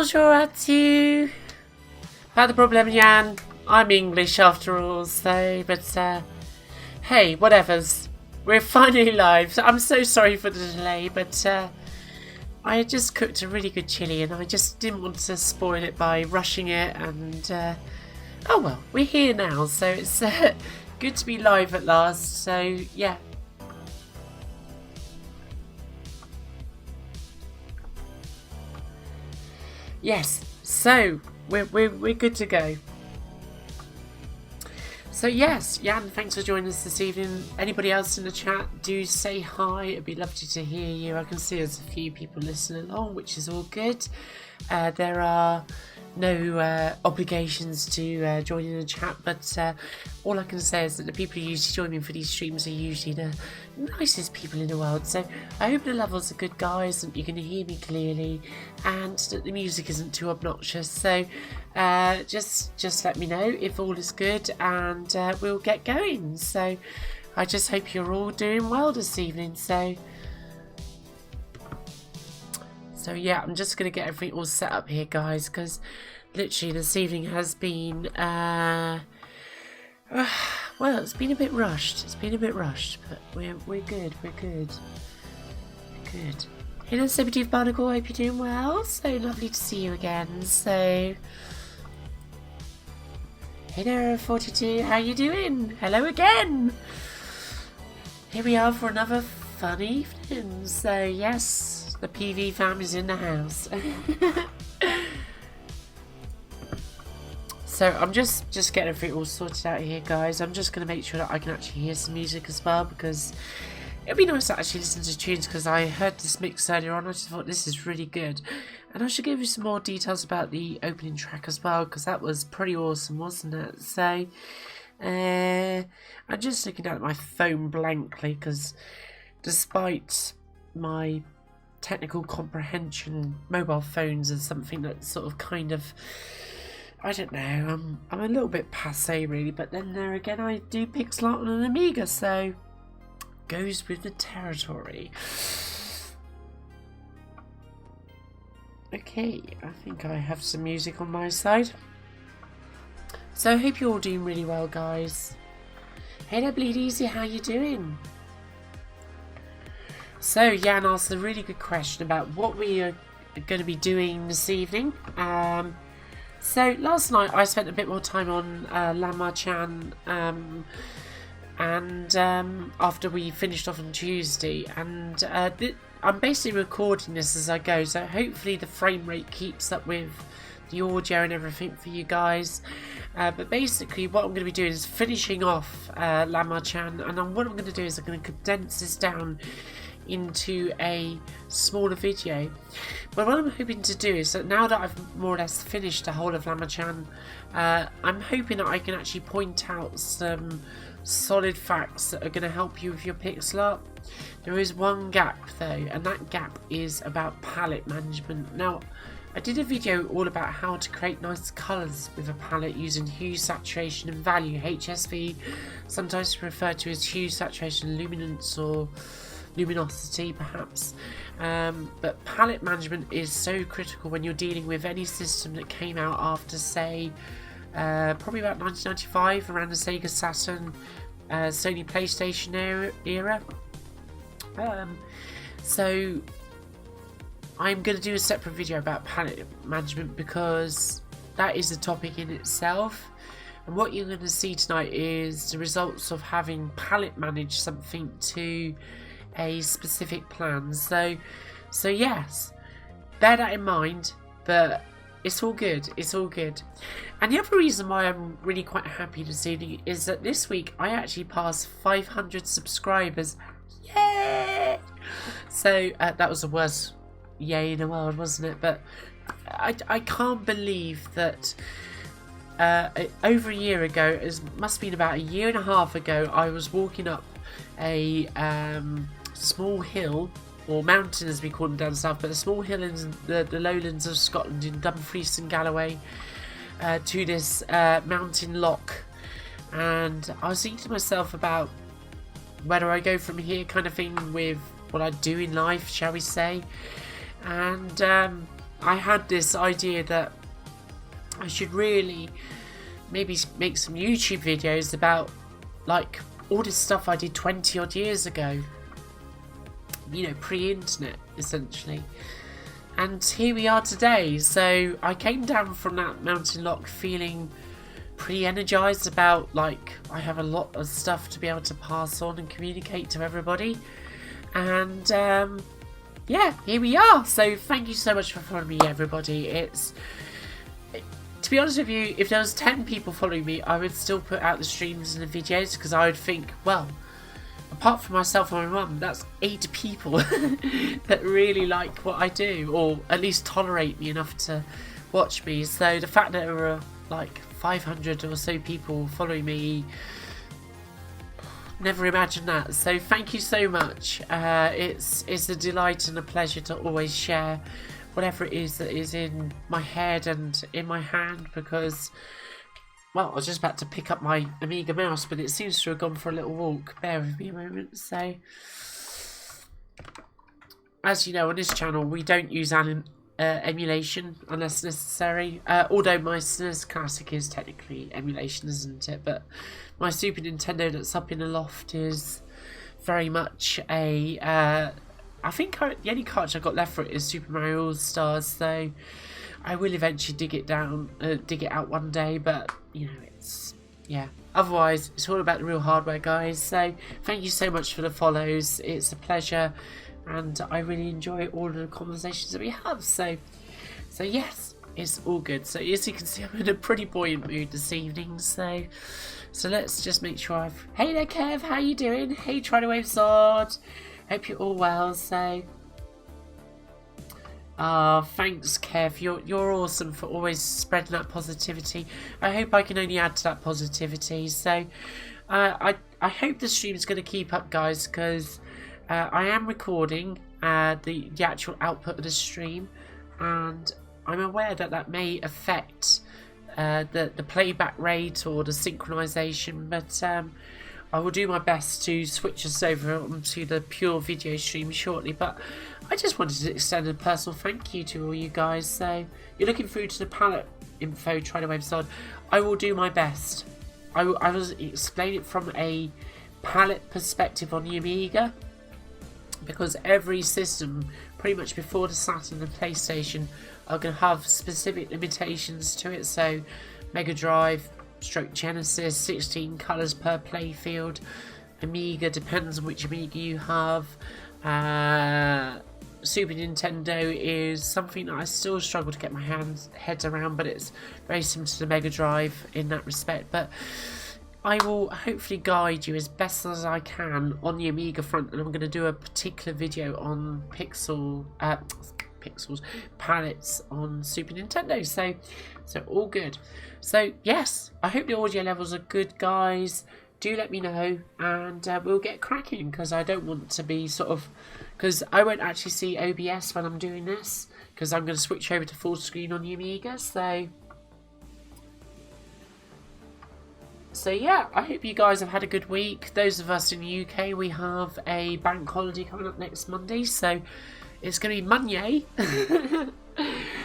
Bonjour à tous. Pas de problème, Jan. I'm English after all, so, but, hey, whatevers. We're finally live. I'm so sorry for the delay, but, I just cooked a really good chili and I just didn't want to spoil it by rushing it and, oh well, we're here now, so it's, good to be live at last, so, yeah. Yes, so we're good to go. So yes, Jan, thanks for joining us this evening. Anybody else in the chat, do say hi. It'd be lovely to hear you. I can see there's a few people listening along, which is all good. There are no obligations to join in the chat, but all I can say is that the people who usually join me for these streams are usually the nicest people in the world. So I hope the levels are good, guys, and you can hear me clearly, and that the music isn't too obnoxious. So just let me know if all is good, and we'll get going. So I just hope you're all doing well this evening. So yeah, I'm just going to get everything all set up here, guys, because literally this evening has been, well, it's been a bit rushed. It's been a bit rushed, but we're good. We're good. Good. Hello, Subjective Barnacle. Hope you're doing well. So lovely to see you again. So, hey there, 42. How you doing? Hello again. Here we are for another fun evening. So yes. The PV fam is in the house. So I'm just getting everything all sorted out here, guys. I'm just going to make sure that I can actually hear some music as well, because it'd be nice to actually listen to tunes, because I heard this mix earlier on. I just thought this is really good. And I should give you some more details about the opening track as well, because that was pretty awesome, wasn't it? So I'm just looking at my phone blankly, because despite my technical comprehension, mobile phones is something that's sort of kind of, I don't know, I'm a little bit passé really, but then there again I do pixel art on an Amiga, so goes with the territory. Okay, I think I have some music on my side. So I hope you're all doing really well, guys. Hey there, Bleed Easy, how you doing? So Jan asked a really good question about what we are going to be doing this evening. So last night I spent a bit more time on Lama-chan, and after we finished off on Tuesday, and I'm basically recording this as I go, so hopefully the frame rate keeps up with the audio and everything for you guys. But basically what I'm going to be doing is finishing off Lama-chan, and what I'm going to do is I'm going to condense this down into a smaller video. But what I'm hoping to do is that now that I've more or less finished the whole of Lama-chan, I'm hoping that I can actually point out some solid facts that are going to help you with your pixel art. There is one gap though, and that gap is about palette management. Now, I did a video all about how to create nice colours with a palette using hue, saturation and value, HSV, sometimes referred to as hue, saturation, luminance or luminosity perhaps, but palette management is so critical when you're dealing with any system that came out after, say, probably about 1995, around the Sega Saturn, Sony PlayStation era. So I'm going to do a separate video about palette management, because that is a topic in itself, and what you're going to see tonight is the results of having palette managed something to a specific plan. So yes, bear that in mind, but it's all good, it's all good. And the other reason why I'm really quite happy this evening is that this week I actually passed 500 subscribers. Yay! So that was the worst yay in the world, wasn't it? But I can't believe that over a year ago, it must have been about a year and a half ago, I was walking up a small hill, or mountain as we call them down south, but a small hill in the lowlands of Scotland, in Dumfries and Galloway, to this mountain lock, and I was thinking to myself about whether I go from here kind of thing with what I do in life, shall we say. And I had this idea that I should really maybe make some YouTube videos about like all this stuff I did 20 odd years ago, you know, pre-internet essentially. And here we are today. So I came down from that mountain lock feeling pretty energized about, like, I have a lot of stuff to be able to pass on and communicate to everybody. And yeah, here we are. So thank you so much for following me, everybody. To be honest with you, if there was 10 people following me, I would still put out the streams and the videos, because I would think, well, apart from myself and my mum, that's 8 people that really like what I do, or at least tolerate me enough to watch me. So the fact that there were like 500 or so people following me, never imagined that. So thank you so much. It's a delight and a pleasure to always share whatever it is that is in my head and in my hand, because, well, I was just about to pick up my Amiga mouse, but it seems to have gone for a little walk. Bear with me a moment. So, as you know, on this channel, we don't use emulation unless necessary. Although my SNES Classic is technically emulation, isn't it? But my Super Nintendo that's up in the loft is very much a... I think the only cartridge I've got left for it is Super Mario All-Stars, so I will eventually dig it out one day, but, you know, it's, yeah. Otherwise, it's all about the real hardware, guys. So thank you so much for the follows. It's a pleasure, and I really enjoy all of the conversations that we have. So yes, it's all good. So as you can see, I'm in a pretty buoyant mood this evening. So let's just make sure Hey there, Kev. How you doing? Hey, Try to Wave Sword. Hope you're all well. So, thanks, Kev. You're awesome for always spreading that positivity. I hope I can only add to that positivity. So, I hope the stream is going to keep up, guys, because I am recording the actual output of the stream, and I'm aware that may affect the playback rate or the synchronization, but I will do my best to switch us over onto the pure video stream shortly. But I just wanted to extend a personal thank you to all you guys. So you're looking through to the palette info, try to website. I will do my best. I will explain it from a palette perspective on the Amiga, because every system, pretty much before the Saturn and the PlayStation, are going to have specific limitations to it. So Mega Drive, stroke Genesis, 16 colours per playfield. Amiga, depends on which Amiga you have. Super Nintendo is something that I still struggle to get my head around, but it's very similar to the Mega Drive in that respect. But I will hopefully guide you as best as I can on the Amiga front, and I'm going to do a particular video on palettes on Super Nintendo. So all good. So yes, I hope the audio levels are good, guys. Do let me know, and we'll get cracking, because I don't want to be because I won't actually see OBS when I'm doing this, because I'm going to switch over to full screen on the Amiga. So yeah, I hope you guys have had a good week. Those of us in the UK, we have a bank holiday coming up next Monday, so it's going to be Monday.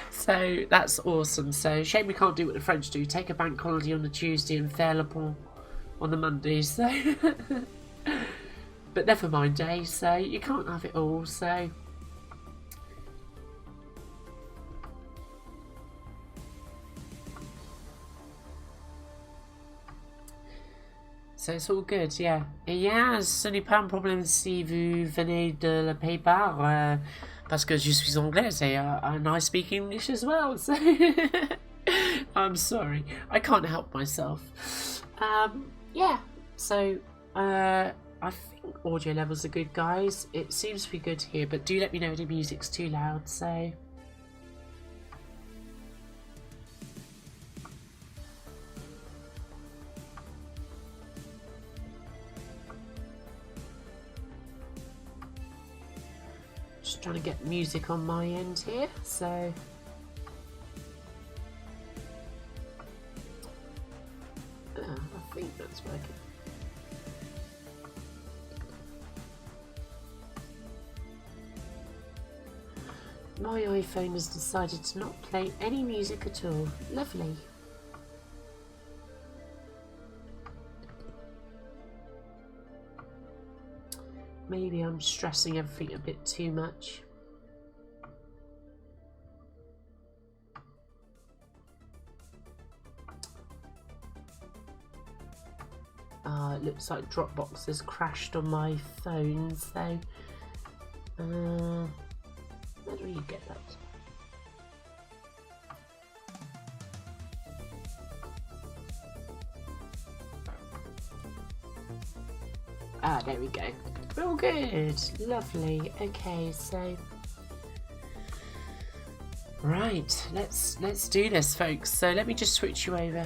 So that's awesome. So shame we can't do what the French do, take a bank holiday on the Tuesday and faire le pont on the Monday. So but never mind, eh? So you can't have it all. So it's all good, yeah. Et yeah, ce n'est pas un problème si vous venez de la Pays-Bas, parce que je suis anglaise and I speak English as well. So I'm sorry, I can't help myself. Yeah, so I think audio levels are good, guys. It seems to be good here, but do let me know if the music's too loud. So just trying to get music on my end here. So I think that's working. My iPhone has decided to not play any music at all. Lovely. Maybe I'm stressing everything a bit too much. It looks like Dropbox has crashed on my phone, so where do you get that? There we go. Real good. Lovely. Okay, so right, let's do this, folks. So let me just switch you over.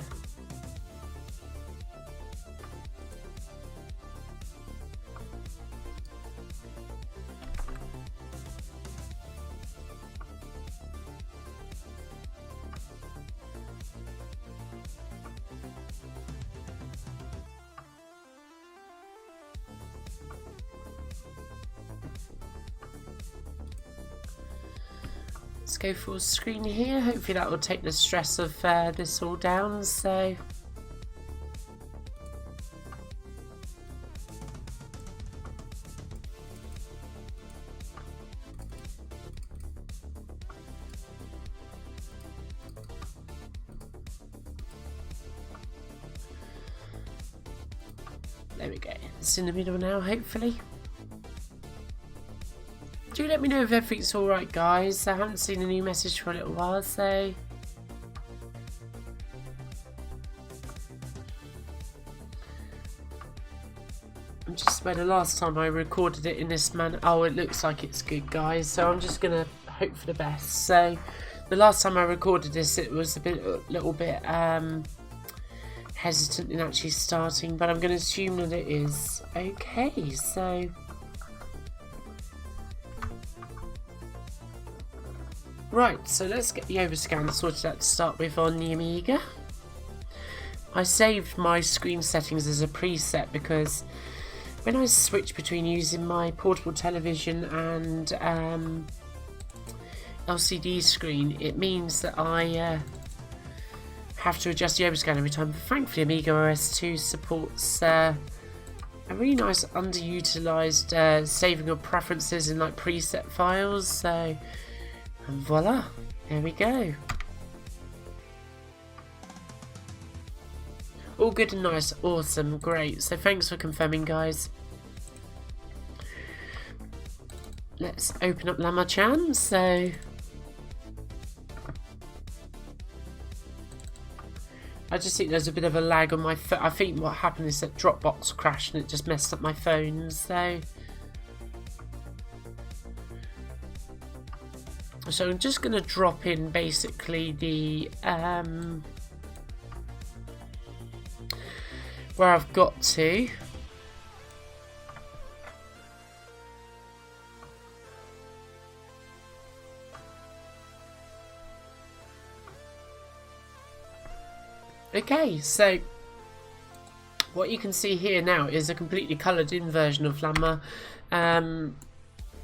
Let's go full screen here. Hopefully that will take the stress of this all down. So there we go. It's in the middle now, hopefully. Do let me know if everything's alright, guys. I haven't seen a new message for a little while, so I'm just where the last time I recorded it in this manner. Oh, it looks like it's good, guys, so I'm just gonna hope for the best. So the last time I recorded this, it was a little bit hesitant in actually starting, but I'm going to assume that it is okay. So right, so let's get the overscan sorted out to start with on the Amiga. I saved my screen settings as a preset because when I switch between using my portable television and LCD screen, it means that I have to adjust the overscan every time. But thankfully Amiga OS 2 supports a really nice underutilized saving of preferences in like preset files, so and voila, there we go. All good and nice, awesome, great. So thanks for confirming, guys. Let's open up Llama-chan. So I just think there's a bit of a lag on my phone. I think what happened is that Dropbox crashed and it just messed up my phone. So I'm just going to drop in basically the where I've got to. Okay, so what you can see here now is a completely coloured in version of Llama.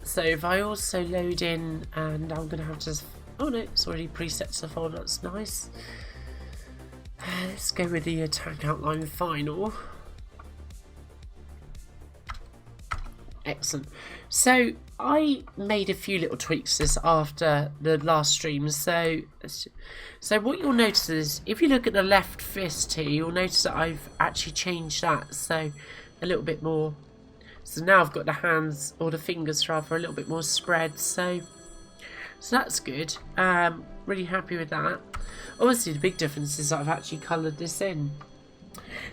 So if I also load in, and I'm going to have to, oh no, it's already preset to the folder, that's nice. Let's go with the attack outline final. Excellent. So I made a few little tweaks to this after the last stream. So what you'll notice is, if you look at the left fist here, you'll notice that I've actually changed that. So a little bit more. So now I've got the hands, or the fingers rather, a little bit more spread. So that's good. Really happy with that. Obviously the big difference is that I've actually coloured this in.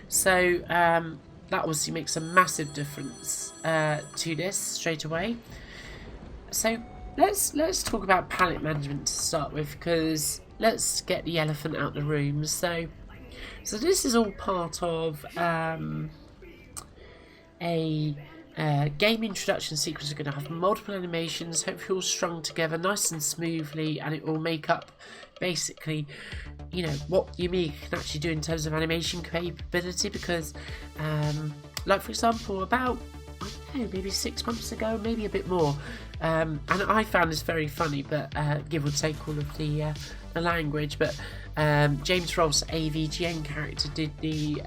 So that obviously makes a massive difference to this straight away. So let's talk about palette management to start with, because let's get the elephant out of the room. So this is all part of a game introduction sequence. We're going to have multiple animations, hopefully all strung together nice and smoothly, and it will make up basically, you know, what the Amiga can actually do in terms of animation capability. Because like for example, about know, maybe 6 months ago, maybe a bit more. And I found this very funny, but give or take all of the language. But James Rolfe's AVGN character did the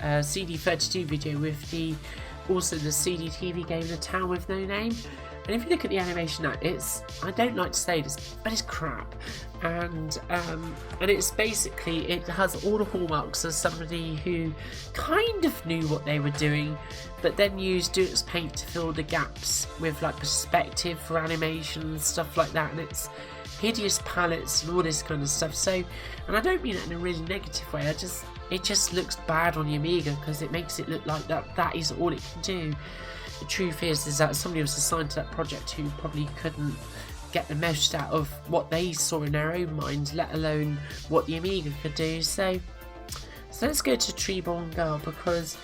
CD32 video with also the CD TV game The Town with No Name. And if you look at the animation now, I don't like to say this, but it's crap. And it's basically, it has all the hallmarks of somebody who kind of knew what they were doing, but then used Dulux Paint to fill the gaps with like perspective for animation and stuff like that. And it's hideous palettes and all this kind of stuff. So, and I don't mean it in a really negative way. It just looks bad on the Amiga because it makes it look like that is all it can do. The truth is that somebody was assigned to that project who probably couldn't get the most out of what they saw in their own minds, let alone what the Amiga could do. So let's go to Treeborn Girl, because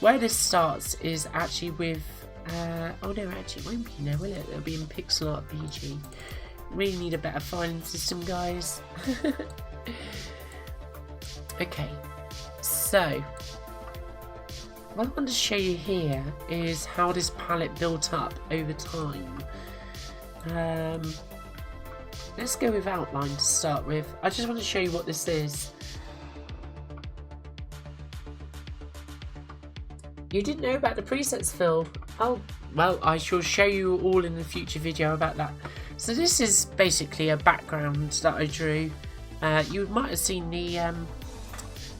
where this starts is actually with oh no, actually it won't be now, will it? It'll be in Pixel Art PG. Really need a better filing system, guys. Okay, so what I want to show you here is how this palette built up over time. Let's go with outline to start with. I just want to show you what this is. You didn't know about the presets, Phil? Oh, well, I shall show you all in a future video about that. So this is basically a background that I drew. You might have seen the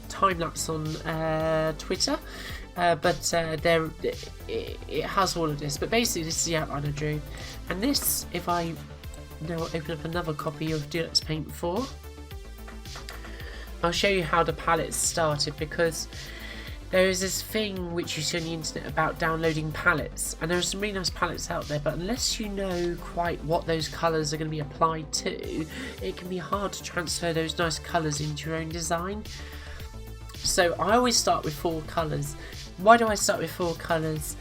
time-lapse on Twitter. But it has all of this. But basically, this is the outline I drew. And this, if I now open up another copy of Dulux Paint 4, I'll show you how the palette started, because there is this thing which you see on the internet about downloading palettes, and there are some really nice palettes out there, but unless you know quite what those colours are going to be applied to, it can be hard to transfer those nice colours into your own design. So I always start with 4 colours. Why do I start with 4 colours?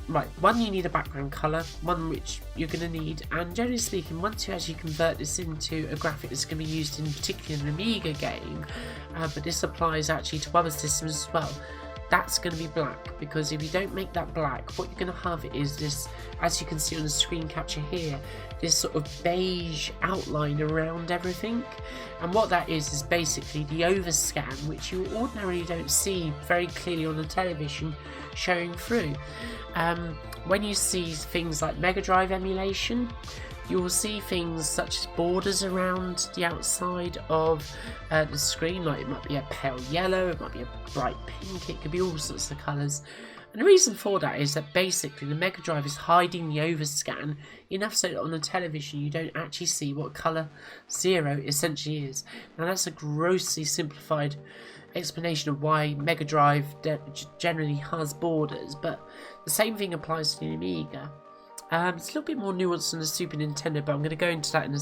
Right, one, you need a background colour, one which you're going to need, and generally speaking, once you actually convert this into a graphic that's going to be used in particularly an Amiga game, but this applies actually to other systems as well, that's going to be black, because if you don't make that black, what you're going to have is this, as you can see on the screen capture here, this sort of beige outline around everything. And what that is basically the overscan, which you ordinarily don't see very clearly on the television showing through. When you see things like Mega Drive emulation, you will see things such as borders around the outside of the screen, like it might be a pale yellow, it might be a bright pink, it could be all sorts of colours. And the reason for that is that basically the Mega Drive is hiding the overscan enough so that on the television you don't actually see what colour 0 essentially is. Now that's a grossly simplified explanation of why Mega Drive generally has borders, but the same thing applies to the Amiga. It's a little bit more nuanced than the Super Nintendo, but I'm going to go into that in a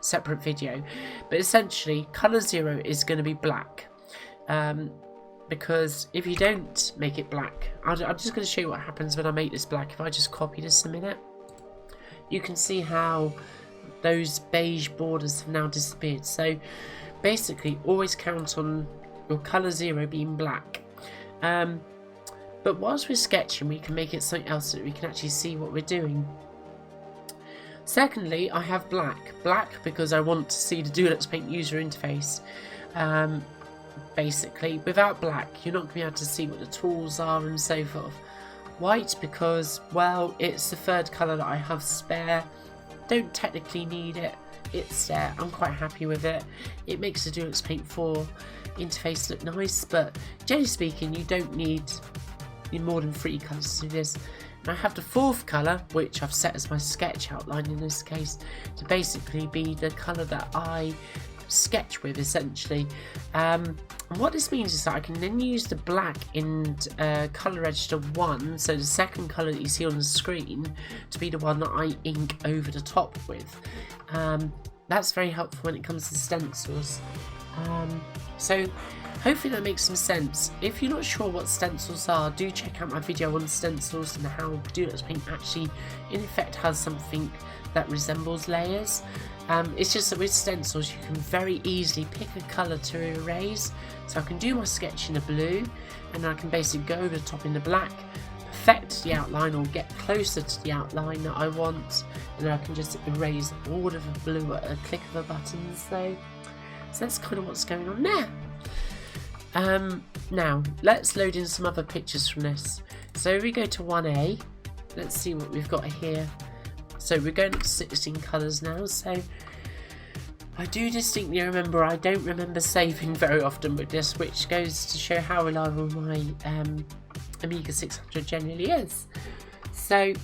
separate video. But essentially, colour 0 is going to be black. Because if you don't make it black, I'm just going to show you what happens when I make this black. If I just copy this a minute, you can see how those beige borders have now disappeared. So basically, always count on your colour 0 being black. But whilst we're sketching, we can make it something else so that we can actually see what we're doing. Secondly, I have black. Black because I want to see the Dulux Paint user interface. Basically, without black, you're not going to be able to see what the tools are and so forth. White because, well, it's the third colour that I have spare. Don't technically need it. It's there. I'm quite happy with it. It makes the Dulux Paint 4 interface look nice, but generally speaking, you don't need more than 3 colours to do this. And I have the 4th colour, which I've set as my sketch outline in this case, to basically be the colour that I sketch with, essentially. And what this means is that I can then use the black in colour register 1, so the second colour that you see on the screen, to be the one that I ink over the top with. That's very helpful when it comes to stencils. So hopefully that makes some sense. If you're not sure what stencils are, do check out my video on stencils and how Dulux Paint actually in effect has something that resembles layers. It's just that with stencils you can very easily pick a colour to erase. So I can do my sketch in a blue, and I can basically go over the top in the black, affect the outline or get closer to the outline that I want, and then I can just erase all of the blue at a click of a button. So that's kind of what's going on there. Now let's load in some other pictures from this. So if we go to 1A, let's see what we've got here. So we're going up to 16 colours now. So I do distinctly remember, I don't remember saving very often with this, which goes to show how reliable my Amiga 600 generally is. So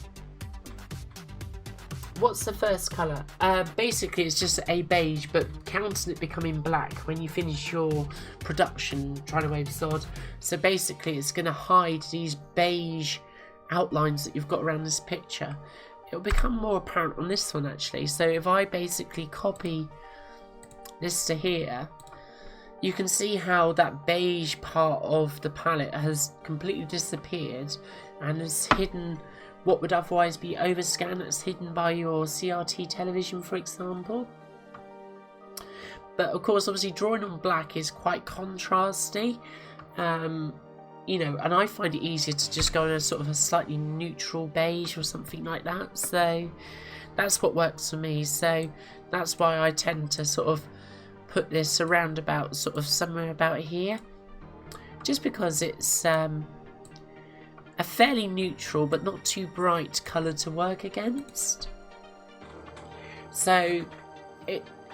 what's the first colour? Basically it's just a beige, but counting it becoming black when you finish your production trying to wave sod. So basically it's going to hide these beige outlines that you've got around this picture. It'll become more apparent on this one actually. So if I basically copy this to here, you can see how that beige part of the palette has completely disappeared and has hidden what would otherwise be overscan. That's hidden by your CRT television, for example. But of course, obviously drawing on black is quite contrasty, you know, and I find it easier to just go in a sort of a slightly neutral beige or something like that. So that's what works for me. So that's why I tend to sort of put this around about sort of somewhere about here, just because it's a fairly neutral but not too bright colour to work against. So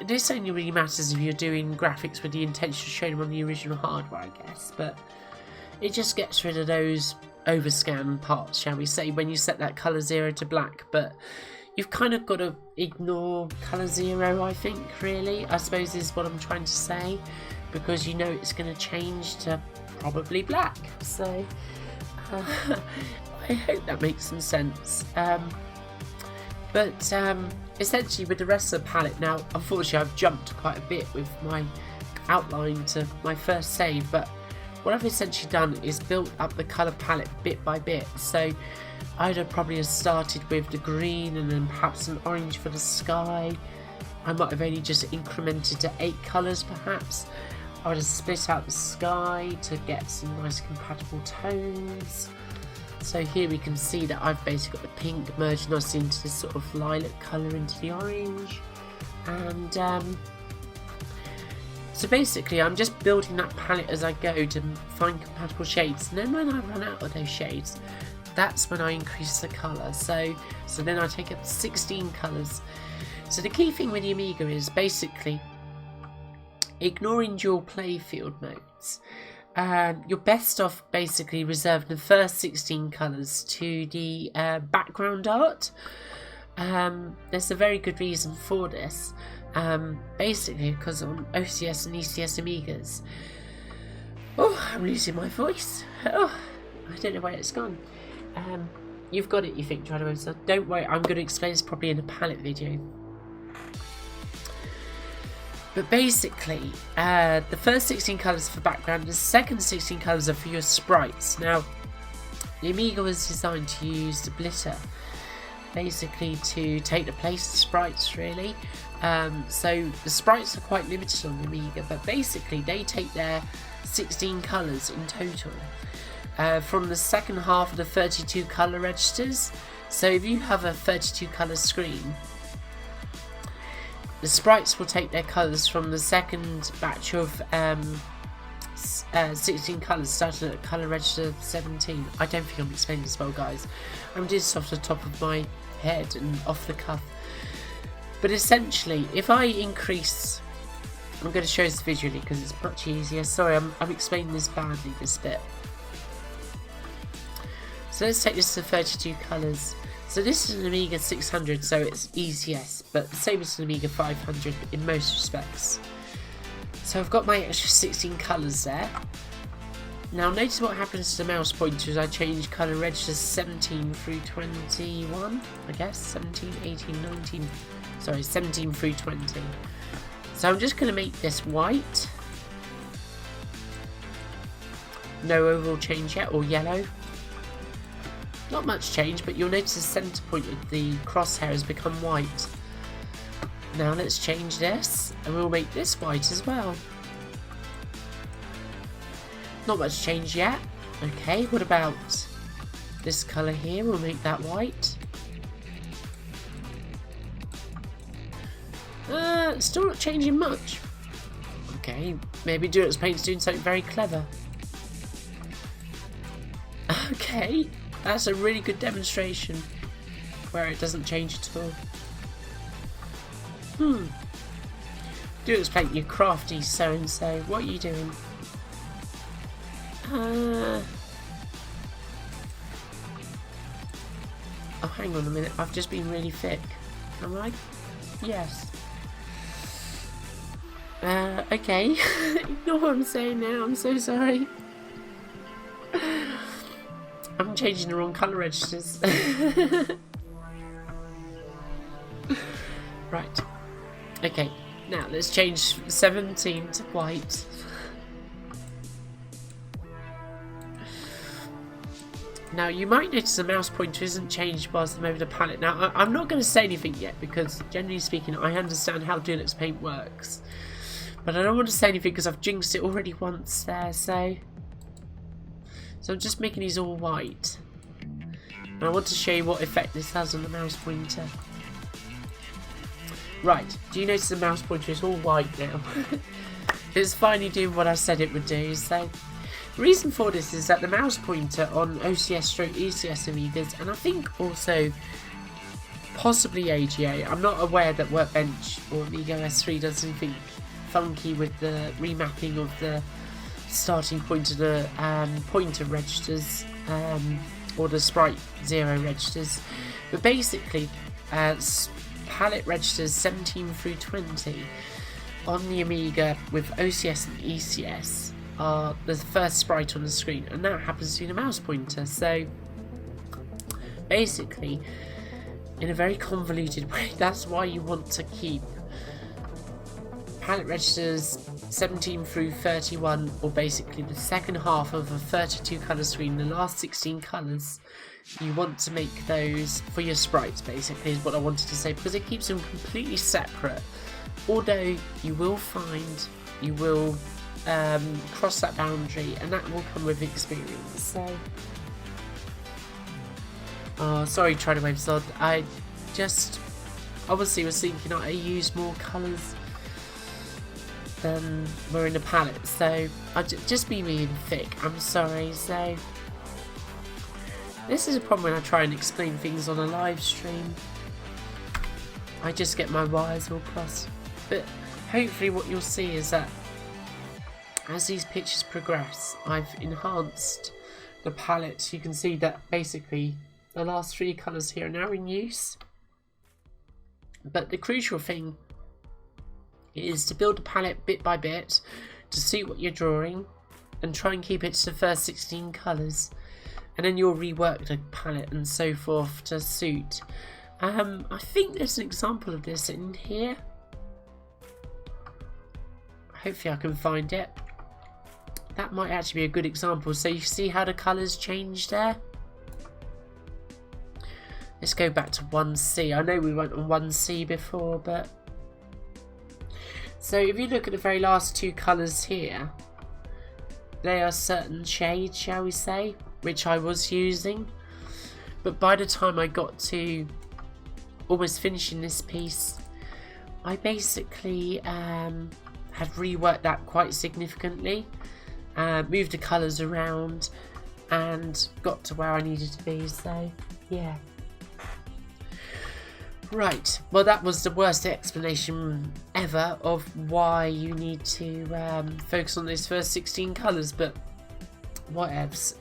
this only really matters if you're doing graphics with the intention of showing them on the original hardware, I guess, but it just gets rid of those overscan parts, shall we say, when you set that colour 0 to black. But you've kind of got to ignore colour 0, I think, really, I suppose is what I'm trying to say, because you know it's going to change to probably black. So I hope that makes some sense. But essentially with the rest of the palette now, unfortunately I've jumped quite a bit with my outline to my first save, but what I've essentially done is built up the colour palette bit by bit. So I'd have probably started with the green and then perhaps an orange for the sky. I might have only just incremented to 8 colours perhaps. I would have split out the sky to get some nice compatible tones. So here we can see that I've basically got the pink merged nicely into this sort of lilac colour into the orange. And so basically I'm just building that palette as I go to find compatible shades. And then when I run out of those shades, that's when I increase the colour. So then I take up 16 colours. So the key thing with the Amiga is basically ignoring dual playfield modes. You're best off basically reserving the first 16 colours to the background art. There's a very good reason for this. Basically because on OCS and ECS Amigas, oh, I'm losing my voice. Oh, I don't know where it's gone. You've got it, you think, trying to answer. Don't worry, I'm going to explain this properly in a palette video. But basically, the first 16 colours for background, the second 16 colours are for your sprites. Now, the Amiga was designed to use the blitter, basically to take the place of sprites, really. So the sprites are quite limited on the Amiga, but basically they take their 16 colours in total from the second half of the 32 colour registers. So if you have a 32 colour screen, the sprites will take their colours from the second batch of 16 colours starting at colour register 17. I don't think I'm explaining this well, guys. I'm doing this off the top of my head and off the cuff. But essentially, if I increase... I'm going to show this visually because it's much easier. Sorry, I'm explaining this badly, this bit. So let's take this to 32 colours. So this is an Amiga 600, so it's ECS, but the same as an Amiga 500 in most respects. So I've got my extra 16 colours there. Now notice what happens to the mouse pointer as I change colour registers 17 through 21, I guess. 17, 18, 19, sorry, 17 through 20. So I'm just going to make this white. No overall change yet, or yellow. Not much change, but you'll notice the centre point of the crosshair has become white. Now let's change this, and we'll make this white as well. Not much change yet. Okay, what about this colour here, we'll make that white. Still not changing much. Okay, maybe Dulux Paint's doing something very clever. Okay, that's a really good demonstration where it doesn't change at all. Dulux Paint, you crafty so-and-so. What are you doing? Oh, hang on a minute. I've just been really thick. Am I? Yes. Okay. Ignore what I'm saying now. I'm so sorry. I'm changing the wrong colour registers. Right. Okay. Now let's change 17 to white. Now you might notice the mouse pointer isn't changed whilst I'm over the palette. Now I'm not going to say anything yet because generally speaking I understand how Dulux Paint works. But I don't want to say anything because I've jinxed it already once there, so I'm just making these all white. And I want to show you what effect this has on the mouse pointer. Right, do you notice the mouse pointer is all white now? It's finally doing what I said it would do, so the reason for this is that the mouse pointer on OCS/ECS Amigas, and I think also possibly AGA, I'm not aware that Workbench or Amiga S3 does anything funky with the remapping of the starting point of the pointer registers or the sprite 0 registers, but basically palette registers 17 through 20 on the Amiga with OCS and ECS are the first sprite on the screen, and that happens to be the mouse pointer. So basically, in a very convoluted way, that's why you want to keep palette registers 17 through 31, or basically the second half of a 32 colour screen, the last 16 colours. You want to make those for your sprites, basically, is what I wanted to say, because it keeps them completely separate. Although you will find you will cross that boundary, and that will come with experience. So, oh, sorry, Trident Wave Sod. I just obviously was thinking I used more colours than were in the palette, so I just be being thick. I'm sorry. So this is a problem when I try and explain things on a live stream. I just get my wires all crossed. But hopefully what you'll see is that as these pictures progress, I've enhanced the palette. You can see that basically the last 3 colours here are now in use. But the crucial thing is to build the palette bit by bit to suit what you're drawing and try and keep it to the first 16 colours. And then you'll rework the palette and so forth to suit. I think there's an example of this in here. Hopefully I can find it. That might actually be a good example. So you see how the colours change there? Let's go back to 1C. I know we went on 1C before, but so if you look at the very last 2 colours here, they are certain shades, shall we say, which I was using. But by the time I got to almost finishing this piece, I basically had reworked that quite significantly, moved the colours around and got to where I needed to be. So yeah. Right, well that was the worst explanation ever of why you need to focus on those first 16 colours, but whatevs.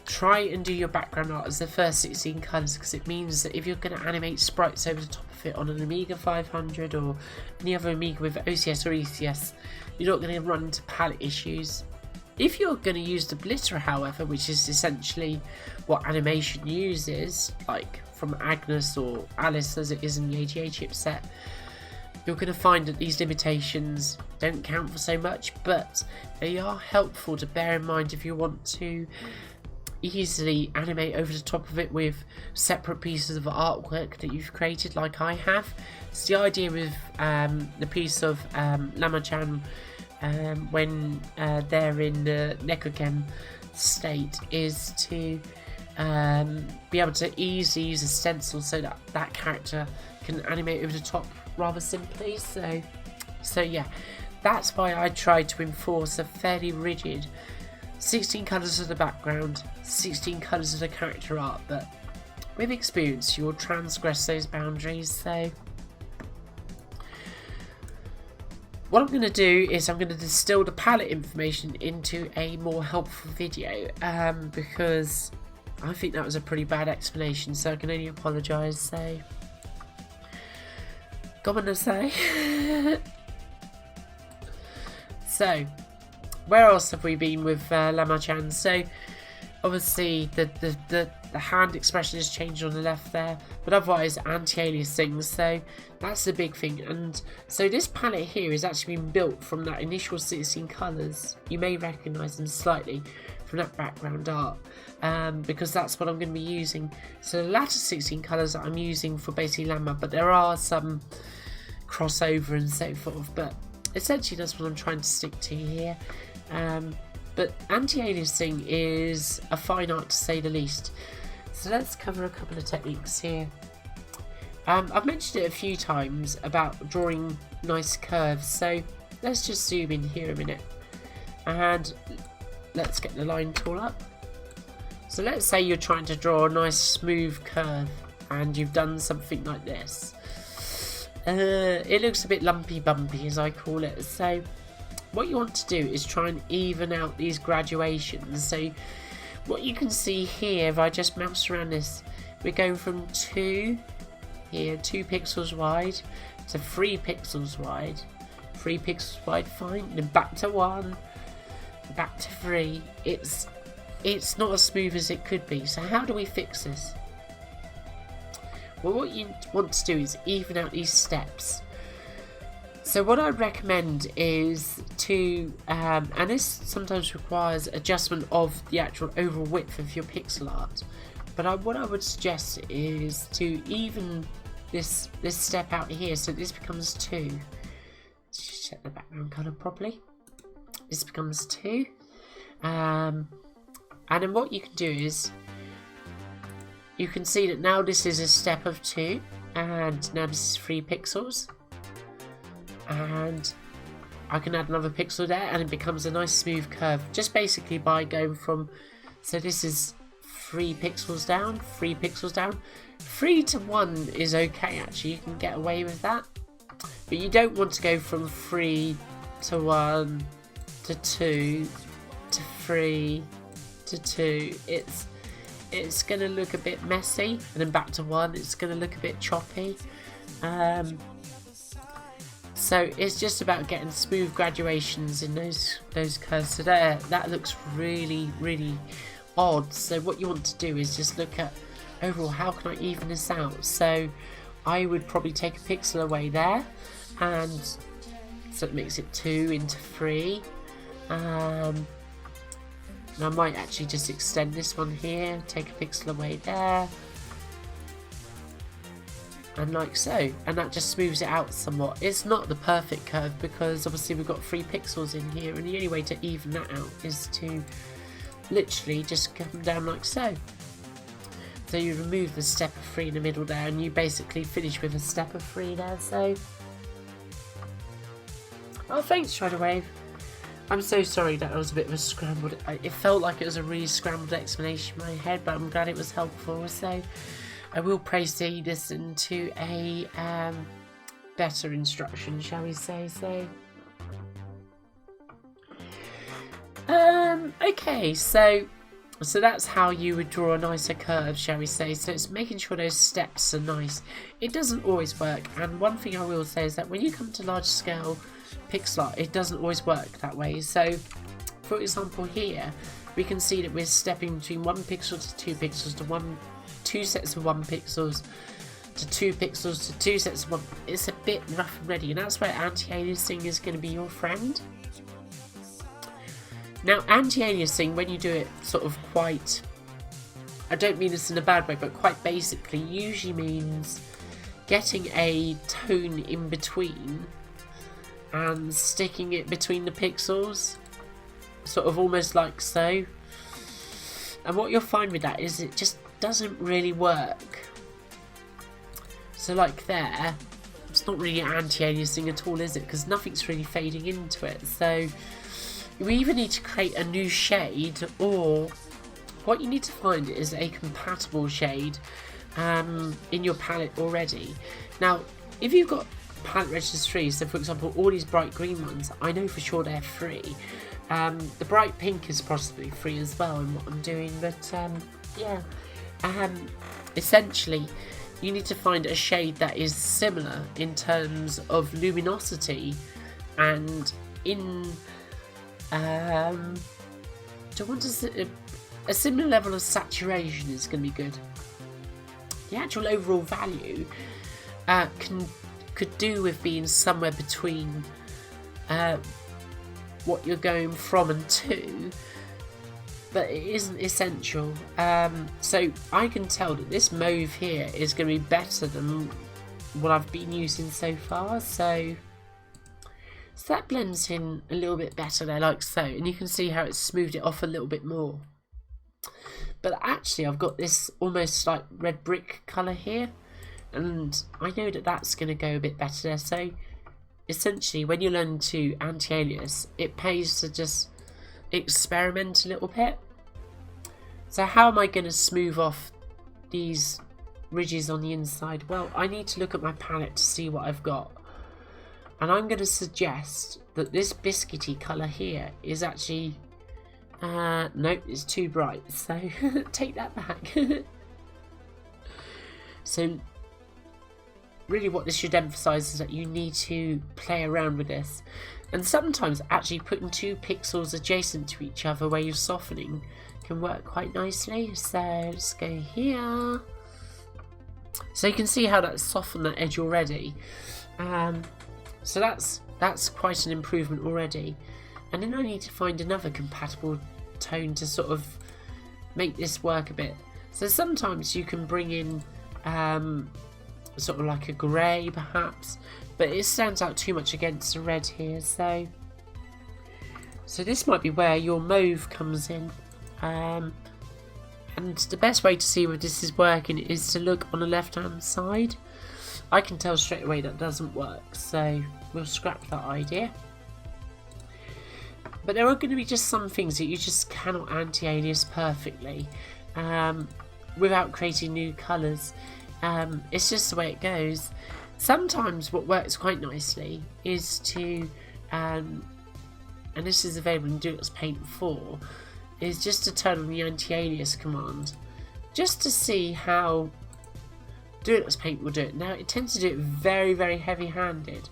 Try and do your background art as the first 16 colours, because it means that if you're going to animate sprites over the top of it on an Amiga 500 or any other Amiga with OCS or ECS, you're not going to run into palette issues. If you're going to use the Blitter, however, which is essentially what animation uses, like from Agnes or Alice as it is in the AGA chipset, you're going to find that these limitations don't count for so much, but they are helpful to bear in mind if you want to easily animate over the top of it with separate pieces of artwork that you've created, like I have. It's the idea with the piece of Lama-chan when they're in the Nekogem state, is to be able to easily use a stencil so that that character can animate over the top rather simply. So yeah, that's why I tried to enforce a fairly rigid 16 colours of the background, 16 colours of the character art, but with experience you'll transgress those boundaries. So what I'm going to do is I'm going to distill the palette information into a more helpful video, because I think that was a pretty bad explanation, so I can only apologise. So, got to say. So, where else have we been with Lama-chan? So, obviously the hand expression has changed on the left there, but otherwise anti-aliasing, so that's the big thing. And so this palette here is actually been built from that initial 16 colours. You may recognise them slightly from that background art, because that's what I'm going to be using. So the latter 16 colours that I'm using for basically Lama, but there are some crossover and so forth, but essentially that's what I'm trying to stick to here. But anti-aliasing is a fine art to say the least. So let's cover a couple of techniques here. I've mentioned it a few times about drawing nice curves, so let's just zoom in here a minute and let's get the line tool up. So let's say you're trying to draw a nice smooth curve and you've done something like this. It looks a bit lumpy bumpy, as I call it. So what you want to do is try and even out these graduations. So what you can see here, if I just mouse around this, we're going from 2 pixels wide to 3 pixels wide, 3 pixels wide, fine, then back to 1, back to 3. It's not as smooth as it could be. So how do we fix this? Well, what you want to do is even out these steps. So what I recommend is to, and this sometimes requires adjustment of the actual overall width of your pixel art, but what I would suggest is to even this step out here, so this becomes 2. Let's set the background colour properly. This becomes 2, and then what you can do is you can see that now this is a step of 2, and now this is 3 pixels. And I can add another pixel there and it becomes a nice smooth curve, just basically by going from, so this is 3 pixels down, 3 pixels down. 3 to 1 is okay, actually, you can get away with that, but you don't want to go from 3 to 1 to 2 to 3 to 2. It's going to look a bit messy, and then back to 1, it's going to look a bit choppy. So it's just about getting smooth graduations in those curves. So there, that looks really, really odd. So what you want to do is just look at overall, how can I even this out? So I would probably take a pixel away there, and so it makes it 2 into 3. And I might actually just extend this one here, take a pixel away there, and like so, and that just smooths it out somewhat. It's not the perfect curve because obviously we've got 3 pixels in here, and the only way to even that out is to literally just come down like so. So you remove the step of 3 in the middle there, and you basically finish with a step of 3 there. So, oh, thanks, Shredderwave. I'm so sorry that was a bit of a scrambled. It felt like it was a really scrambled explanation in my head, but I'm glad it was helpful. So I will proceed this into a better instruction, shall we say. So, okay, so that's how you would draw a nicer curve, shall we say. So it's making sure those steps are nice. It doesn't always work, and one thing I will say is that when you come to large scale pixel art, it doesn't always work that way. So for example here, we can see that we're stepping between 1 pixel to 2 pixels to 2 sets of 1 pixels to 2 pixels to 2 sets of 1. It's a bit rough and ready, and that's where anti-aliasing is going to be your friend. Now, anti-aliasing, when you do it sort of quite, I don't mean this in a bad way, but quite basically, usually means getting a tone in between and sticking it between the pixels, sort of almost like so. And what you'll find with that is it just doesn't really work. So like there, it's not really anti-aliasing at all, is it? Because nothing's really fading into it. So you either need to create a new shade, or what you need to find is a compatible shade in your palette already. Now, if you've got palette registers free, so for example all these bright green ones, I know for sure they're free. The bright pink is possibly free as well in what I'm doing, but yeah, essentially you need to find a shade that is similar in terms of luminosity and in a similar level of saturation is going to be good. The actual overall value could do with being somewhere between what you're going from and to, but it isn't essential. So I can tell that this mauve here is going to be better than what I've been using so far, so that blends in a little bit better there, like so, and you can see how it's smoothed it off a little bit more. But actually I've got this almost like red brick colour here, and I know that that's going to go a bit better there. So essentially when you learn to anti-alias, it pays to just experiment a little bit. So how am I going to smooth off these ridges on the inside? Well, I need to look at my palette to see what I've got, and I'm going to suggest that this biscuity colour here is actually nope, it's too bright, so take that back. So really what this should emphasise is that you need to play around with this, and sometimes actually putting two pixels adjacent to each other where you're softening can work quite nicely. So let's go here, so you can see how that's softened that edge already. So that's quite an improvement already. And then I need to find another compatible tone to sort of make this work a bit. So sometimes you can bring in sort of like a grey perhaps, but it stands out too much against the red here. So this might be where your mauve comes in. And the best way to see whether this is working is to look on the left hand side. I can tell straight away that doesn't work, so we'll scrap that idea. But there are going to be just some things that you just cannot anti-alias perfectly without creating new colours. It's just the way it goes. Sometimes what works quite nicely is to, and this is available in DualX Paint 4, is just to turn on the anti-alias command, just to see how DualX Paint will do it. Now it tends to do it very, very heavy-handed,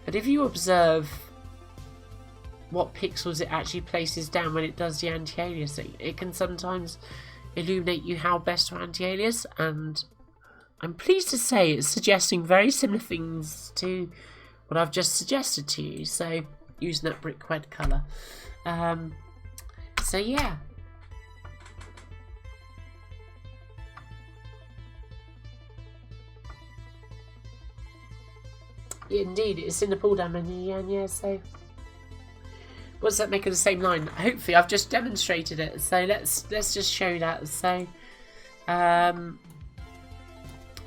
but if you observe what pixels it actually places down when it does the anti-aliasing, it can sometimes illuminate you how best to anti-alias, and I'm pleased to say it's suggesting very similar things to what I've just suggested to you, so using that brick red colour. So yeah. Indeed, it's in the pull down menu, yeah, so what does that make of the same line? Hopefully I've just demonstrated it, so let's just show that. So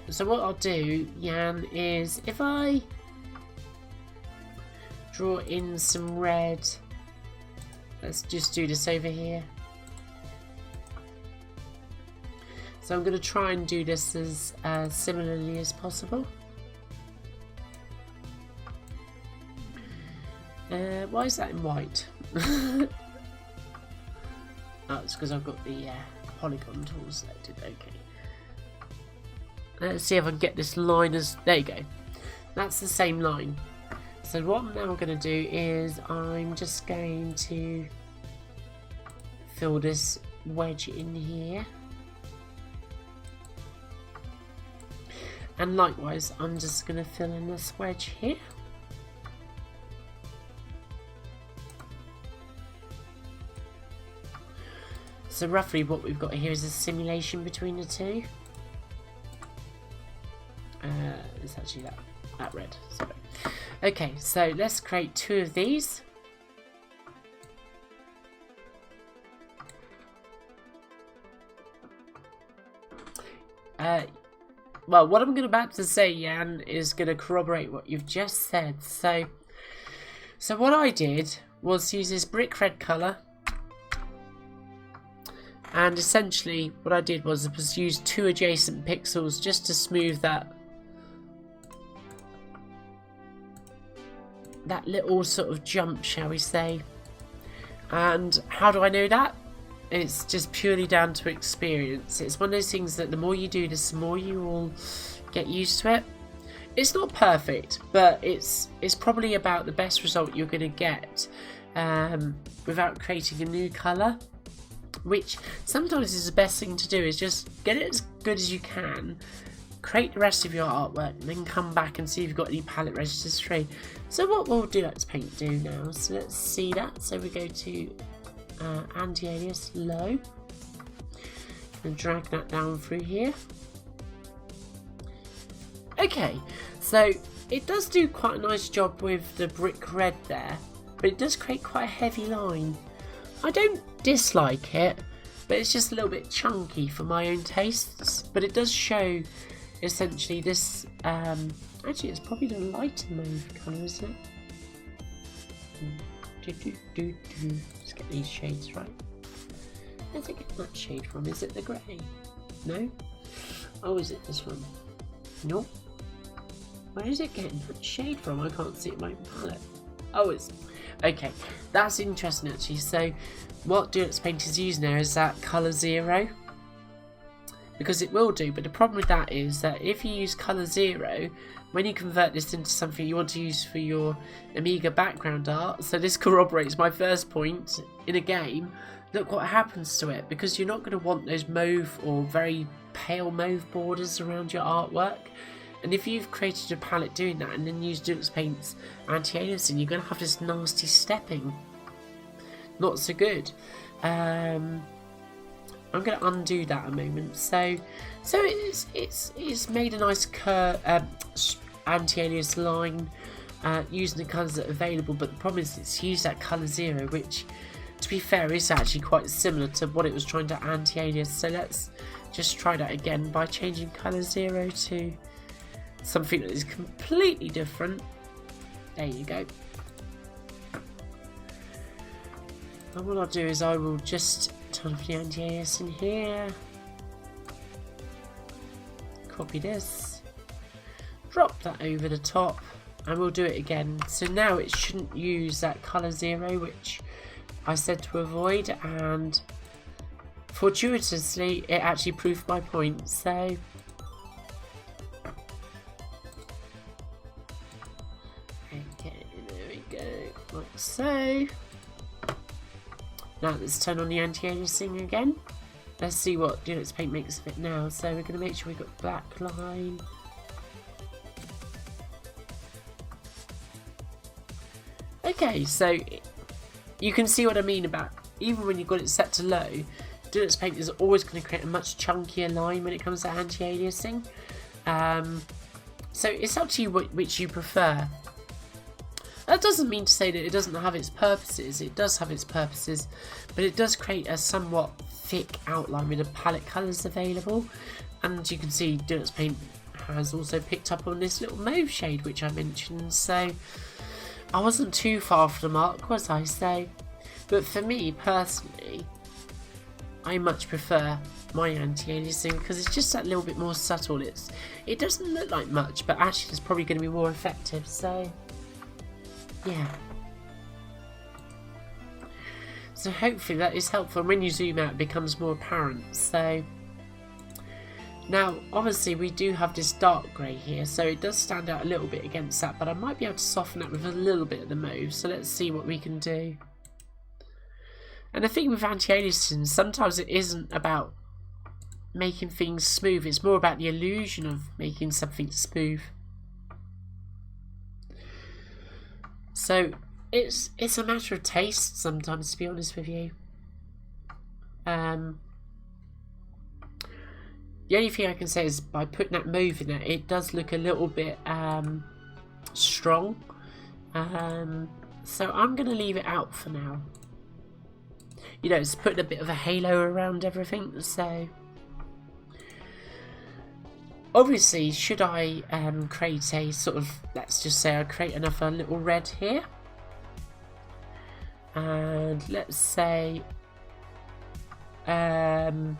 so what I'll do, Jan, is if I draw in some red, let's just do this over here. So I'm going to try and do this as similarly as possible. Why is that in white? Oh, it's because I've got the polygon tool selected. Okay. Let's see if I can get this line as... There you go. That's the same line. So what I'm now going to do is I'm just going to fill this wedge in here. And likewise, I'm just going to fill in this wedge here. So roughly what we've got here is a simulation between the two. It's actually that red. Sorry. Okay, so let's create two of these. well, what I'm about to say, Jan, is going to corroborate what you've just said. So what I did was use this brick red colour, and essentially what I did was use 2 adjacent pixels just to smooth that little sort of jump, shall we say. And how do I know that? It's just purely down to experience. It's one of those things that the more you do this, the more you will get used to it. It's not perfect, but it's probably about the best result you're going to get without creating a new colour, which sometimes is the best thing to do, is just get it as good as you can, create the rest of your artwork, and then come back and see if you've got any palette registers free. So what will Deluxe Paint do now? So let's see that. So we go to anti-alias low and drag that down through here. Okay, so it does do quite a nice job with the brick red there, but it does create quite a heavy line. I don't dislike it, but it's just a little bit chunky for my own tastes. But it does show essentially this, actually it's probably the lighter mauve colour, isn't it? Let's get these shades right. Where's it getting that shade from? Is it the grey? No? Oh, is it this one? Nope. Where is it getting that shade from? I can't see it in my palette. Oh, it's... Okay, that's interesting actually. So what Deluxe Paint is using there is that colour 0. Because it will do, but the problem with that is that if you use colour 0, when you convert this into something you want to use for your Amiga background art, so this corroborates my first point, in a game, look what happens to it, because you're not going to want those mauve or very pale mauve borders around your artwork. And if you've created a palette doing that and then use Deluxe Paint's anti-aliasing, you're going to have this nasty stepping. Not so good. I'm going to undo that a moment. So it's made a nice anti-alias line using the colours that are available, but the problem is it's used that colour 0, which, to be fair, is actually quite similar to what it was trying to anti-alias. So let's just try that again by changing colour 0 to something that is completely different. There you go. And what I'll do is I will just turn off the anti-alias in here. Copy this. Drop that over the top. And we'll do it again. So now it shouldn't use that colour 0, which I said to avoid. And fortuitously, it actually proved my point. So... okay, there we go. Like so. Now let's turn on the anti-aliasing again. Let's see what Deluxe Paint makes of it now. So we're going to make sure we've got black line. Okay, so you can see what I mean about, even when you've got it set to low, Deluxe Paint is always going to create a much chunkier line when it comes to anti-aliasing. So it's up to you which you prefer. That doesn't mean to say that it doesn't have its purposes. It does have its purposes, but it does create a somewhat thick outline with the palette colours available. And you can see Deluxe Paint has also picked up on this little mauve shade which I mentioned. So I wasn't too far off the mark, was I? So, but for me personally, I much prefer my anti-aliasing because it's just that little bit more subtle. It doesn't look like much, but actually it's probably going to be more effective. So yeah. So hopefully that is helpful, and when you zoom out it becomes more apparent. So now obviously we do have this dark grey here, so it does stand out a little bit against that, but I might be able to soften that with a little bit of the mauve. So let's see what we can do. And the thing with anti-aliasing, sometimes it isn't about making things smooth, it's more about the illusion of making something smooth. So it's a matter of taste sometimes, to be honest with you. The only thing I can say is by putting that mauve in it, it does look a little bit strong. So I'm going to leave it out for now. You know, it's putting a bit of a halo around everything. So obviously, should I create a sort of, let's just say I create another little red here, and let's say so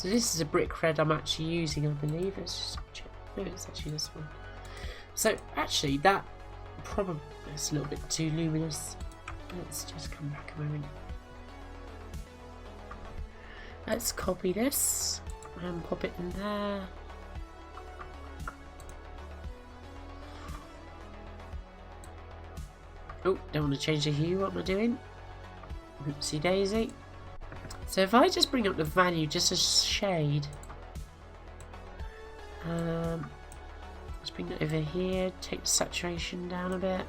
this is a brick red I'm actually using, I believe. Let's just check. No, it's actually this one. So actually that probably is a little bit too luminous. Let's just come back a moment. Let's copy this and pop it in there. Oh, don't want to change the hue. What am I doing? Oopsie daisy. So if I just bring up the value just a shade, let's bring it over here, take the saturation down a bit.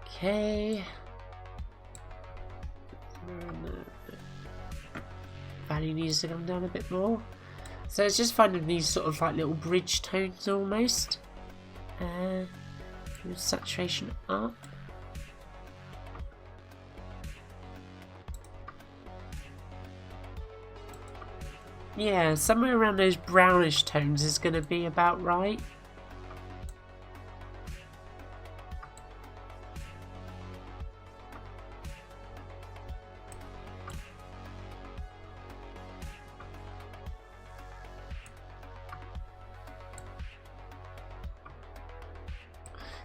Okay. Value needs to come down a bit more. So it's just finding these sort of like little bridge tones almost. Saturation up. Yeah, somewhere around those brownish tones is going to be about right.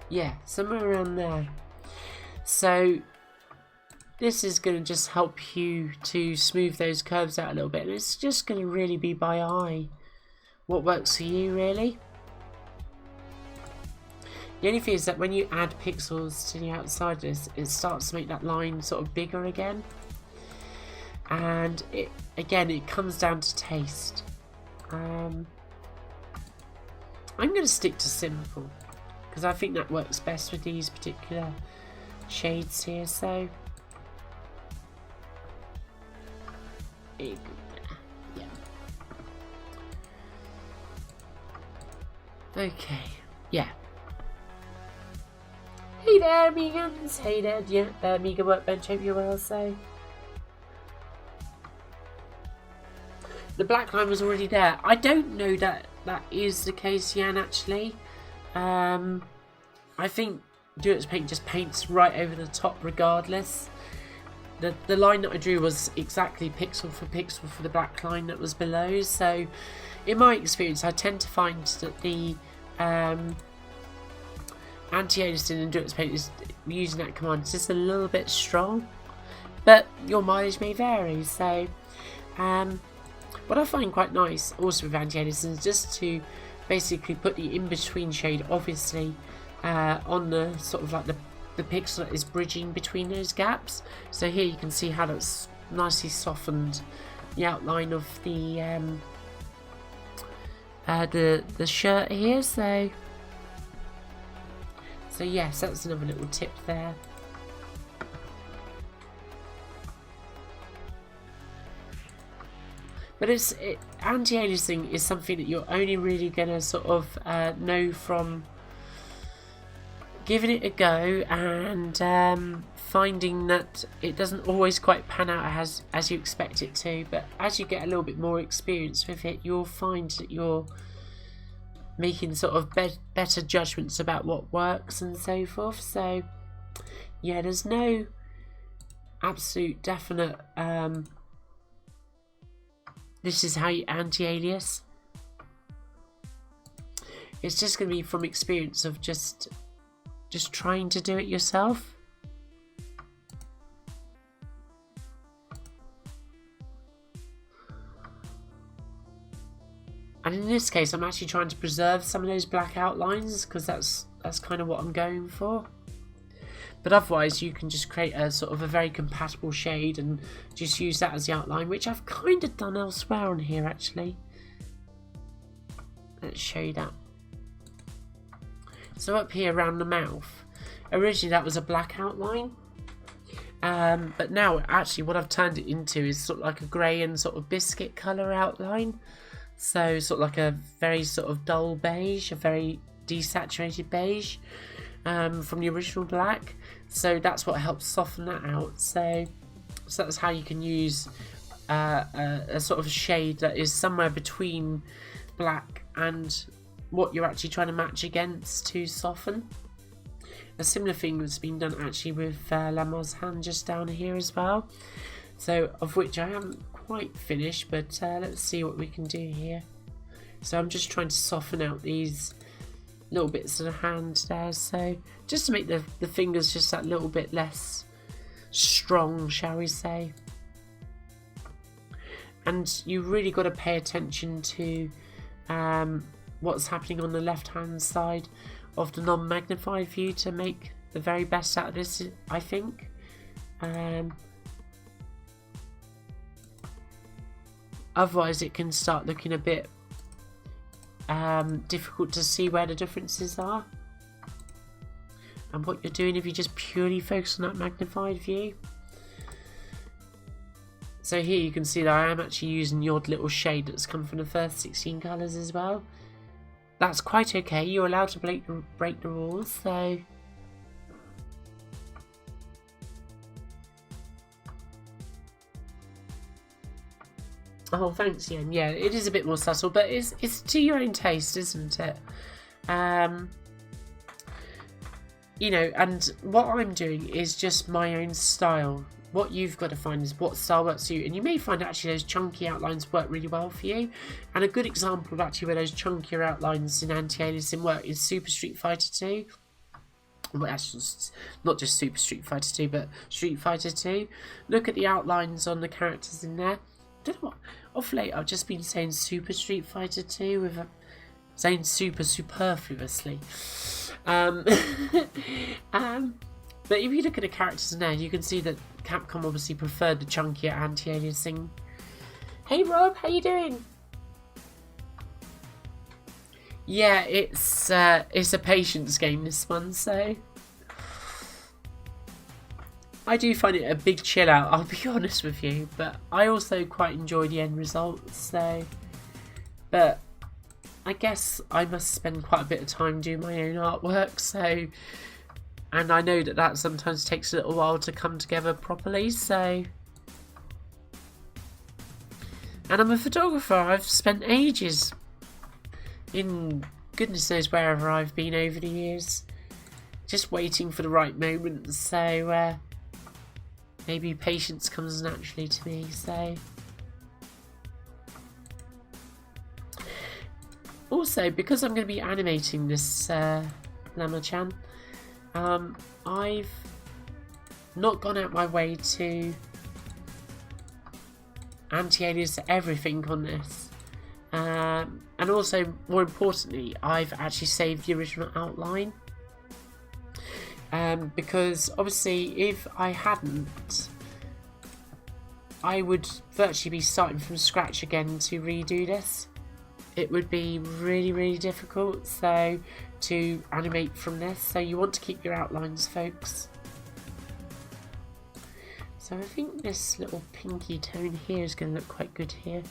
Yeah, somewhere around there. So this is going to just help you to smooth those curves out a little bit, and it's just going to really be by eye what works for you, really. The only thing is that when you add pixels to the outside of this, it starts to make that line sort of bigger again, and it comes down to taste. I'm going to stick to simple, because I think that works best with these particular shades here. So yeah. Okay, yeah. Hey there, Amigans. Hey there, yeah. Amiga Workbench, hope you're well. So the black line was already there. I don't know that that is the case, Jan, actually. I think Duets Paint just paints right over the top regardless. The line that I drew was exactly pixel for the black line that was below. So in my experience, I tend to find that the anti-aliasing in Duets Paint is using that command is just a little bit strong, but your mileage may vary. So what I find quite nice also with anti-aliasing is just to basically put the in-between shade, obviously, on the sort of like the pixel that is bridging between those gaps. So here you can see how that's nicely softened the outline of the shirt here. So yes, that's another little tip there. But anti-aliasing is something that you're only really going to sort of know from giving it a go and finding that it doesn't always quite pan out as you expect it to. But as you get a little bit more experience with it, you'll find that you're making sort of better judgments about what works and so forth. So yeah, there's no absolute definite this is how you anti-alias. It's just going to be from experience of just trying to do it yourself. And in this case, I'm actually trying to preserve some of those black outlines because that's kind of what I'm going for. But otherwise, you can just create a sort of a very compatible shade and just use that as the outline, which I've kind of done elsewhere on here actually. Let's show you that. So up here around the mouth, originally that was a black outline, but now actually what I've turned it into is sort of like a grey and sort of biscuit colour outline. So sort of like a very sort of dull beige, a very desaturated beige from the original black. So that's what helps soften that out. So that's how you can use a sort of shade that is somewhere between black and what you're actually trying to match against to soften. A similar thing has been done actually with Lamar's hand just down here as well. So of which I haven't quite finished, but let's see what we can do here. So I'm just trying to soften out these little bits of the hand there, so just to make the fingers just that little bit less strong, shall we say. And you really got to pay attention to what's happening on the left hand side of the non-magnified view to make the very best out of this, I think. Otherwise it can start looking a bit difficult to see where the differences are and what you're doing if you just purely focus on that magnified view. So here you can see that I am actually using the odd little shade that's come from the first 16 colours as well. That's quite okay, you're allowed to break the rules, so... Oh, thanks, Yen. Yeah, it is a bit more subtle, but it's to your own taste, isn't it? You know, and what I'm doing is just my own style. What you've got to find is what style works for you, and you may find actually those chunky outlines work really well for you. And a good example of actually where those chunkier outlines in anti-aliasing work is Super Street Fighter 2. Well, that's just, not just Super Street Fighter 2, but Street Fighter 2. Look at the outlines on the characters in there. I don't know what, off late I've just been saying Super Street Fighter 2 with saying super superfluously. But if you look at the characters in there, you can see that Capcom obviously preferred the chunkier anti-aliasing. Hey Rob, how you doing? Yeah, it's a patience game, this one, so I do find it a big chill out, I'll be honest with you, but I also quite enjoy the end result, so... But I guess I must spend quite a bit of time doing my own artwork, so... And I know that sometimes takes a little while to come together properly, so... And I'm a photographer, I've spent ages in goodness knows wherever I've been over the years, just waiting for the right moment, so... maybe patience comes naturally to me, so... Also, because I'm going to be animating this Lama-chan, I've not gone out my way to anti-alias everything on this. And also, more importantly, I've actually saved the original outline. Because obviously if I hadn't, I would virtually be starting from scratch again to redo this. It would be really, really difficult to animate from this, so you want to keep your outlines, folks. So I think this little pinky tone here is going to look quite good here.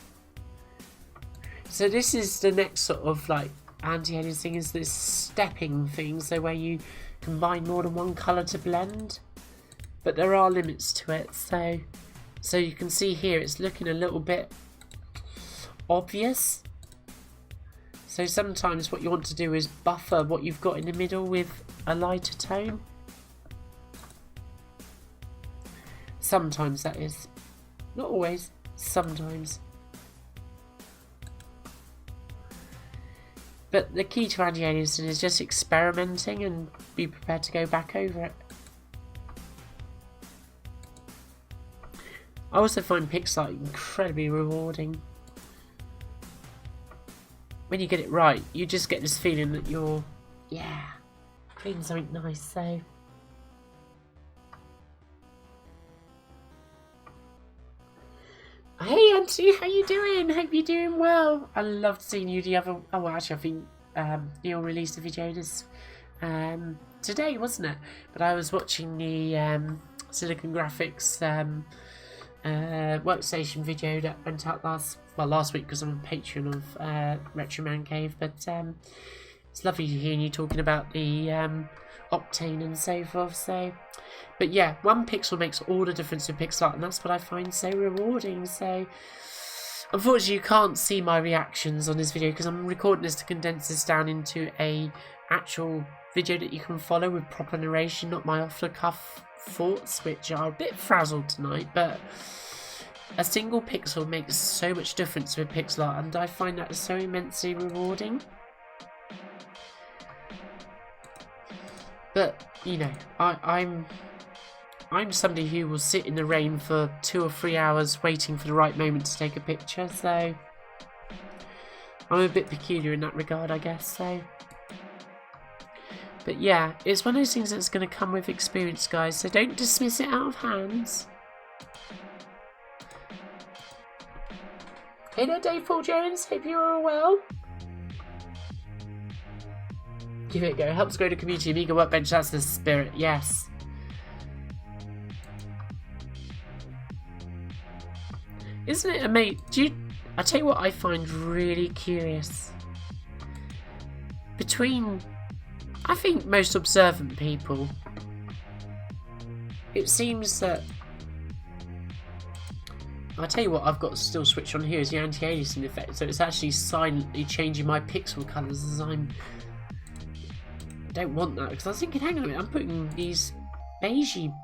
So this is the next sort of like anti-aliasing, is this stepping thing, so where you combine more than one colour to blend, but there are limits to it, so you can see here it's looking a little bit obvious. So sometimes what you want to do is buffer what you've got in the middle with a lighter tone. Sometimes, that is. Not always, sometimes. But the key to anti-aliasing is just experimenting and be prepared to go back over it. I also find pixel art incredibly rewarding. When you get it right, you just get this feeling that you're, creating something nice, so... Hey Auntie, how you doing? Hope you're doing well. I loved seeing you the other... Oh, well, actually, I think Neil released a video this today, wasn't it? But I was watching the Silicon Graphics workstation video that went out last week, because I'm a patron of Retro Man Cave. But it's lovely to hear you talking about the Octane and so forth. So But yeah, 1 pixel makes all the difference with pixel art, and that's what I find so rewarding. So unfortunately you can't see my reactions on this video because I'm recording this to condense this down into a actual video that you can follow with proper narration, not my off the cuff thoughts, which are a bit frazzled tonight. But a single pixel makes so much difference with pixel art, and I find that so immensely rewarding. But you know, I'm somebody who will sit in the rain for 2 or 3 hours waiting for the right moment to take a picture, so I'm a bit peculiar in that regard, I guess. So, but yeah, it's one of those things that's going to come with experience, guys, so don't dismiss it out of hands. Hey there, Dave Paul Jones, hope you're all well. Give it a go, helps grow the community. Amiga Workbench, that's the spirit, yes. Isn't it amazing? I tell you what I find really curious. Between, I think, most observant people, it seems that, I'll tell you what I've got still switched on here is the anti-aliasing effect, so it's actually silently changing my pixel colours as I don't want that, because I was thinking, hang on a minute, I'm putting these beigey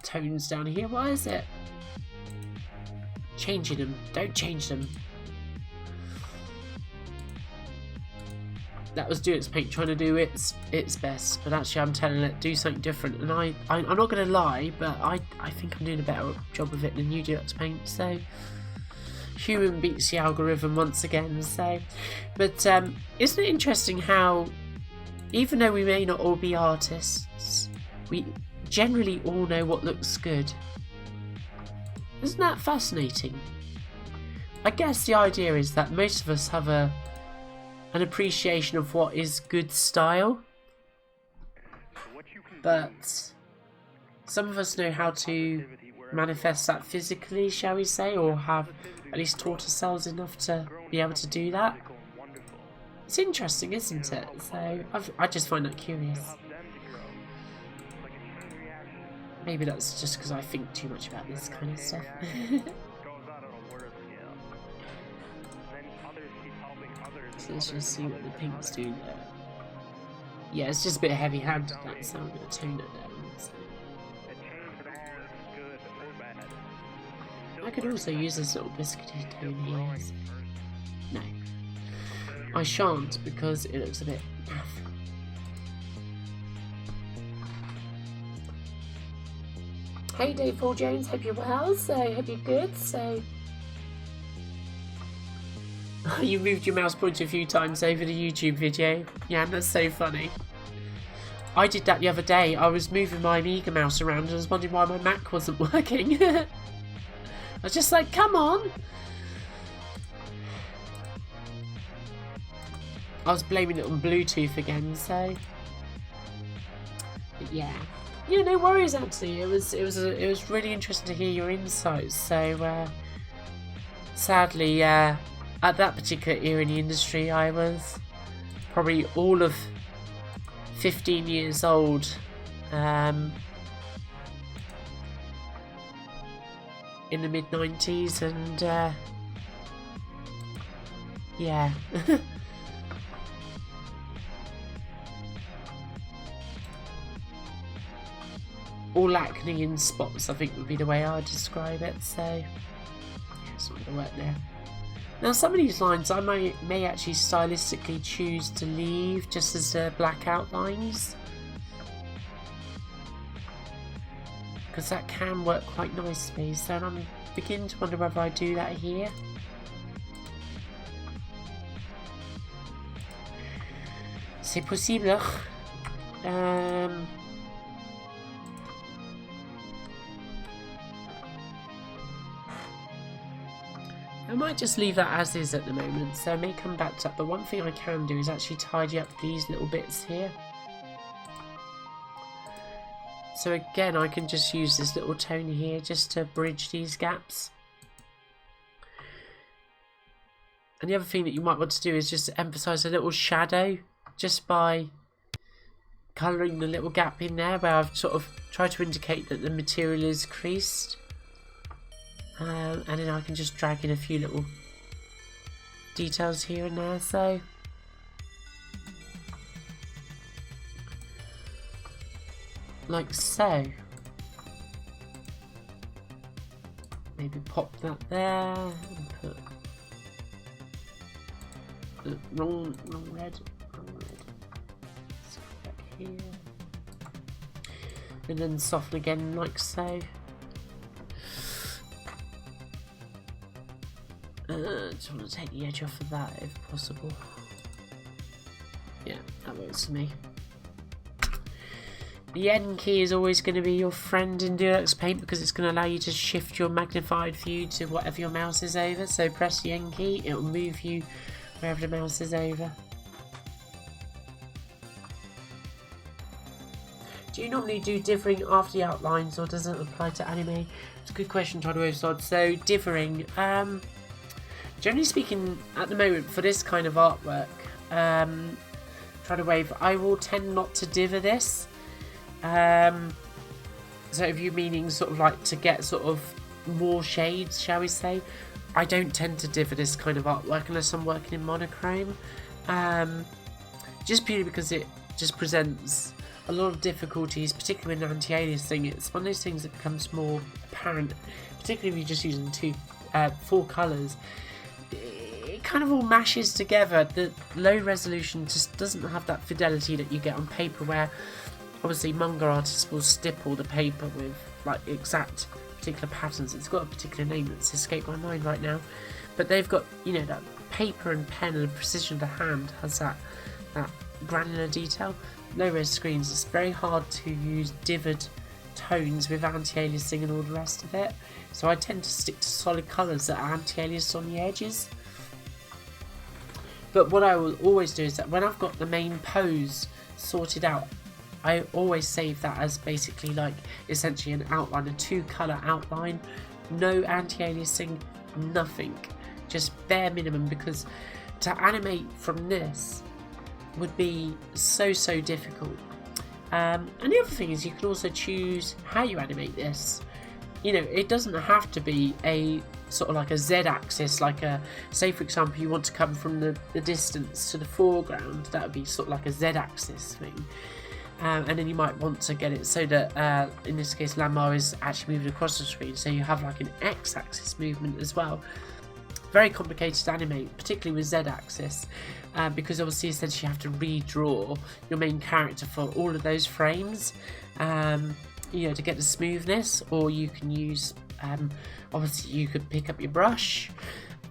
tones down here, why is it changing them? Don't change them. That was Do It's Paint trying to do its best, but actually I'm telling it do something different, and I'm not going to lie, but I think I'm doing a better job of it than you do at Paint. So human beats the algorithm once again. So, but isn't it interesting how even though we may not all be artists, we generally all know what looks good? Isn't that fascinating? I guess the idea is that most of us have an appreciation of what is good style, but some of us know how to manifest that physically, shall we say, or have at least taught ourselves enough to be able to do that. It's interesting, isn't it? So I just find that curious. Maybe that's just because I think too much about this kind of stuff. So let's just see what the pinks do there. Yeah, it's just a bit heavy-handed, that, so I'm going to tone it down. So. I could also use this little biscuity tone here. So. No. I shan't, because it looks a bit naff. Hey Dave Paul Jones, hope you're well, so hope you're good, so... You moved your mouse pointer a few times over the YouTube video. Yeah, that's so funny. I did that the other day. I was moving my Amiga mouse around and I was wondering why my Mac wasn't working. I was just like, come on! I was blaming it on Bluetooth again, so... But yeah. Yeah, no worries actually. It was really interesting to hear your insights. So sadly, at that particular era in the industry, I was probably all of 15 years old. In the mid-90s, and yeah. All acne in spots, I think would be the way I'd describe it, so yeah, it's not going to work there. Now some of these lines I may actually stylistically choose to leave just as black outlines, because that can work quite nicely, so I'm beginning to wonder whether I do that here. C'est possible. I might just leave that as is at the moment, so I may come back to that, but one thing I can do is actually tidy up these little bits here. So again, I can just use this little tone here just to bridge these gaps. And the other thing that you might want to do is just emphasize a little shadow just by colouring the little gap in there where I've sort of tried to indicate that the material is creased. And then I can just drag in a few little details here and there, so like so. Maybe pop that there and put the wrong red. Let's go back here. And then soften again like so. Just want to take the edge off of that if possible. Yeah, that works for me. The N key is always going to be your friend in Deluxe Paint because it's going to allow you to shift your magnified view to whatever your mouse is over. So press the N key, it will move you wherever the mouse is over. Do you normally do differing after the outlines, or does it apply to anime? It's a good question, Todd. So differing, generally speaking, at the moment for this kind of artwork, I will tend not to diver this. So if you're meaning sort of like to get sort of more shades, shall we say, I don't tend to diver this kind of artwork unless I'm working in monochrome. Just purely because it just presents a lot of difficulties, particularly with anti-aliasing. It's one of those things that becomes more apparent, particularly if you're just using four colours. It kind of all mashes together. The low resolution just doesn't have that fidelity that you get on paper, where obviously manga artists will stipple the paper with like exact particular patterns. It's got a particular name that's escaped my mind right now, but they've got, you know, that paper and pen and precision to hand has that granular detail. Low res screens, it's very hard to use divered tones with anti-aliasing and all the rest of it, so I tend to stick to solid colours that are anti-aliased on the edges. But what I will always do is that when I've got the main pose sorted out, I always save that as basically like essentially an outline, a 2-colour outline, no anti-aliasing, nothing, just bare minimum, because to animate from this would be so difficult. And the other thing is you can also choose how you animate this. You know, it doesn't have to be a sort of like a Z-axis, like a, say for example you want to come from the distance to the foreground, that would be sort of like a Z-axis thing. And then you might want to get it so that, in this case, Lamar is actually moving across the screen, so you have like an X-axis movement as well. Very complicated to animate, particularly with Z-axis, because obviously essentially you have to redraw your main character for all of those frames, you know, to get the smoothness. Or you can use, obviously you could pick up your brush,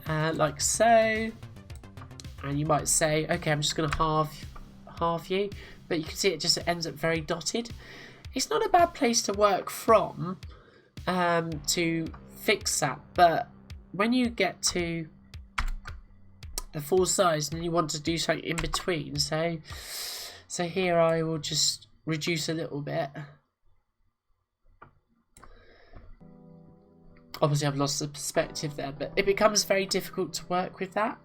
like so, and you might say, okay, I'm just going to halve you. But you can see it just ends up very dotted. It's not a bad place to work from to fix that, but when you get to the full size and you want to do something in between, so here I will just reduce a little bit. Obviously I've lost the perspective there, but it becomes very difficult to work with that.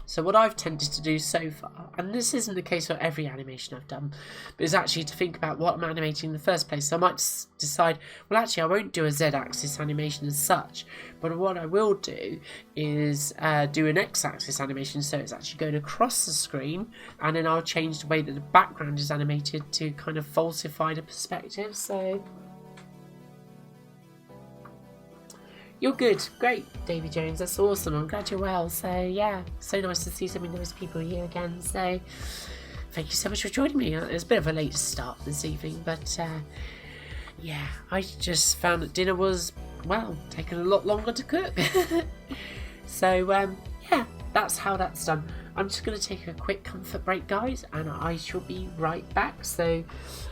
So what I've tended to do so far, and this isn't the case for every animation I've done, but is actually to think about what I'm animating in the first place. So I might decide, well actually I won't do a Z-axis animation as such, but what I will do is do an X-axis animation, so it's actually going across the screen, and then I'll change the way that the background is animated to kind of falsify the perspective. So you're good. Great, Davy Jones. That's awesome. I'm glad you're well. So, yeah, so nice to see so many nice people here again. So, thank you so much for joining me. It's a bit of a late start this evening, but, yeah, I just found that dinner was, well, taking a lot longer to cook. So, yeah, that's how that's done. I'm just going to take a quick comfort break, guys, and I shall be right back. So,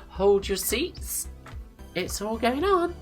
hold your seats. It's all going on.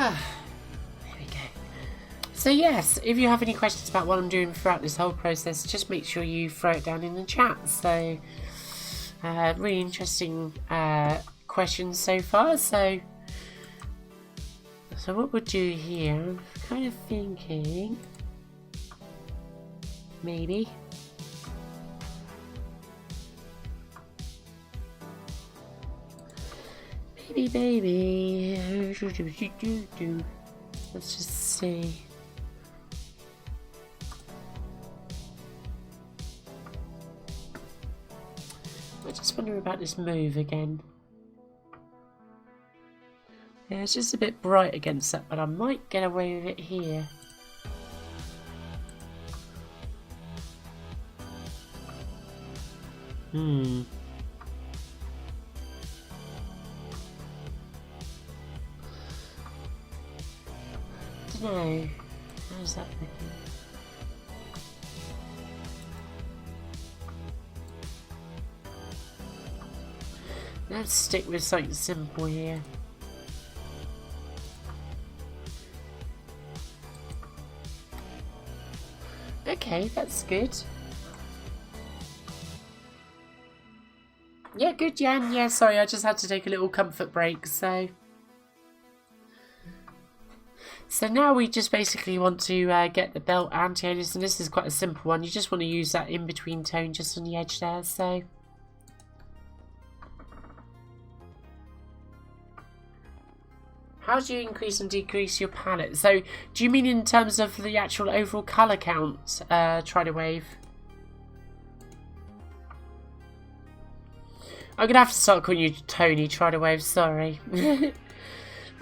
There we go. So yes, if you have any questions about what I'm doing throughout this whole process, just make sure you throw it down in the chat. So, really interesting questions so far. So what we'll do here, I'm kind of thinking, maybe. Baby. Let's just see. I just wonder about this move again. Yeah, it's just a bit bright against that, but I might get away with it here. No, how's that looking? Let's stick with something simple here. Okay, that's good. Yeah, good, Jan. Yeah, sorry, I just had to take a little comfort break, so... So now we just basically want to get the belt anti-alias, and this is quite a simple one. You just want to use that in-between tone just on the edge there, so... How do you increase and decrease your palette? So, do you mean in terms of the actual overall colour count, Wave? I'm going to have to start calling you Tony, Wave, sorry.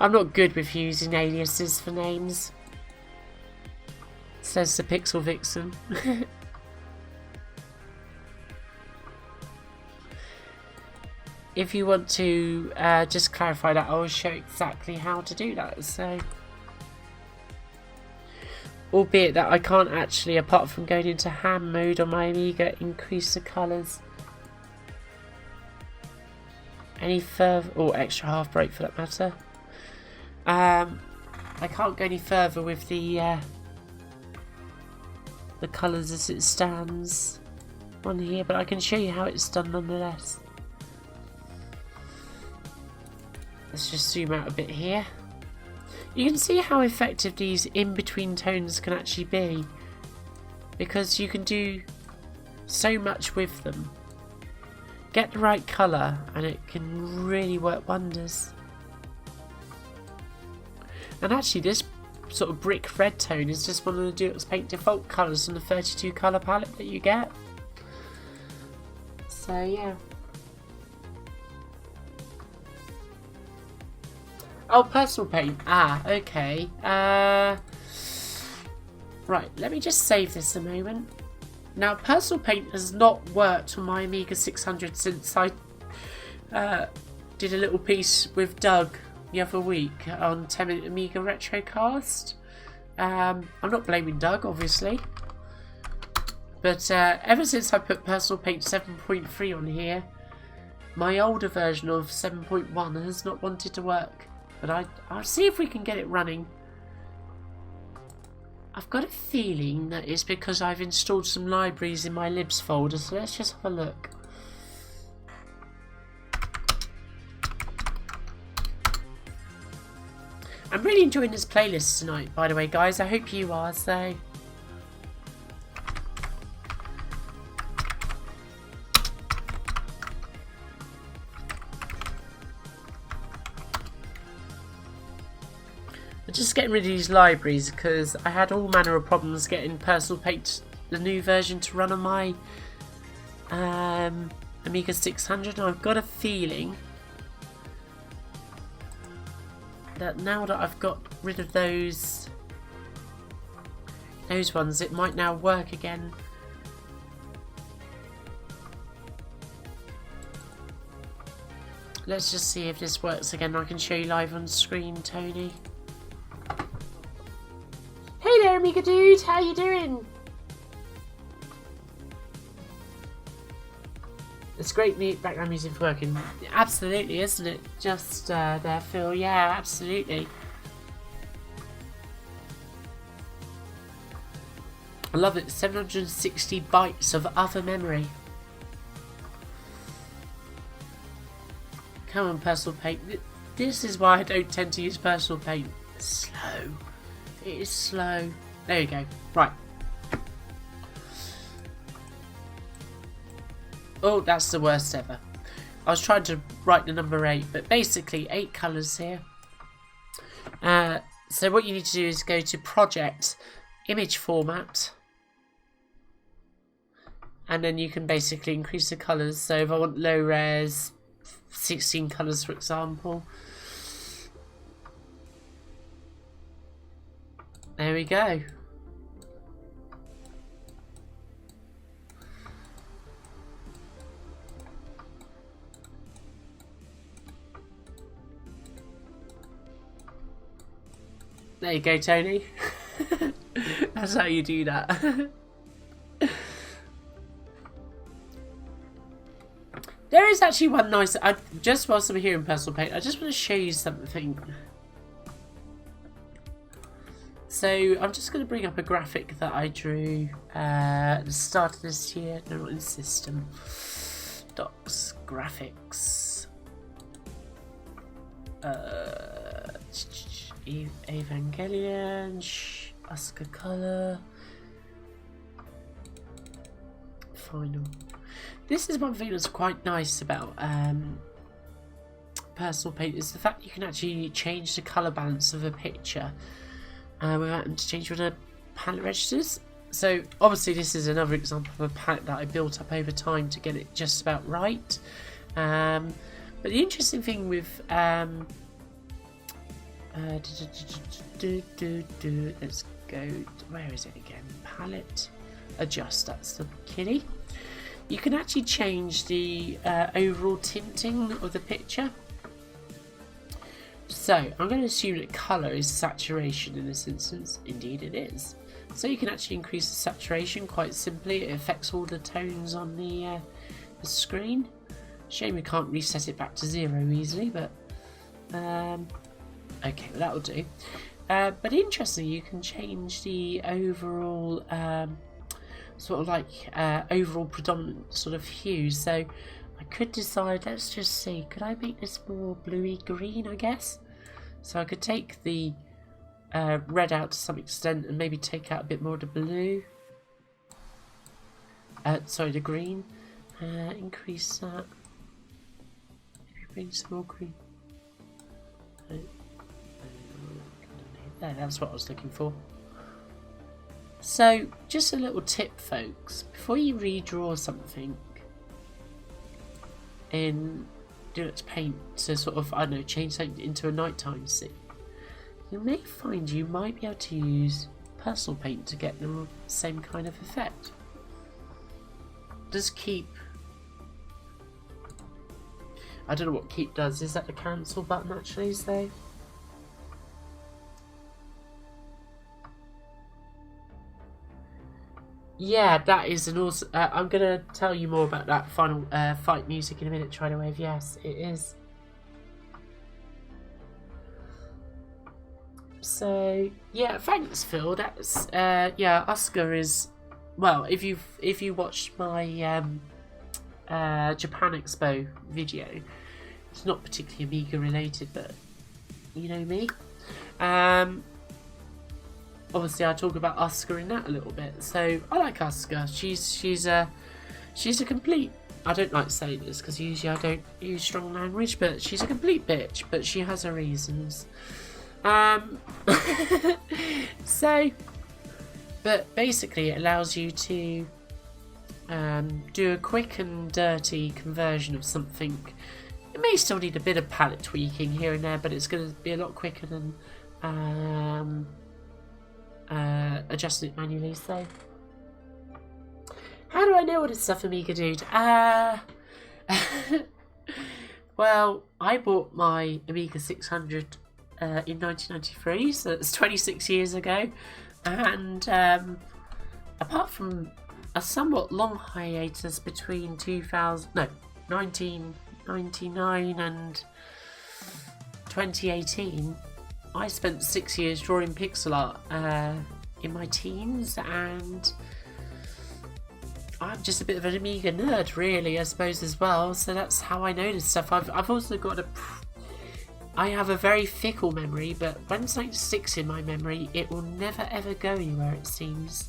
I'm not good with using aliases for names. Says the Pixel Vixen. If you want to just clarify that, I'll show exactly how to do that. So, albeit that I can't actually, apart from going into ham mode on my Amiga, increase the colours any further, or extra half break for that matter. I can't go any further with the colours as it stands on here, but I can show you how it's done nonetheless. Let's just zoom out a bit here. You can see how effective these in-between tones can actually be, because you can do so much with them. Get the right colour and it can really work wonders. And actually this sort of brick red tone is just one of the Dual Paint default colours on the 32 colour palette that you get. So yeah. Oh, personal paint. Ah, okay. Right, let me just save this a moment. Now, personal paint has not worked on my Amiga 600 since I did a little piece with Doug the other week on 10-minute Amiga Retrocast. I'm not blaming Doug, obviously. But ever since I put personal paint 7.3 on here, my older version of 7.1 has not wanted to work. But I'll see if we can get it running. I've got a feeling that it's because I've installed some libraries in my libs folder, so let's just have a look. I'm really enjoying this playlist tonight, by the way, guys. I hope you are, so... I'm just getting rid of these libraries because I had all manner of problems getting Personal Paint, the new version, to run on my Amiga 600, and I've got a feeling that now that I've got rid of those ones, it might now work again. Let's just see if this works again. I can show you live on screen, Tony. Hey there, Amiga dude, how you doing? It's great background music for working. Absolutely, isn't it? Just there, Phil. Yeah, absolutely. love it. 760 bytes of other memory. Come on, Personal Paint. This is why I don't tend to use Personal Paint. It's slow. It is slow. There you go. Right. Oh, that's the worst ever. I was trying to write the number 8, but basically 8 colours here. So what you need to do is go to Project, Image Format, and then you can basically increase the colours. So if I want low res, 16 colours for example. There we go. There you go, Tony. That's how you do that. There is actually one nice... just whilst I'm here in Personal Paint, I just want to show you something. So I'm just going to bring up a graphic that I drew at the start of this year. No, not in System. Docs, Graphics. Evangelion, Oscar Color, Final. This is one thing that's quite nice about Personal Paint, is the fact you can actually change the colour balance of a picture without having to change with the palette registers. So obviously this is another example of a palette that I built up over time to get it just about right. But the interesting thing with let's go, where is it again? Palette, adjust, that's the kitty. You can actually change the overall tinting of the picture. So I'm going to assume that colour is saturation in this instance. Indeed it is. So you can actually increase the saturation quite simply. It affects all the tones on the screen. Shame we can't reset it back to 0 easily, but okay, well, that'll do. But interestingly, you can change the overall sort of like overall predominant sort of hue. So I could decide, let's just see, could I make this more bluey green, I guess? So I could take the red out to some extent and maybe take out a bit more of the blue. Sorry, the green. Increase that. Maybe bring some more green. There, that's what I was looking for. So, just a little tip, folks. Before you redraw something in Deluxe Paint to sort of, I don't know, change something into a nighttime scene, you may find you might be able to use Personal Paint to get the same kind of effect. Does keep... I don't know what keep does. Is that the cancel button actually, so... Yeah, that is an awesome... I'm going to tell you more about that final fight music in a minute, Try to Wave. Yes, it is. So, yeah, thanks, Phil. That's... yeah, Oscar is... Well, if you watched my Japan Expo video, it's not particularly Amiga related, but you know me. Obviously, I talk about Oscar in that a little bit. So I like Oscar. She's a complete. I don't like saying this because usually I don't use strong language, but she's a complete bitch. But she has her reasons. So, but basically, it allows you to do a quick and dirty conversion of something. It may still need a bit of palette tweaking here and there, but it's going to be a lot quicker than adjusting it manually. So, how do I know what this stuff, Amiga dude? Well, I bought my Amiga 600 in 1993, so that's 26 years ago, and apart from a somewhat long hiatus between 1999 and 2018, I spent 6 years drawing pixel art in my teens, and I'm just a bit of an Amiga nerd, really, I suppose, as well. So that's how I know this stuff. I've also got I have a very fickle memory, but when something sticks in my memory, it will never ever go anywhere, it seems.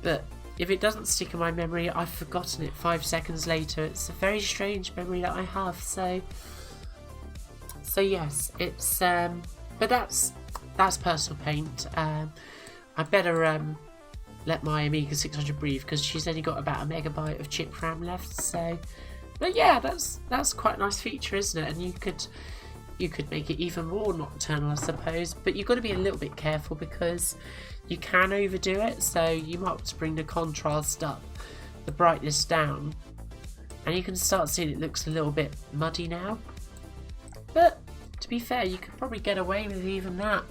But if it doesn't stick in my memory, I've forgotten it 5 seconds later. It's a very strange memory that I have. So yes, it's but that's personal paint. I better let my Amiga 600 breathe, because she's only got about 1 megabyte of chip RAM left. So, but yeah, that's quite a nice feature, isn't it? And you could make it even more nocturnal, I suppose, but you've got to be a little bit careful because you can overdo it. So you might want to bring the contrast up, the brightness down, and you can start seeing it looks a little bit muddy now. But to be fair, you could probably get away with even that.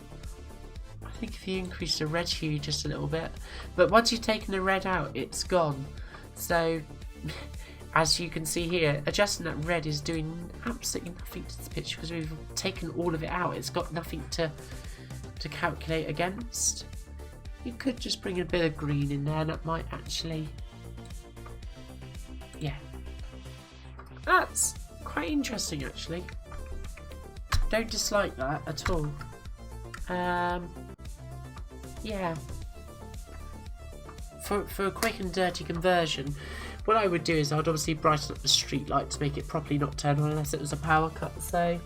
I think if you increase the red hue just a little bit, but once you've taken the red out, it's gone. So as you can see here, adjusting that red is doing absolutely nothing to this picture because we've taken all of it out. It's got nothing to calculate against. You could just bring a bit of green in there, and that might actually, yeah, that's quite interesting actually. Don't dislike that at all. Yeah, for a quick and dirty conversion, what I would do is I would obviously brighten up the street light to make it properly nocturnal, unless it was a power cut. So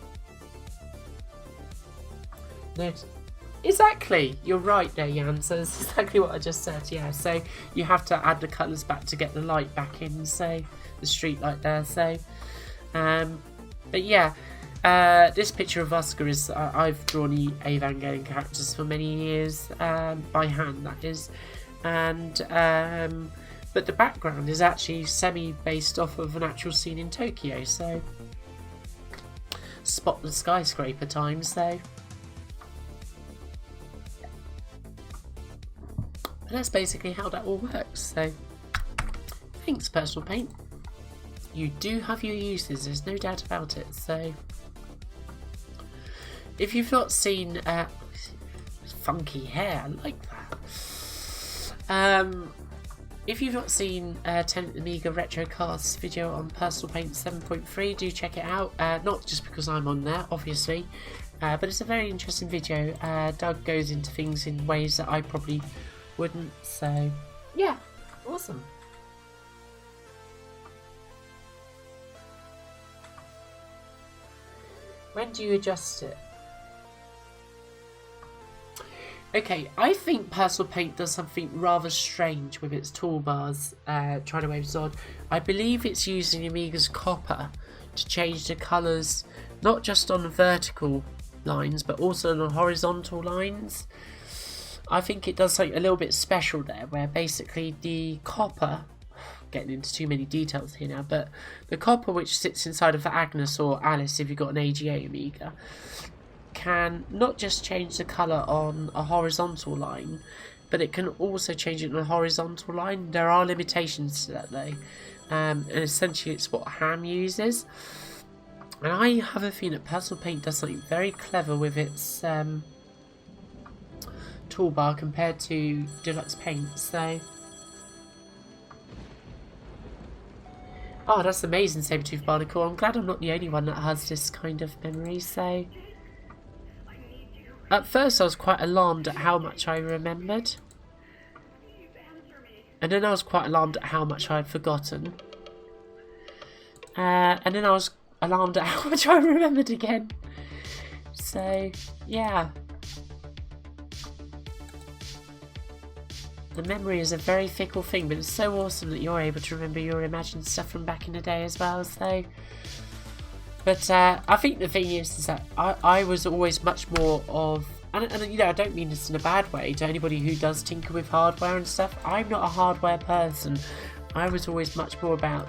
no, exactly, you're right there, Jan. So that's exactly what I just said. Yeah, so you have to add the colours back to get the light back in, so the street light there. So but yeah, this picture of Oscar is I've drawn the Evangelion characters for many years, by hand that is, and but the background is actually semi-based off of an actual scene in Tokyo, so spot the skyscraper times though. But that's basically how that all works, so thanks Personal Paint. You do have your uses, there's no doubt about it. So if you've not seen funky hair, I like that. If you've not seen Tenant Amiga Retrocast video on Personal Paint 7.3, do check it out. Not just because I'm on there, obviously, but it's a very interesting video. Doug goes into things in ways that I probably wouldn't. So yeah, awesome. When do you adjust it? Okay, I think Personal Paint does something rather strange with its toolbars. Trying to wave Zod. I believe it's using Amiga's copper to change the colours, not just on the vertical lines, but also on the horizontal lines. I think it does something a little bit special there, where basically the copper, getting into too many details here now, but the copper which sits inside of Agnes or Alice if you've got an AGA Amiga, can not just change the colour on a horizontal line, but it can also change it on a horizontal line. There are limitations to that though, and essentially it's what Ham uses. And I have a feeling that Personal Paint does something very clever with its toolbar compared to Deluxe Paint. So, oh, that's amazing, Sabretooth Barnacle. I'm glad I'm not the only one that has this kind of memory. So at first I was quite alarmed at how much I remembered, and then I was quite alarmed at how much I had forgotten, and then I was alarmed at how much I remembered again. So yeah, the memory is a very fickle thing, but it's so awesome that you're able to remember your imagined stuff from back in the day as well. So, but I think the thing is that I was always much more of, and you know, I don't mean this in a bad way to anybody who does tinker with hardware and stuff. I'm not a hardware person. I was always much more about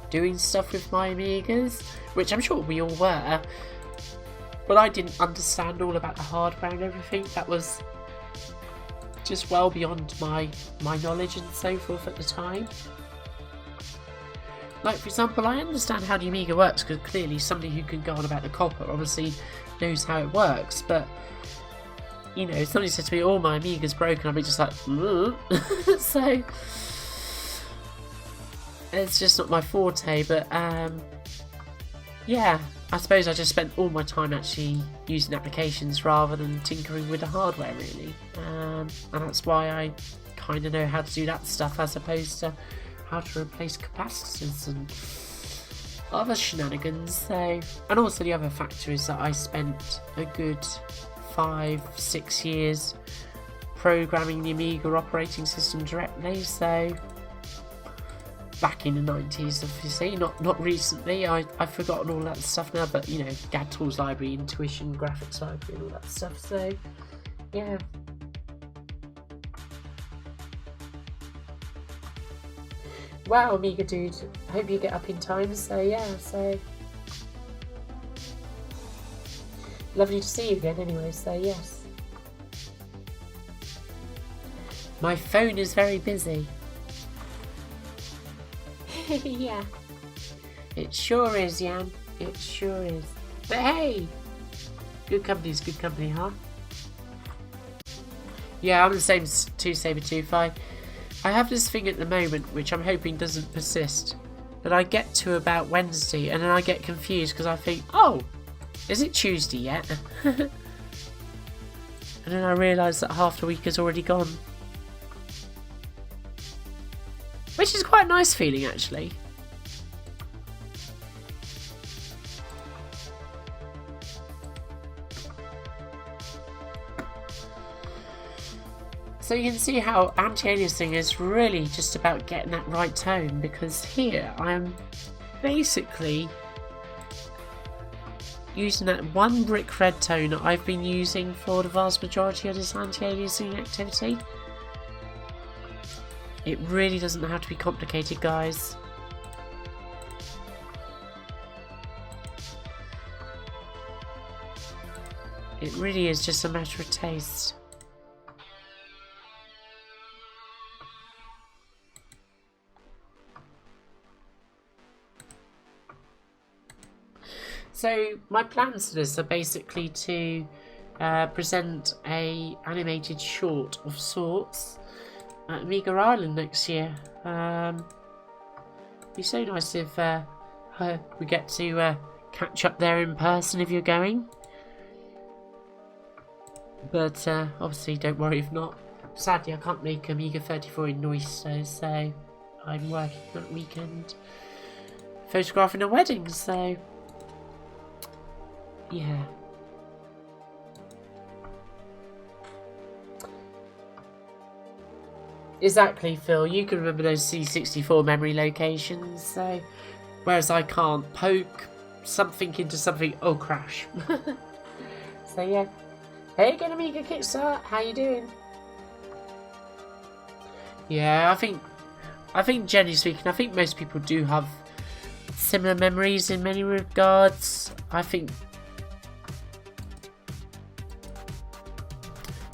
doing stuff with my Amigas, which I'm sure we all were, but I didn't understand all about the hardware and everything. That was just well beyond my knowledge and so forth at the time. Like, for example, I understand how the Amiga works, because clearly somebody who can go on about the copper obviously knows how it works, but you know, if somebody said to me, "Oh, my Amiga's broken," I'd be just like, so it's just not my forte. But yeah, I suppose I just spent all my time actually using applications rather than tinkering with the hardware, really. And that's why I kind of know how to do that stuff as opposed to how to replace capacitors and other shenanigans. So, and also the other factor is that I spent a good 5-6 years programming the Amiga operating system directly. So back in the 90s, obviously, not recently. I've forgotten all that stuff now, but you know, GAD Tools library, Intuition, graphics library, and all that stuff. So yeah. Wow, Amiga dude, hope you get up in time. So yeah, so lovely to see you again anyway, so yes. My phone is very busy. Yeah. It sure is, Jan. It sure is. But hey! Good company's good company, huh? Yeah, I'm the same too, Sabertooth. I have this thing at the moment which I'm hoping doesn't persist. That I get to about Wednesday and then I get confused because I think, oh, is it Tuesday yet? And then I realise that half the week has already gone. Which is quite a nice feeling, actually. So you can see how anti-aliasing is really just about getting that right tone, because here I am basically using that one brick red tone that I've been using for the vast majority of this anti-aliasing activity. It really doesn't have to be complicated, guys. It really is just a matter of taste. So my plans for this are basically to present a animated short of sorts at Amiga Ireland next year. It'd be so nice if we get to catch up there in person if you're going. But obviously don't worry if not. Sadly I can't make Amiga 34 in Neuster, so I'm working that weekend photographing a wedding, so yeah. Exactly, Phil. You can remember those C64 memory locations, so whereas I can't poke something into something. Oh, crash! So yeah. Hey again, Amiga Kickstart. How you doing? Yeah, I think generally speaking, I think most people do have similar memories in many regards. I think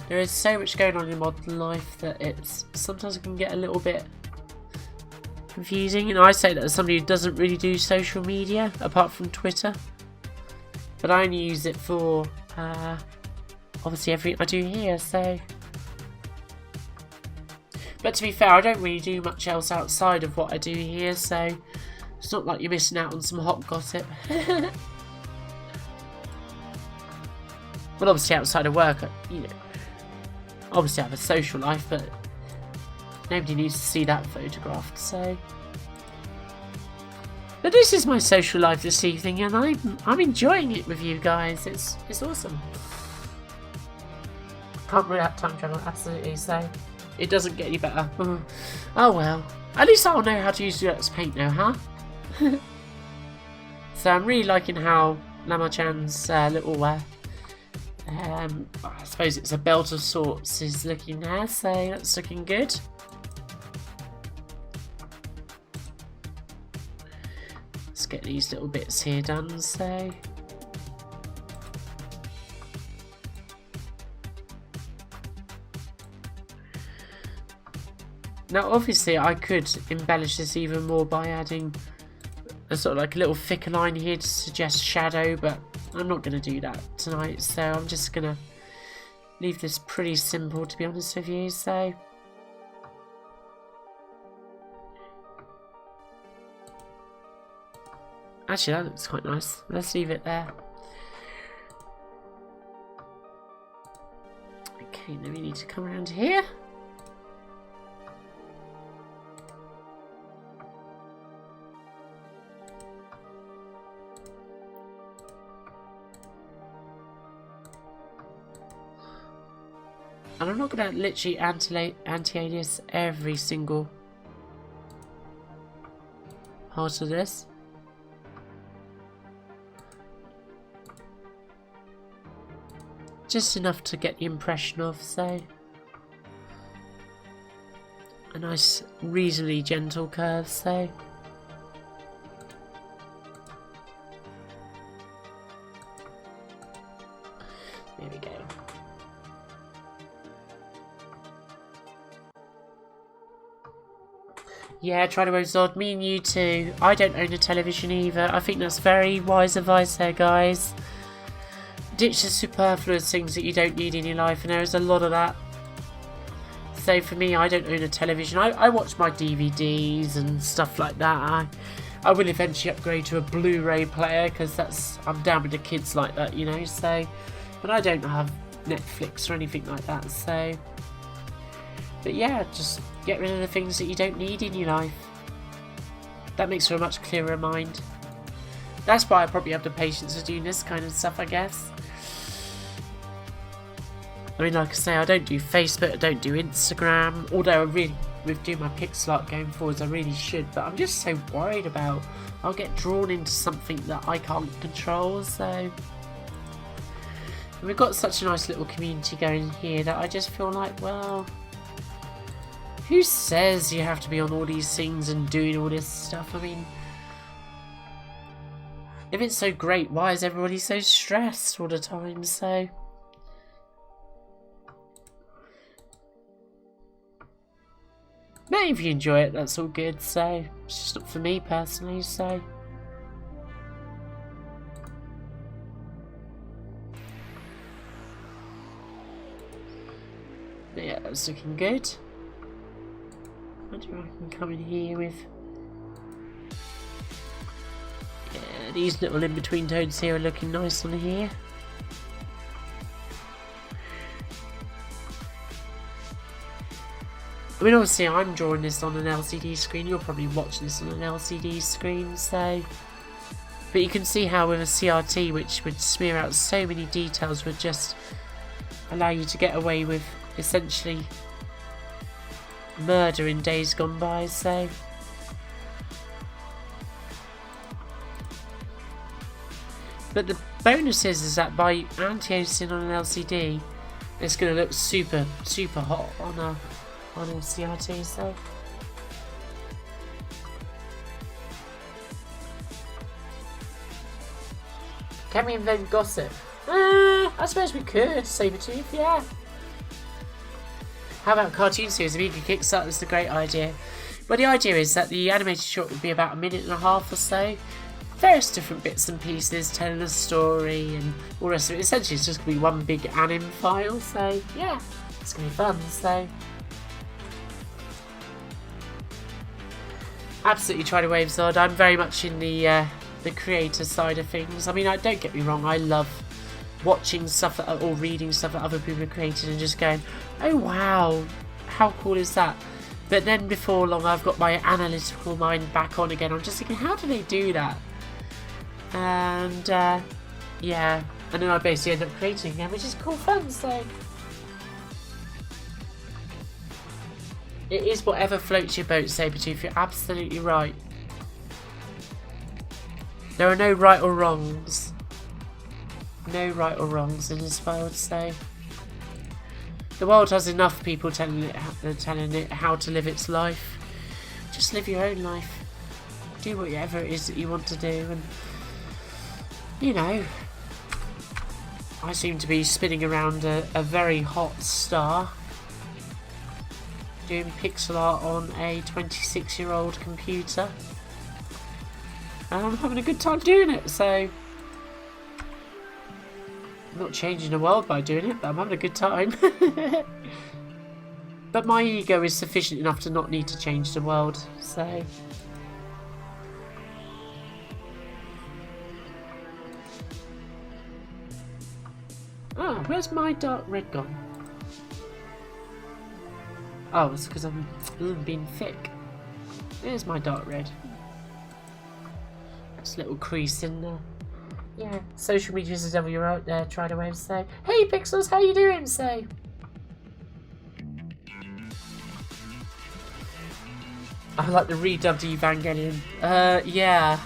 there is so much going on in modern life that it's sometimes it can get a little bit confusing. And I say that as somebody who doesn't really do social media apart from Twitter, but I only use it for obviously everything I do here. So, but to be fair, I don't really do much else outside of what I do here, so it's not like you're missing out on some hot gossip. Well, obviously outside of work, you know. Obviously I have a social life, but nobody needs to see that photographed, so. But this is my social life this evening, and I'm enjoying it with you guys. It's awesome. Can't really have time travel, absolutely, so it doesn't get any better. Oh well. At least I'll know how to use Deluxe Paint now, huh? So I'm really liking how Lama-chan's little I suppose it's a belt of sorts is looking there, so that's looking good. Let's get these little bits here done, so. Now obviously I could embellish this even more by adding a sort of like a little thicker line here to suggest shadow, but I'm not going to do that tonight, so I'm just going to leave this pretty simple, to be honest with you, so... Actually, that looks quite nice. Let's leave it there. Okay, then we need to come around here. And I'm not going to literally anti-alias every single part of this. Just enough to get the impression of, so a nice, reasonably gentle curve, so there we go. Yeah, try to Zod. Me and you too. I don't own a television either. I think that's very wise advice there, guys. Ditch the superfluous things that you don't need in your life, and there is a lot of that. So for me, I don't own a television. I watch my DVDs and stuff like that. I will eventually upgrade to a Blu-ray player, because I'm down with the kids like that, you know. So, but I don't have Netflix or anything like that. So, but yeah, just get rid of the things that you don't need in your life. That makes for a much clearer mind. That's why I probably have the patience of doing this kind of stuff, I guess. I mean, like I say, I don't do Facebook, I don't do Instagram, although I really, with doing my pixel art going forwards, I really should, but I'm just so worried about I'll get drawn into something that I can't control, so... And we've got such a nice little community going here that I just feel like, well... Who says you have to be on all these things and doing all this stuff? I mean... If it's so great, why is everybody so stressed all the time, so... But if you enjoy it, that's all good, so... It's just not for me, personally, so... But yeah, that's looking good. I wonder if I can come in here with... Yeah, these little in-between tones here are looking nice on here. I mean, obviously I'm drawing this on an LCD screen, you're probably watching this on an LCD screen, so... But you can see how with a CRT, which would smear out so many details, would just allow you to get away with, essentially, murder in days gone by, so... But the bonus is that by anti-aliasing on an LCD, it's going to look super, super hot on a CRT, so... Can we invent gossip? I suppose we could, Sabretooth, yeah. How about cartoon series? Amiga Kickstarter is a great idea. Well, the idea is that the animated short would be about 1.5 minutes or so. Various different bits and pieces telling a story and all the rest of it. Essentially, it's just going to be one big anim file, so yeah, it's going to be fun, so... Absolutely try to wave Zod. I'm very much in the creator side of things. I mean, don't get me wrong, I love watching stuff that, or reading stuff that other people have created and just going, oh wow, how cool is that? But then before long I've got my analytical mind back on again. I'm just thinking, how do they do that? And yeah, and then I basically end up creating again, which is cool fun, so... It is whatever floats your boat, Sabretooth, you're absolutely right. There are no right or wrongs. No right or wrongs in this world, so... The world has enough people telling it how to live its life. Just live your own life. Do whatever it is that you want to do, and... You know... I seem to be spinning around a very hot star. Doing pixel art on a 26-year-old computer. And I'm having a good time doing it, so... I'm not changing the world by doing it, but I'm having a good time. But my ego is sufficient enough to not need to change the world, so... Oh, where's my dark red gone? Oh, it's because I'm being thick. There's my dark red. Just a little crease in there. Yeah, social media is the devil, you're out there, try to say, hey Pixels, how you doing? So... I like the redubbed Evangelion. Yeah.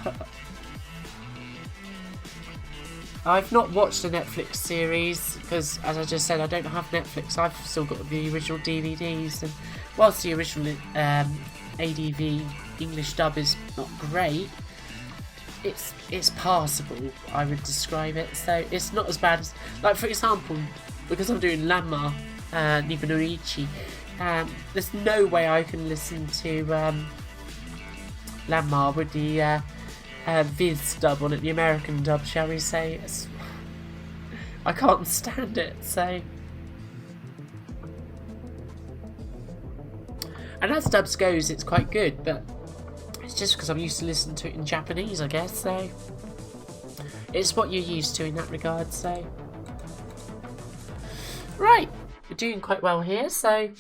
I've not watched the Netflix series because, as I just said, I don't have Netflix. I've still got the original DVDs, and whilst the original ADV English dub is not great, it's passable. I would describe it. So it's not as bad as, like, for example, because I'm doing Lanma Nibanoichi. There's no way I can listen to Landmar with the Viz dub on it, the American dub, shall we say. I can't stand it, so... And as dubs goes, it's quite good, but it's just because I'm used to listening to it in Japanese, I guess, so... It's what you're used to in that regard, so... Right, we're doing quite well here, so...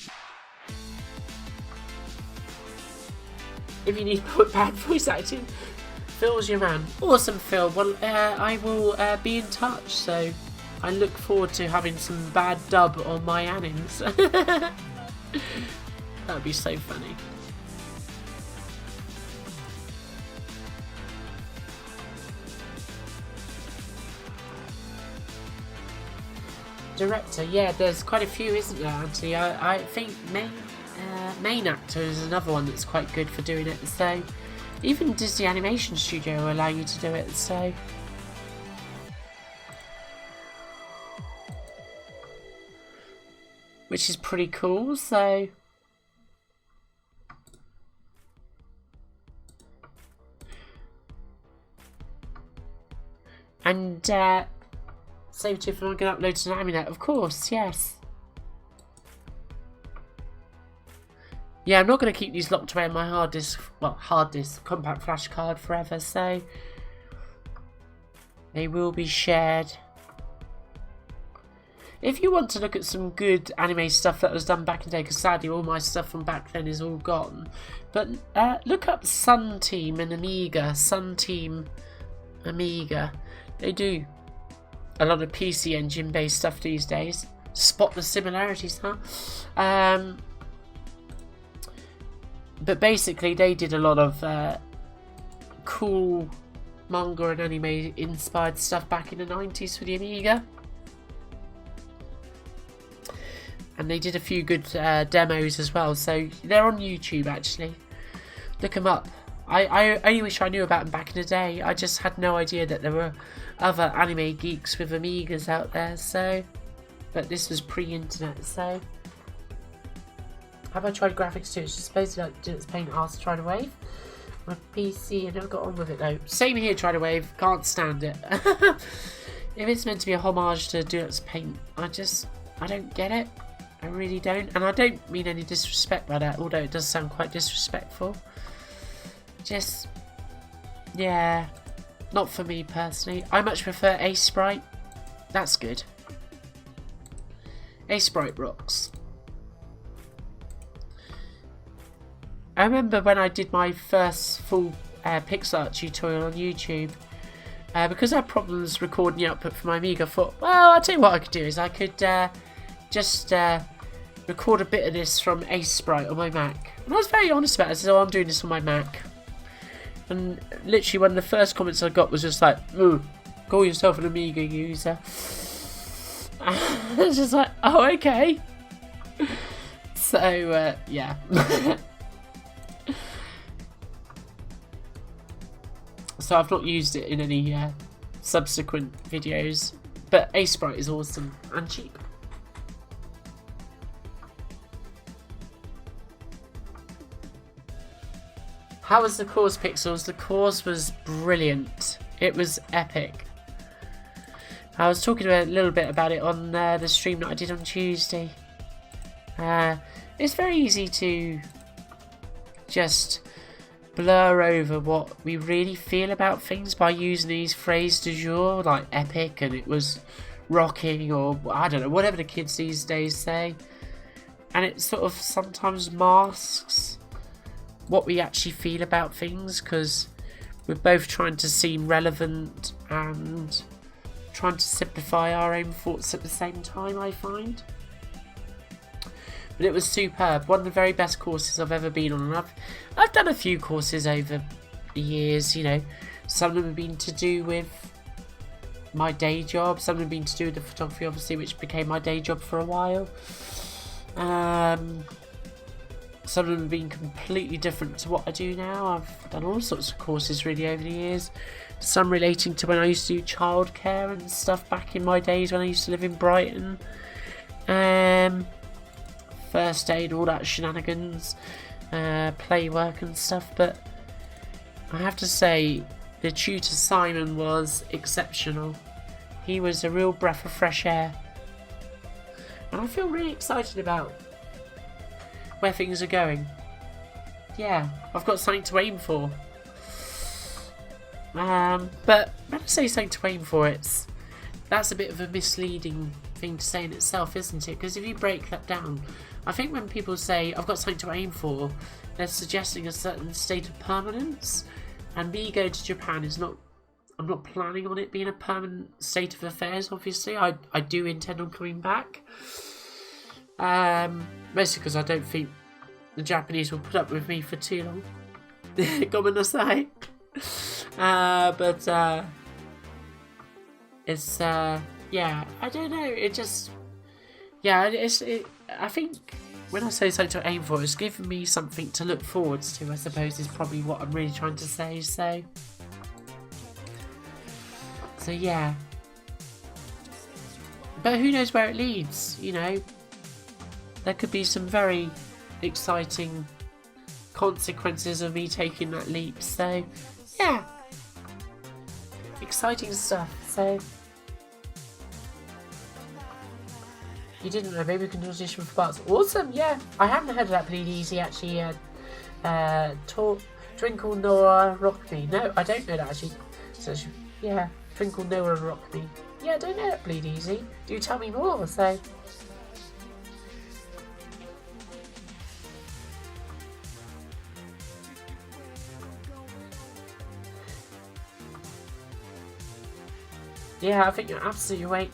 If you need to put bad voice acting, Phil's your man. Awesome, Phil. Well, I will be in touch, so I look forward to having some bad dub on my animes. That would be so funny. Director, yeah, there's quite a few, isn't there, Anthony? I think main actor is another one that's quite good for doing it, so even Disney Animation Studio will allow you to do it, so which is pretty cool, so and save it if I'm going to upload to an Aminet, of course, yes. Yeah, I'm not going to keep these locked away on my hard disk, compact flash card forever, so they will be shared. If you want to look at some good anime stuff that was done back in the day, because sadly all my stuff from back then is all gone, but look up Sun Team and Amiga, Sun Team Amiga. They do a lot of PC engine based stuff these days. Spot the similarities, huh? But basically they did a lot of cool manga and anime inspired stuff back in the 90s for the Amiga. And they did a few good demos as well, so they're on YouTube actually. Look them up. I only wish I knew about them back in the day. I just had no idea that there were other anime geeks with Amigas out there, so... But this was pre-internet, so... Have I tried graphics too? It's just supposedly like did its paint asked to try to wave. My PC, I never got on with it though. Same here, try to wave, can't stand it. If it's meant to be a homage to Do It's Paint, I don't get it. I really don't. And I don't mean any disrespect by that, although it does sound quite disrespectful. Just, yeah, not for me personally. I much prefer A-Sprite. That's good. A-Sprite rocks. I remember when I did my first full pixel art tutorial on YouTube, because I had problems recording the output for my Amiga, I thought, well, I'll tell you what I could do is I could just record a bit of this from A-Sprite on my Mac. And I was very honest about it. I said, oh, I'm doing this on my Mac. And literally one of the first comments I got was just like, ooh, call yourself an Amiga user. It's just like, oh, okay. So, yeah. So I've not used it in any subsequent videos, but A-Sprite is awesome and cheap. How was the course, Pixels? The course was brilliant. It was epic. I was talking a little bit about it on the stream that I did on Tuesday. It's very easy to just blur over what we really feel about things by using these phrases du jour, like epic and it was rocking, or I don't know, whatever the kids these days say. And it sort of sometimes masks what we actually feel about things, because we're both trying to seem relevant and trying to simplify our own thoughts at the same time, I find. But it was superb. One of the very best courses I've ever been on. And I've done a few courses over the years, you know. Some of them have been to do with my day job. Some of them have been to do with the photography, obviously, which became my day job for a while. Some of them have been completely different to what I do now. I've done all sorts of courses really over the years. Some relating to when I used to do childcare and stuff back in my days when I used to live in Brighton. First aid, all that shenanigans, play work and stuff. But I have to say, the tutor Simon was exceptional. He was a real breath of fresh air. And I feel really excited about where things are going. Yeah, I've got something to aim for. But when I say something to aim for, that's a bit of a misleading thing to say in itself, isn't it? Because if you break that down, I think when people say I've got something to aim for, they're suggesting a certain state of permanence. And me going to Japan is not. I'm not planning on it being a permanent state of affairs. Obviously, I do intend on coming back. Mostly because I don't think the Japanese will put up with me for too long. Gomenasai. But it's yeah, I don't know. It just, yeah, I think when I say something to aim for, it's giving me something to look forwards to, I suppose, is probably what I'm really trying to say. So yeah. But who knows where it leads, you know? There could be some very exciting consequences of me taking that leap. So yeah. Exciting stuff. So you didn't know, maybe we can audition for parts. Awesome, yeah. I haven't heard of that Bleed Easy actually. Twinkle Noah Rock Me. No, I don't know that actually. So yeah, Twinkle Noah Rock Me. Yeah, I don't know that Bleed Easy. Do tell me more. So yeah, I think you're absolutely right,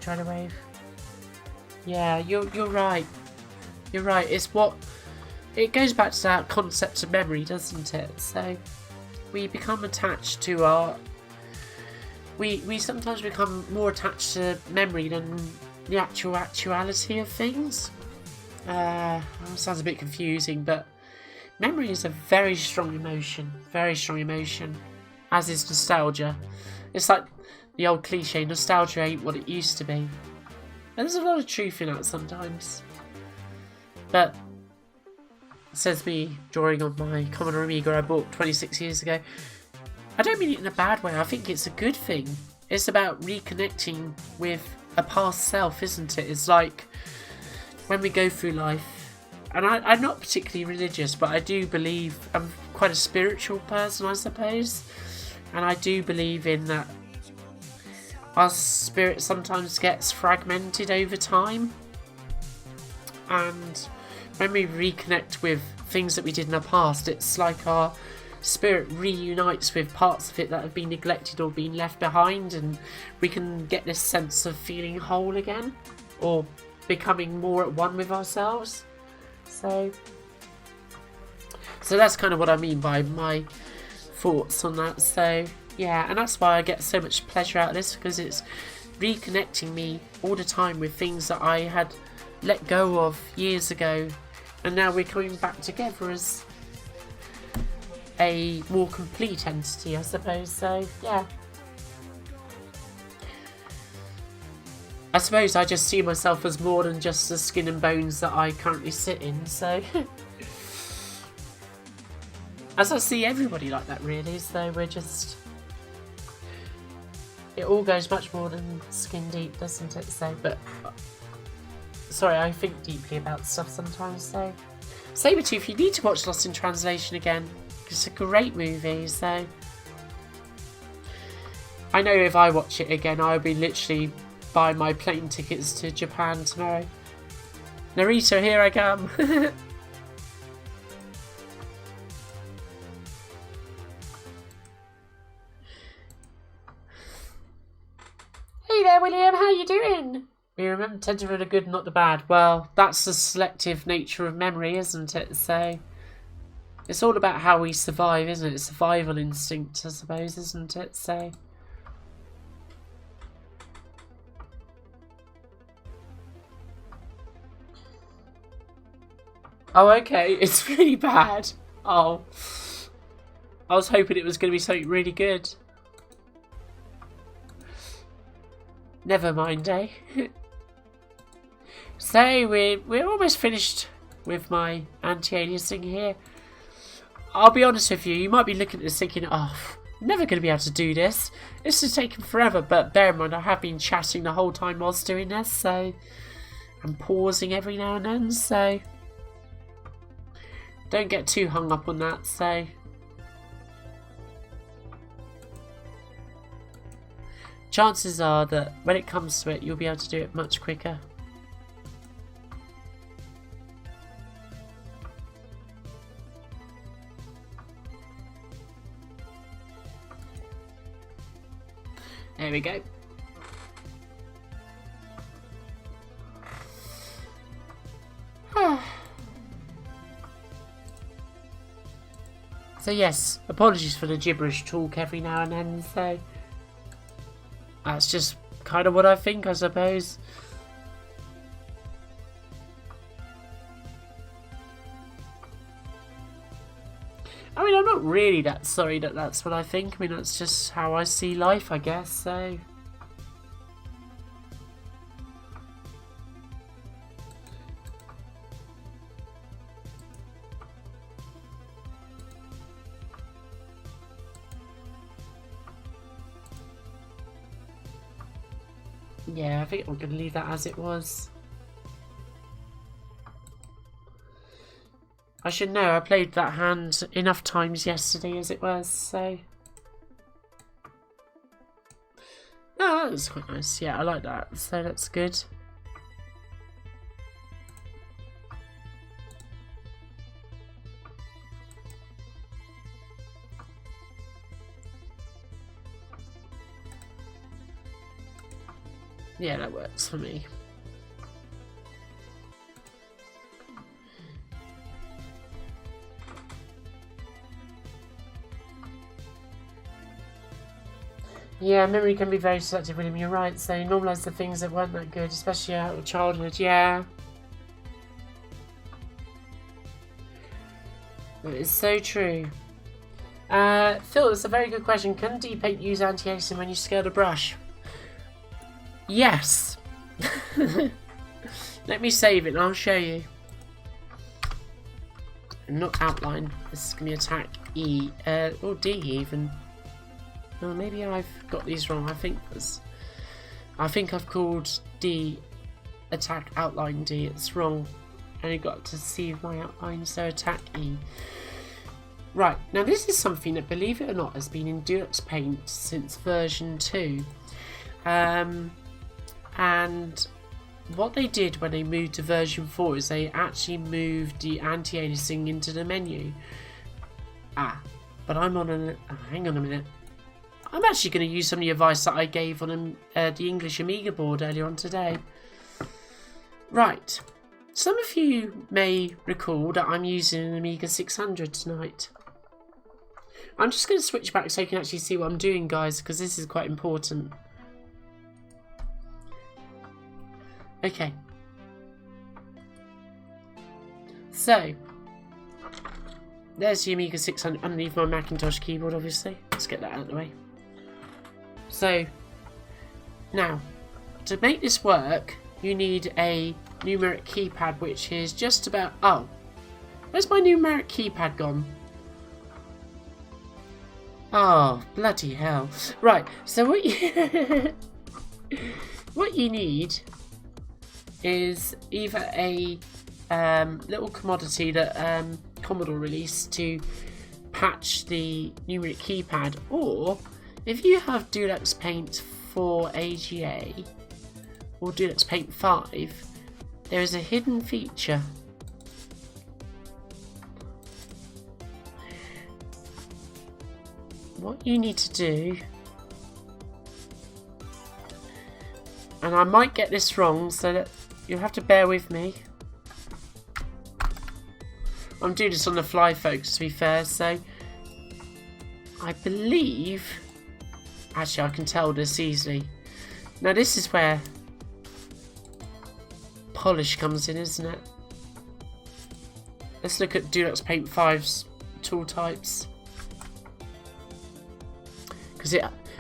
trying to wave. Yeah, you're right. You're right. It goes back to that concept of memory, doesn't it? So we become attached to our. We sometimes become more attached to memory than the actuality of things. Sounds a bit confusing, but memory is a very strong emotion. Very strong emotion, as is nostalgia. It's like the old cliche, nostalgia ain't what it used to be. And there's a lot of truth in that sometimes. But, says me, drawing on my Commodore Amiga I bought 26 years ago. I don't mean it in a bad way, I think it's a good thing. It's about reconnecting with a past self, isn't it? It's like, when we go through life, and I'm not particularly religious, but I do believe, I'm quite a spiritual person, I suppose. And I do believe in that our spirit sometimes gets fragmented over time. And when we reconnect with things that we did in the past, it's like our spirit reunites with parts of it that have been neglected or been left behind, and we can get this sense of feeling whole again, or becoming more at one with ourselves. So that's kind of what I mean by my thoughts on that. So yeah, and that's why I get so much pleasure out of this, because it's reconnecting me all the time with things that I had let go of years ago, and now we're coming back together as a more complete entity, I suppose. So yeah, I suppose I just see myself as more than just the skin and bones that I currently sit in. So as I see everybody like that, really. So It all goes much more than skin deep, doesn't it? So, but sorry, I think deeply about stuff sometimes. So, Sabretooth, you need to watch Lost in Translation again. It's a great movie. So, I know if I watch it again, I'll be literally buying my plane tickets to Japan tomorrow. Narita, here I come. Hey there, William. How you doing? We remember tend to remember the good, not the bad. Well, that's the selective nature of memory, isn't it? So it's all about how we survive, isn't it? Survival instinct, I suppose, isn't it? So. Oh, okay. It's really bad. Oh. I was hoping it was going to be something really good. Never mind, eh? So, we're almost finished with my anti-aliasing here. I'll be honest with you, you might be looking at this thinking, oh, I'm never going to be able to do this. This has taken forever, but bear in mind, I have been chatting the whole time whilst doing this, so I'm pausing every now and then, so don't get too hung up on that, so chances are that when it comes to it, you'll be able to do it much quicker. There we go. So yes, apologies for the gibberish talk every now and then, so that's just kind of what I think, I suppose. I mean, I'm not really that sorry that that's what I think. I mean, that's just how I see life, I guess, so. Yeah, I think I'm going to leave that as it was. I should know, I played that hand enough times yesterday as it was, so. Oh, that was quite nice. Yeah, I like that, so that's good. Yeah, that works for me. Yeah, memory can be very selective, William, you're right. So normalise the things that weren't that good, especially out of childhood, yeah. That is so true. Phil, it's a very good question. Can D-Paint use anti-aliasing when you scale the brush? Yes. Let me save it and I'll show you. Not outline. This is going to be attack E. Or D even. Oh, maybe I've got these wrong. I think I've called D attack outline D. It's wrong. I only got to see my outline, so attack E. Right, now this is something that, believe it or not, has been in Deluxe Paint since version 2. And what they did when they moved to version 4 is they actually moved the anti-aliasing into the menu. But I'm on an... Oh, hang on a minute. I'm actually going to use some of the advice that I gave on the English Amiga board earlier on today. Right. Some of you may recall that I'm using an Amiga 600 tonight. I'm just going to switch back so you can actually see what I'm doing, guys, because this is quite important. Okay. So, there's the Amiga 600 underneath my Macintosh keyboard, obviously. Let's get that out of the way. So, now, to make this work, you need a numeric keypad, which is just about... Oh, where's my numeric keypad gone? Oh, bloody hell. Right, so what you, what you need is either a little commodity that Commodore released to patch the numeric keypad, or if you have Deluxe Paint 4 AGA or Deluxe Paint 5, there is a hidden feature. What you need to do, and I might get this wrong, so that you'll have to bear with me. I'm doing this on the fly, folks, to be fair, so I believe... Actually, I can tell this easily. Now, this is where polish comes in, isn't it? Let's look at Deluxe Paint 5's tool types. Because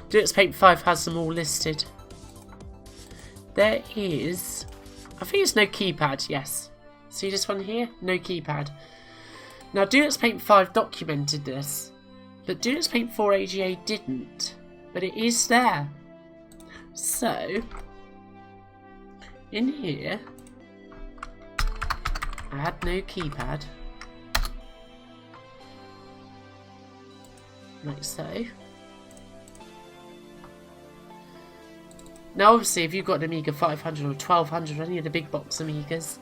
Deluxe Paint 5 has them all listed. There is... I think it's no keypad, yes. See this one here? No keypad. Now, Deluxe Paint 5 documented this, but Deluxe Paint 4 AGA didn't. But it is there. So, in here, add no keypad. Like so. Now, obviously, if you've got an Amiga 500 or 1200 or any of the big box Amigas,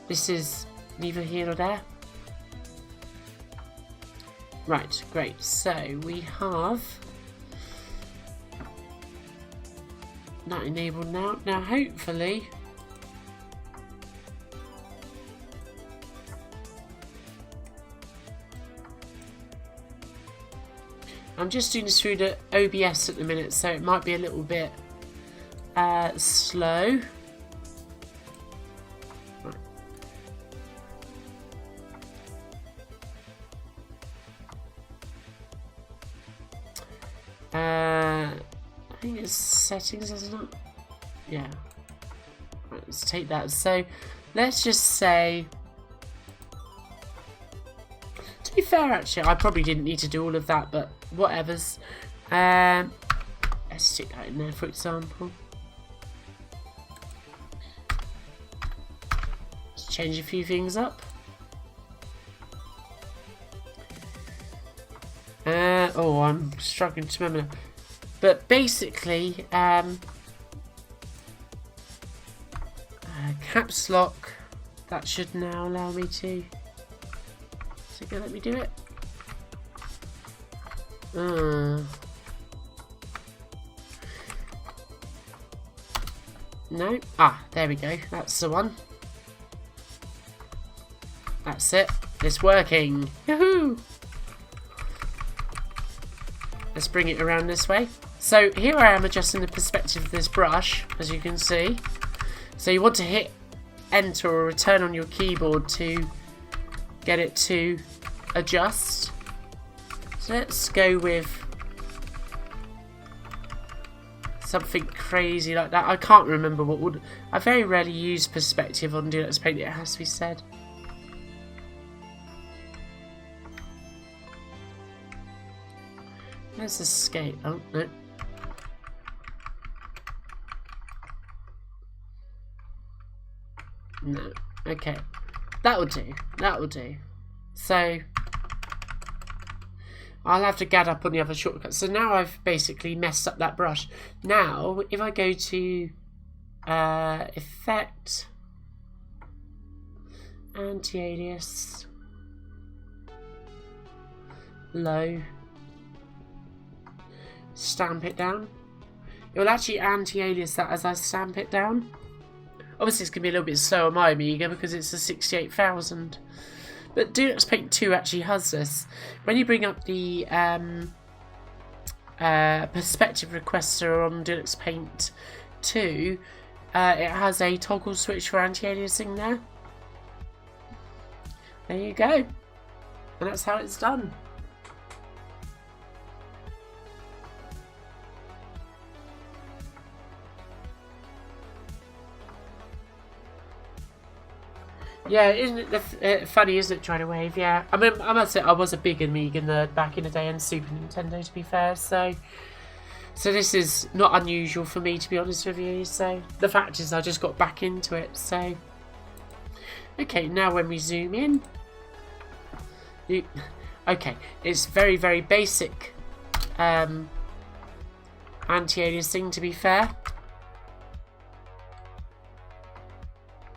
this is neither here nor there. Right, great. So, we have that enabled now. Now, hopefully, I'm just doing this through the OBS at the minute, so it might be a little bit slow. I think it's settings, isn't it? Yeah. Right, let's take that. So, let's just say... To be fair, actually, I probably didn't need to do all of that, but whatevers. Let's stick that in there, for example. Let's change a few things up. Oh, I'm struggling to remember. But basically, caps lock, that should now allow me to... Is it going to let me do it? No? Ah, there we go. That's the one. That's it. It's working. Yahoo! Let's bring it around this way. So here I am adjusting the perspective of this brush, as you can see. So you want to hit enter or return on your keyboard to get it to adjust. So let's go with something crazy like that. I can't remember what would... I very rarely use perspective on Deluxe Paint, it has to be said. Let's escape. Oh, no. No. Okay. That'll do. That'll do. So, I'll have to get up on the other shortcut. So now I've basically messed up that brush. Now, if I go to Effect, Anti-Alias, Low, stamp it down. It will actually anti-alias that as I stamp it down. Obviously, it's going to be a little bit slow on my Amiga because it's a 68,000. But Deluxe Paint 2 actually has this. When you bring up the perspective requester on Deluxe Paint 2, it has a toggle switch for anti-aliasing there. There you go. And that's how it's done. Yeah, isn't it funny, isn't it, trying to wave? Yeah, I mean, I must say, I was a big Amiga nerd back in the day, and Super Nintendo, to be fair, so this is not unusual for me, to be honest with you, so the fact is I just got back into it, so... Okay, now when we zoom in... Okay, it's very, very basic anti-aliasing, to be fair.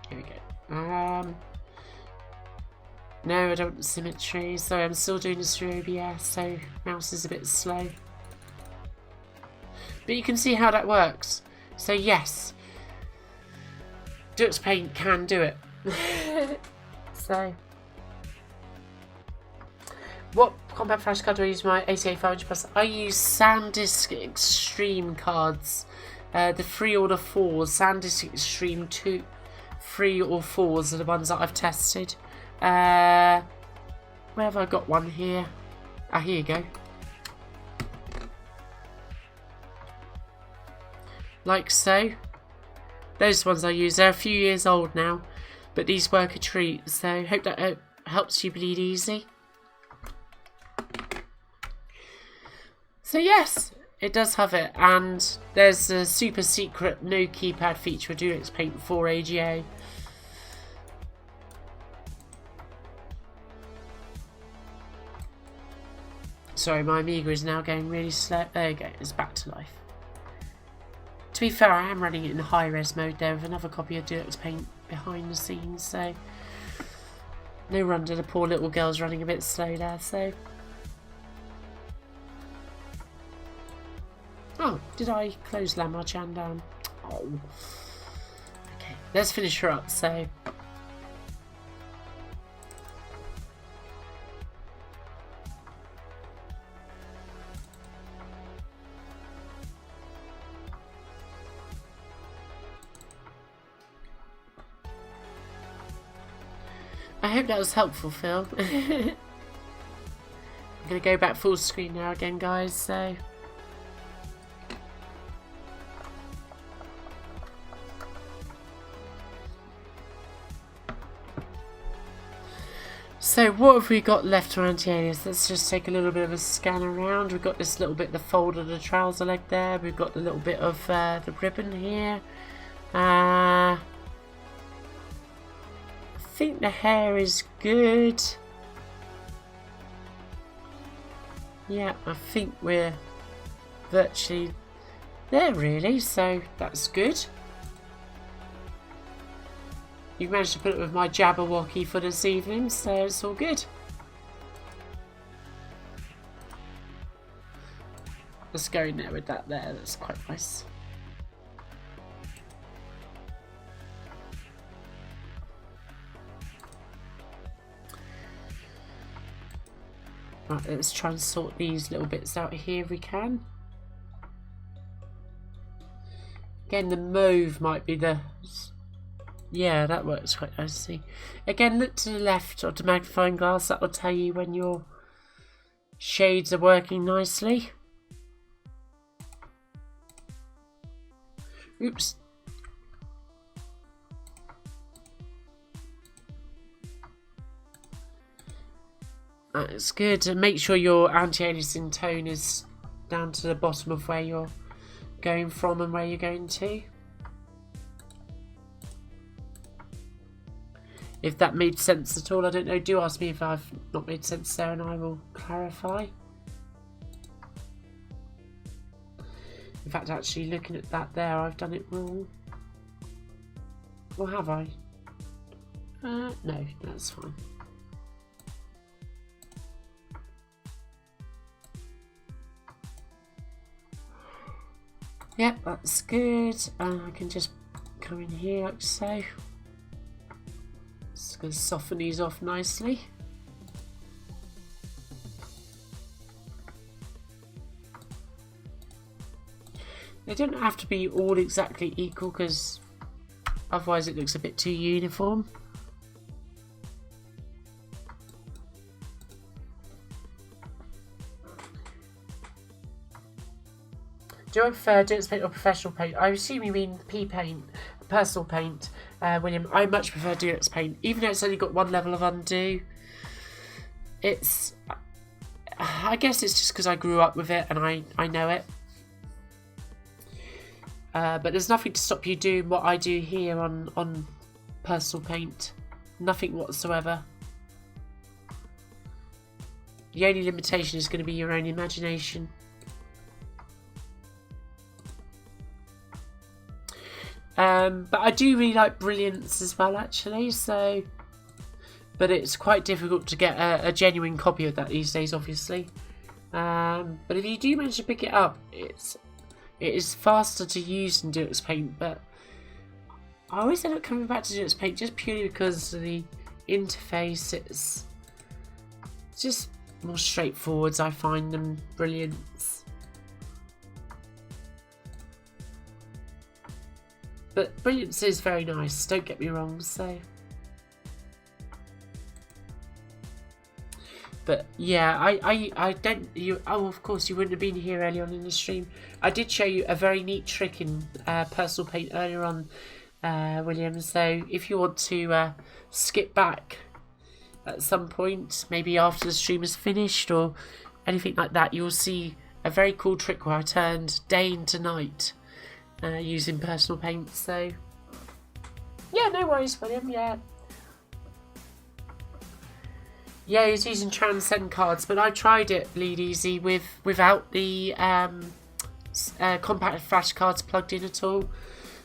Here we go. No, I don't want symmetry. Sorry, I'm still doing this through OBS, so mouse is a bit slow. But you can see how that works. So yes, Dux Paint can do it. So, what combat flash card do I use my 88 Plus? I use SanDisk Extreme cards. The 3 or the 4s. SanDisk Extreme 2. 3 or 4s are the ones that I've tested. Where have I got one here? Ah, here you go. Like so. Those ones I use. They're a few years old now, but these work a treat. So hope that helps you bleed easy. So yes, it does have it, and there's a super secret no keypad feature with Dux Paint 4 AGA. Sorry, my Amiga is now going really slow. There you go, it's back to life. To be fair, I am running it in high-res mode there with another copy of Dux Paint behind the scenes, so no wonder the poor little girl's running a bit slow there, so... Oh, did I close Lamar-chan down? Oh. Okay, let's finish her up, so... I hope that was helpful, Phil. I'm going to go back full screen now again, guys, so... So what have we got left for anti-alias? Let's just take a little bit of a scan around. We've got this little bit, the fold of the trouser leg there. We've got the little bit of the ribbon here. I think the hair is good. Yeah, I think we're virtually there really, so that's good. You managed to put it with my Jabberwocky for this evening, so it's all good. Let's go in there with that there, that's quite nice. Right, let's try and sort these little bits out here if we can. Again, the mauve might be the... Yeah, that works quite nicely. Again, look to the left of the magnifying glass. That will tell you when your shades are working nicely. Oops. That's good. And make sure your anti-aliasing tone is down to the bottom of where you're going from and where you're going to. If that made sense at all, I don't know. Do ask me if I've not made sense there and I will clarify. In fact, actually looking at that there, I've done it wrong. Or have I? No, that's fine. Yep, that's good. I can just come in here like so. Just going to soften these off nicely. They don't have to be all exactly equal because otherwise it looks a bit too uniform. Do I prefer Dux Paint or professional paint? I assume you mean P paint, personal paint. William. I much prefer Deluxe Paint, even though it's only got one level of undo. It's, I guess it's just because I grew up with it and I know it. But there's nothing to stop you doing what I do here on Personal Paint. Nothing whatsoever. The only limitation is going to be your own imagination. But I do really like Brilliance as well, actually. So, but it's quite difficult to get a genuine copy of that these days, obviously. But if you do manage to pick it up, it is faster to use than Deluxe Paint. But I always end up coming back to Deluxe Paint just purely because of the interface. It's just more straightforward, I find, than Brilliance. But Brilliance is very nice, don't get me wrong, so. But yeah, I don't, oh of course you wouldn't have been here early on in the stream. I did show you a very neat trick in Personal Paint earlier on, William, so if you want to skip back at some point, maybe after the stream is finished or anything like that, you'll see a very cool trick where I turned day into night using Personal Paint. So yeah, no worries, William. Yeah, he's using Transcend cards, but I tried it, Bleed Easy, without the compact flash cards plugged in at all.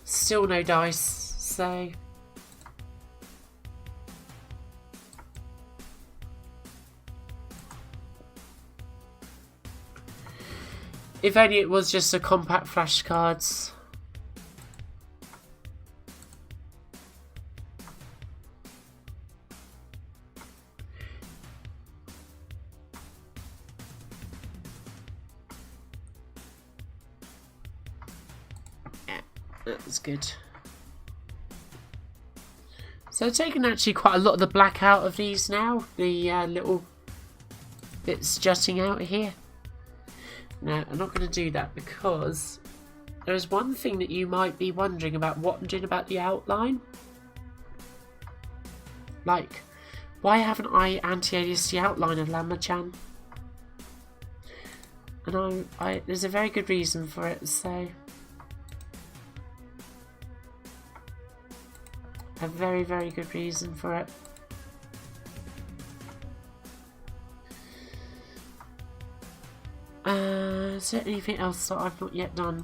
Still no dice, so. If only it was just the compact flash cards. Yeah, that's good. So I've taken actually quite a lot of the black out of these now. The little bits jutting out here. Now, I'm not going to do that because there is one thing that you might be wondering about what I'm doing about the outline. Like, why haven't I anti-aliased the outline of Lama-chan? And there's a very good reason for it, so. A very, very good reason for it. Is there anything else that I've not yet done?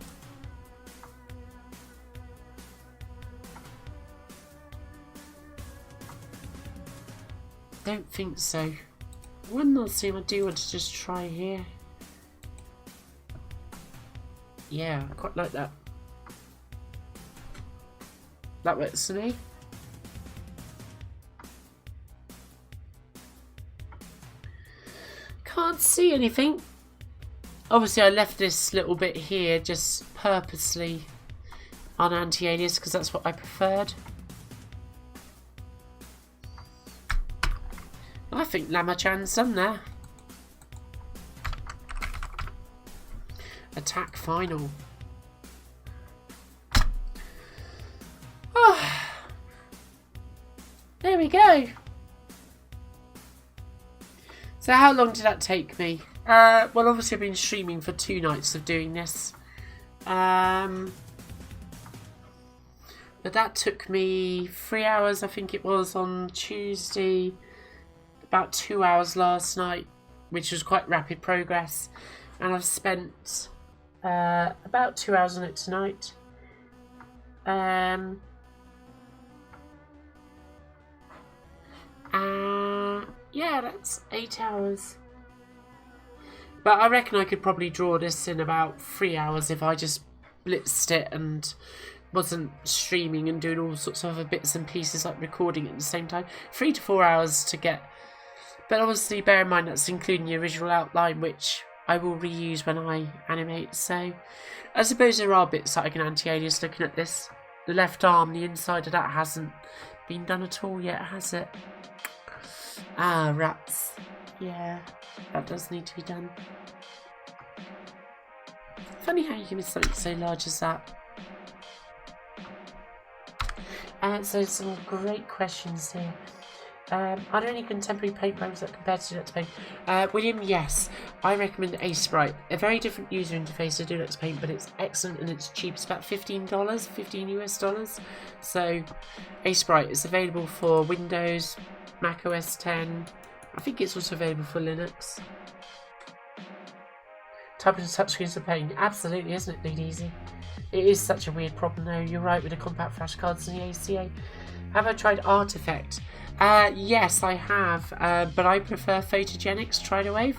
Don't think so. One last thing I do want to just try here. Yeah, I quite like that. That works for me. Can't see anything. Obviously I left this little bit here just purposely on anti-alias because that's what I preferred. I think Lama-chan's done there. Attack final. Oh. There we go. So how long did that take me? Well, obviously I've been streaming for 2 nights of doing this. But that took me 3 hours, I think it was, on Tuesday. About 2 hours last night, which was quite rapid progress. And I've spent about 2 hours on it tonight. Yeah, that's 8 hours. But I reckon I could probably draw this in about 3 hours if I just blitzed it and wasn't streaming and doing all sorts of other bits and pieces like recording at the same time. 3 to 4 hours to get. But obviously bear in mind that's including the original outline, which I will reuse when I animate. So I suppose there are bits that I can anti-alias looking at this. The left arm, the inside of that hasn't been done at all yet, has it? Ah, rats. Yeah, that does need to be done. Funny how you can miss something so large as that. So some great questions here. Are there any contemporary paint programs that compare to Deluxe Paint? William, yes. I recommend Aseprite. A very different user interface to Deluxe Paint, but it's excellent and it's cheap. It's about $15, 15 US dollars. So Aseprite is available for Windows, Mac OS 10. I think it's also available for Linux. Typing on touchscreens are pain. Absolutely, isn't it, Lead Easy? It is such a weird problem though. You're right with the compact flashcards and the ACA. Have I tried Artifact? Yes, I have, but I prefer Photogenics. Tried Wave.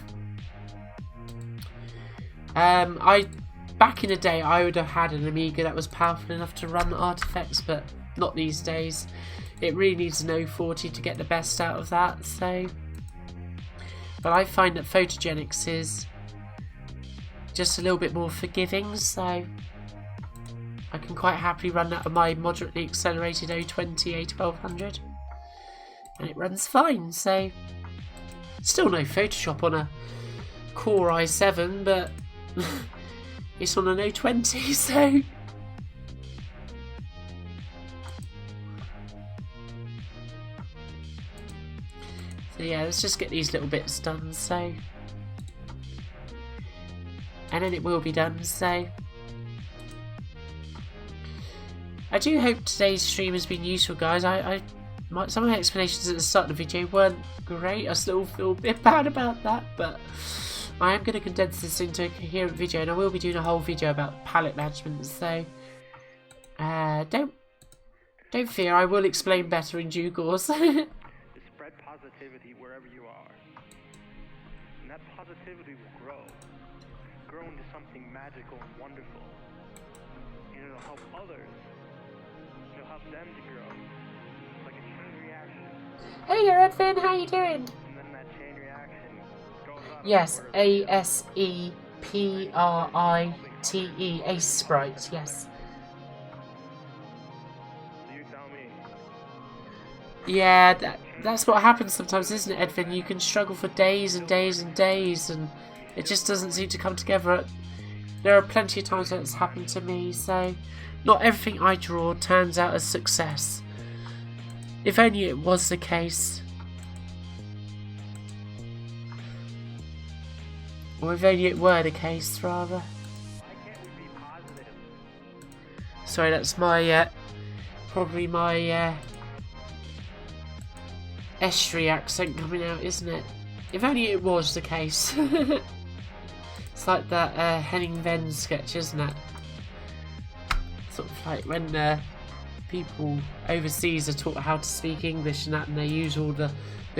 Back in the day, I would have had an Amiga that was powerful enough to run Artifacts, but not these days. It really needs an 040 to get the best out of that. So, but I find that Photogenics is just a little bit more forgiving. So I can quite happily run that on my moderately accelerated 020 A1200. And it runs fine, so still no Photoshop on a Core i7, but it's on an 020, so yeah, let's just get these little bits done, so and then it will be done, so I do hope today's stream has been useful, guys. Some of my explanations at the start of the video weren't great. I still feel a bit bad about that, but I am going to condense this into a coherent video, and I will be doing a whole video about palette management. So don't fear, I will explain better in due course. Spread positivity wherever you are, and that positivity will grow into something magical and wonderful. And it'll help others. It'll help them to grow. Like a chain reaction. Hey there, Edvin, how you doing? And then that chain reaction goes up. Yes, A-S-E-P-R-I-T-E, Aseprite, yes. You tell me. Yeah, that's what happens sometimes, isn't it, Edvin? You can struggle for days and days and days, and it just doesn't seem to come together. There are plenty of times that it's happened to me, so not everything I draw turns out a success. If only it was the case. Or if only it were the case, rather. Why can't we be positive? Sorry, that's my, probably my, estuary accent coming out, isn't it? If only it was the case. It's like that Henning Venn sketch, isn't it? Sort of like when people overseas are taught how to speak English and that, and they use all the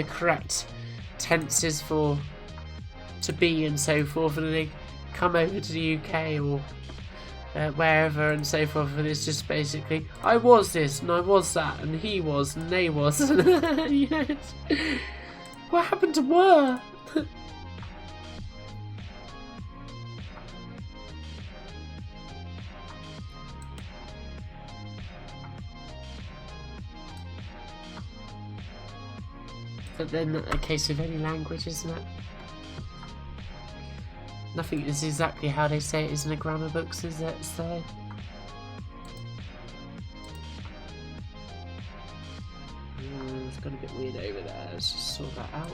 correct tenses for to be and so forth, and then they come over to the UK or wherever and so forth, and it's just basically I was this and I was that and he was and they was. Yes. What happened to were? But then a case of any language, isn't it? Nothing is exactly how they say it is in the grammar books, is it? So it's got a bit weird over there. Let's just sort that out.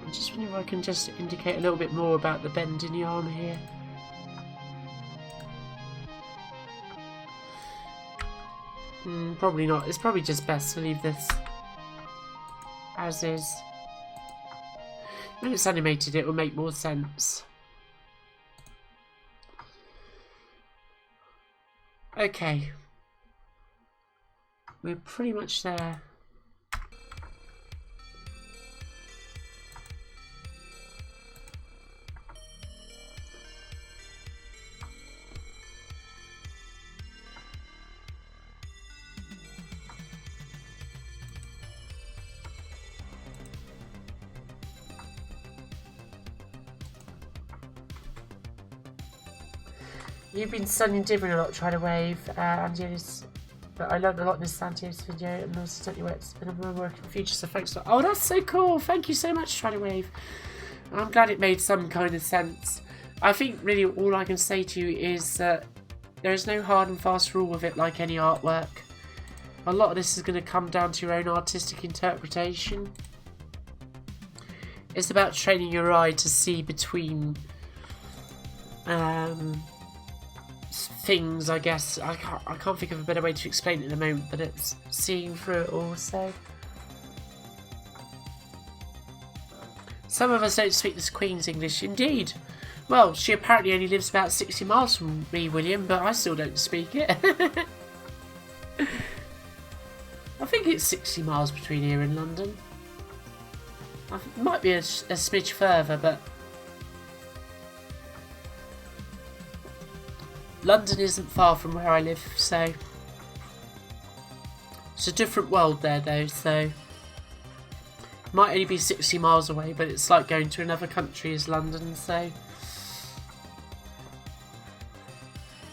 I'm just wondering if I can just indicate a little bit more about the bend in the arm here. Probably not. It's probably just best to leave this as is. When it's animated, it will make more sense. Okay. We're pretty much there. You've been studying different a lot, trying to wave, Angelus. But I learned a lot in this Santiago's video and also certainly where it's been a more working future, so thanks. Oh, that's so cool! Thank you so much, Try to Wave. I'm glad it made some kind of sense. I think really all I can say to you is that there is no hard and fast rule with it like any artwork. A lot of this is going to come down to your own artistic interpretation. It's about training your eye to see between things, I guess. I can't think of a better way to explain it at the moment, but it's seeing through it all, so. Some of us don't speak this Queen's English. Indeed. Well, she apparently only lives about 60 miles from me, William, but I still don't speak it. I think it's 60 miles between here and London. It might be a smidge further, but London isn't far from where I live, so it's a different world there, though, so might only be 60 miles away, but it's like going to another country as London, so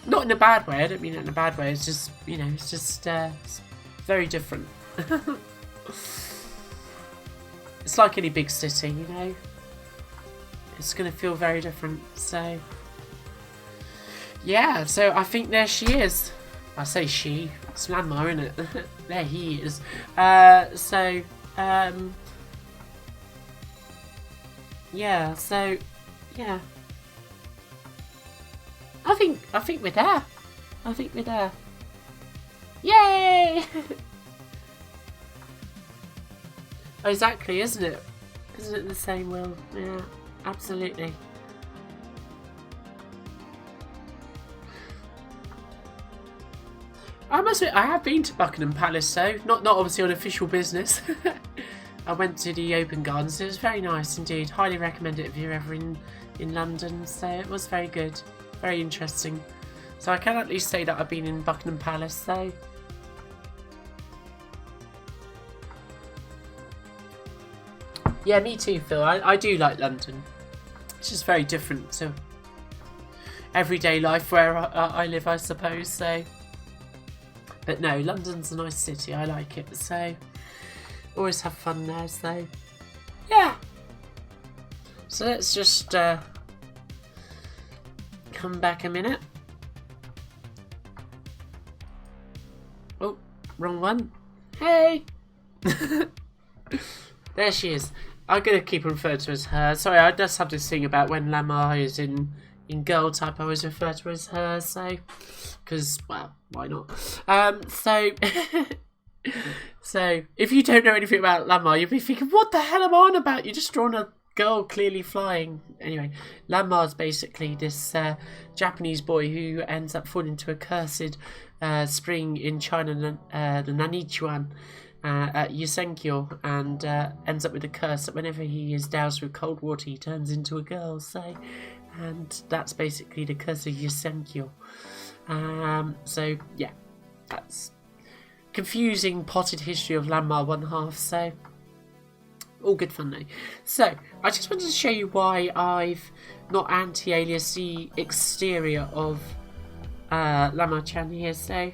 not in a bad way. I don't mean it in a bad way. It's just, you know, it's just it's very different. It's like any big city, you know. It's going to feel very different, so yeah, so I think there she is. I say she, it's Landmar, isn't it? There he is. Yeah, so yeah. I think we're there. I think we're there. Yay! Exactly, isn't it? Isn't it the same, Will? Yeah, absolutely. I must admit, I have been to Buckingham Palace, though. Not obviously on official business. I went to the Open Gardens. It was very nice indeed. Highly recommend it if you're ever in London. So it was very good. Very interesting. So I can at least say that I've been in Buckingham Palace, so. Yeah, me too, Phil. I do like London. It's just very different to everyday life where I live, I suppose, so. But no, London's a nice city. I like it, so. Always have fun there, so. Yeah. So let's just come back a minute. Oh, wrong one. Hey! There she is. I'm going to keep referring to her as her. Sorry, I just have this thing about when Lamar is in girl type, I always refer to her as her, so. Because, well, why not? So, if you don't know anything about Lamar, you'll be thinking, what the hell am I on about? You're just drawing a girl clearly flying. Anyway, Lamar's basically this Japanese boy who ends up falling into a cursed spring in China, the Nanichuan, at Yusenkyo, and ends up with a curse that whenever he is doused with cold water, he turns into a girl, so. And that's basically the curse of Yusenkyo. So, yeah, that's confusing potted history of Landmar 1/2, so all good fun though. So I just wanted to show you why I've not anti-aliased the exterior of Landmar-chan here, so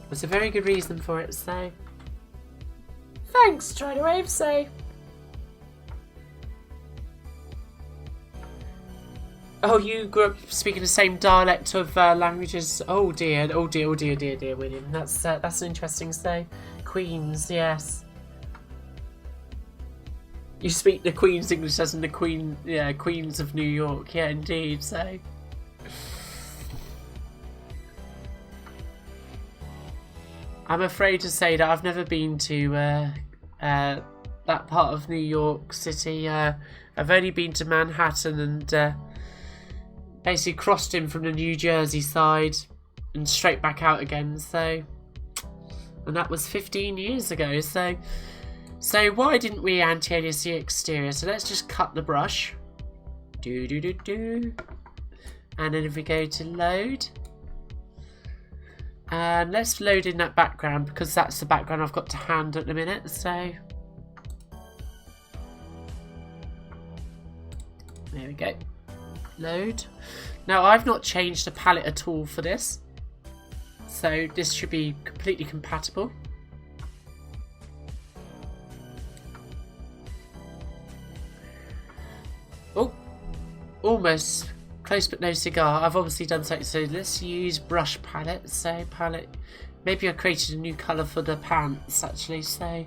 there's a very good reason for it, so thanks, Try to Wave, so oh, you grew up speaking the same dialect of languages. Oh dear, oh dear, oh dear, dear, William. That's an interesting say. Queens, yes. You speak the Queen's English as in the Queen, yeah, Queens of New York. Yeah, indeed. So. I'm afraid to say that I've never been to that part of New York City. I've only been to Manhattan and. Basically crossed him from the New Jersey side and straight back out again, so, and that was 15 years ago, so why didn't we anti-alias the exterior? So let's just cut the brush, and then if we go to load, and let's load in that background because that's the background I've got to hand at the minute, so there we go. Load. Now I've not changed the palette at all for this. So this should be completely compatible. Oh, almost close but no cigar. I've obviously done something. So let's use brush palette. So palette, maybe I created a new colour for the pants actually. So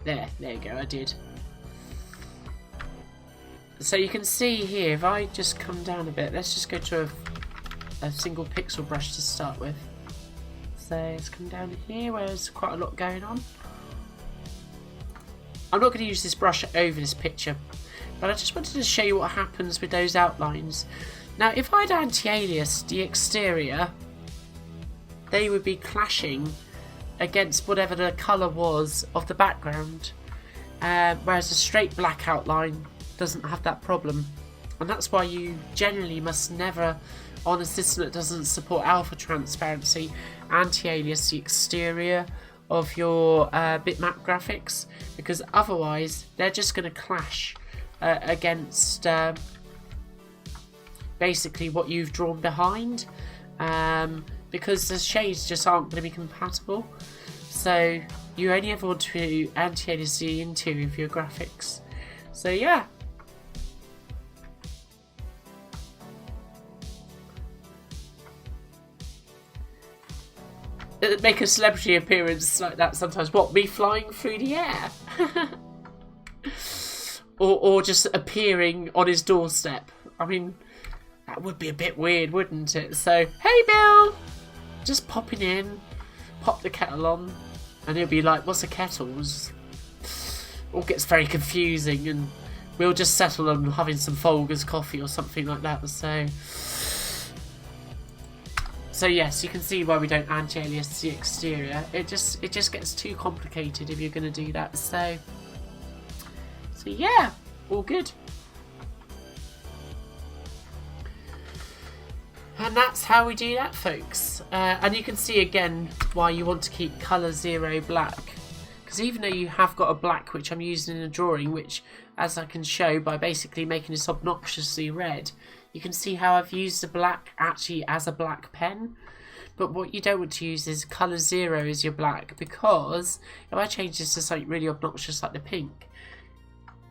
there you go, I did. So you can see here, if I just come down a bit, let's just go to a single pixel brush to start with. So let's come down here where there's quite a lot going on. I'm not going to use this brush over this picture, but I just wanted to show you what happens with those outlines. Now if I'd anti-aliased the exterior, they would be clashing against whatever the colour was of the background, whereas a straight black outline doesn't have that problem. And that's why you generally must never, on a system that doesn't support alpha transparency, anti-alias the exterior of your bitmap graphics, because otherwise they're just going to clash against basically what you've drawn behind, because the shades just aren't going to be compatible. So you only ever want to anti-alias the interior of your graphics. So yeah. Make a celebrity appearance like that sometimes. What, me flying through the air? or just appearing on his doorstep. I mean, that would be a bit weird, wouldn't it? So, hey Bill! Just popping in, pop the kettle on, and he'll be like, what's a kettle? All gets very confusing, and we'll just settle on having some Folgers coffee or something like that. So yes, you can see why we don't anti-alias the exterior. It just gets too complicated if you're going to do that. So yeah, all good. And that's how we do that, folks. And you can see again why you want to keep colour 0 black. Because even though you have got a black, which I'm using in a drawing, which as I can show by basically making this obnoxiously red, you can see how I've used the black actually as a black pen. But what you don't want to use is colour 0 as your black, because if I change this to something really obnoxious like the pink,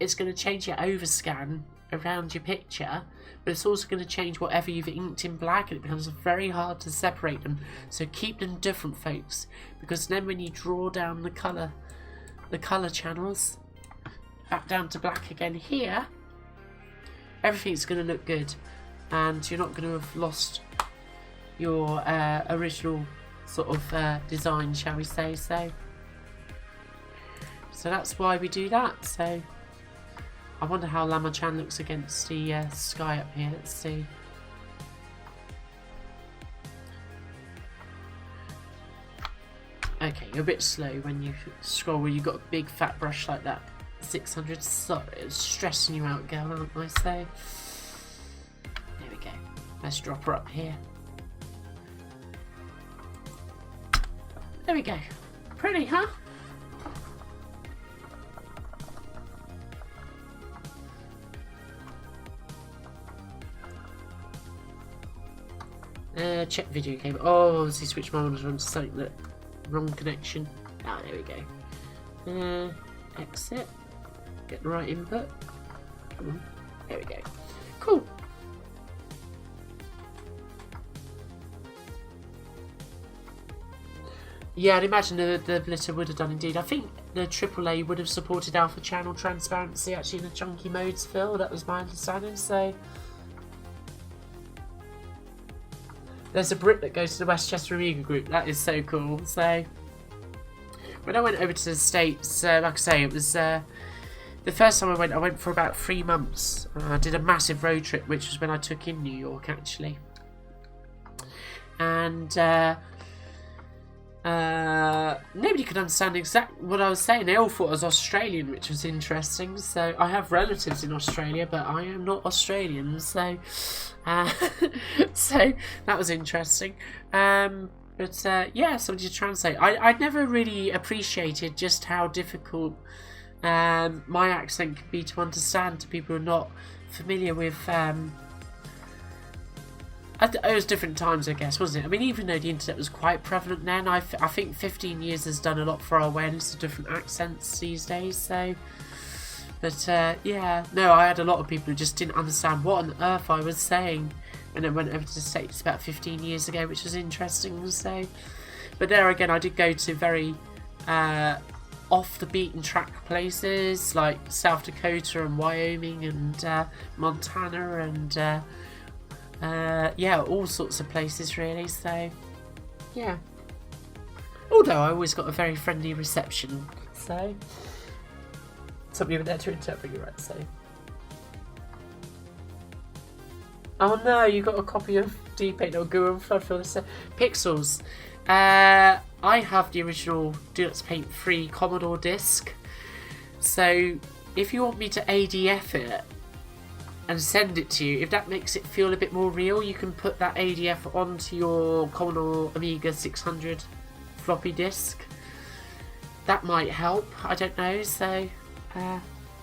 it's going to change your overscan around your picture, but it's also going to change whatever you've inked in black, and it becomes very hard to separate them. So keep them different, folks, because then when you draw down the colour channels back down to black again here, everything's going to look good, and you're not going to have lost your original sort of design, shall we say. So that's why we do that. So I wonder how Lama-chan looks against the sky up here. Let's see. Okay, you're a bit slow when you scroll when you've got a big fat brush like that. 600, sorry, it's stressing you out, girl, aren't I? So there we go. Let's drop her up here. There we go. Pretty, huh? Check video cable. Oh, obviously switch my monitor on to something that wrong connection. Ah, there we go. Exit. Get the right input. Come on. There we go. Cool. Yeah, I'd imagine the Blitter would have done indeed. I think the AAA would have supported alpha channel transparency actually in the chunky modes, Phil. That was my understanding. So there's a Brit that goes to the Westchester Amiga group. That is so cool. So when I went over to the States, like I say, it was the first time I went for about 3 months. I did a massive road trip, which was when I took in New York actually. And nobody could understand exactly what I was saying. They all thought I was Australian, which was interesting. So I have relatives in Australia, but I am not Australian. So so that was interesting. But yeah, somebody to translate. I'd never really appreciated just how difficult my accent can be to understand to people who are not familiar with It was different times, I guess, wasn't it? I mean, even though the internet was quite prevalent then, I think 15 years has done a lot for our awareness of different accents these days, so... But, yeah, no, I had a lot of people who just didn't understand what on earth I was saying when I went over to the States about 15 years ago, which was interesting, so... But there again, I did go to very off-the-beaten-track places, like South Dakota and Wyoming and Montana and, yeah, all sorts of places, really, so, yeah. Although I always got a very friendly reception, so... Somebody over there to interpret you, right, so... Oh no, you got a copy of D-Paint or Goo and Flood for the Pixels. I have the original Deluxe Paint 3 Commodore disc. So, if you want me to ADF it and send it to you, if that makes it feel a bit more real, you can put that ADF onto your Commodore Amiga 600 floppy disk. That might help, I don't know, so...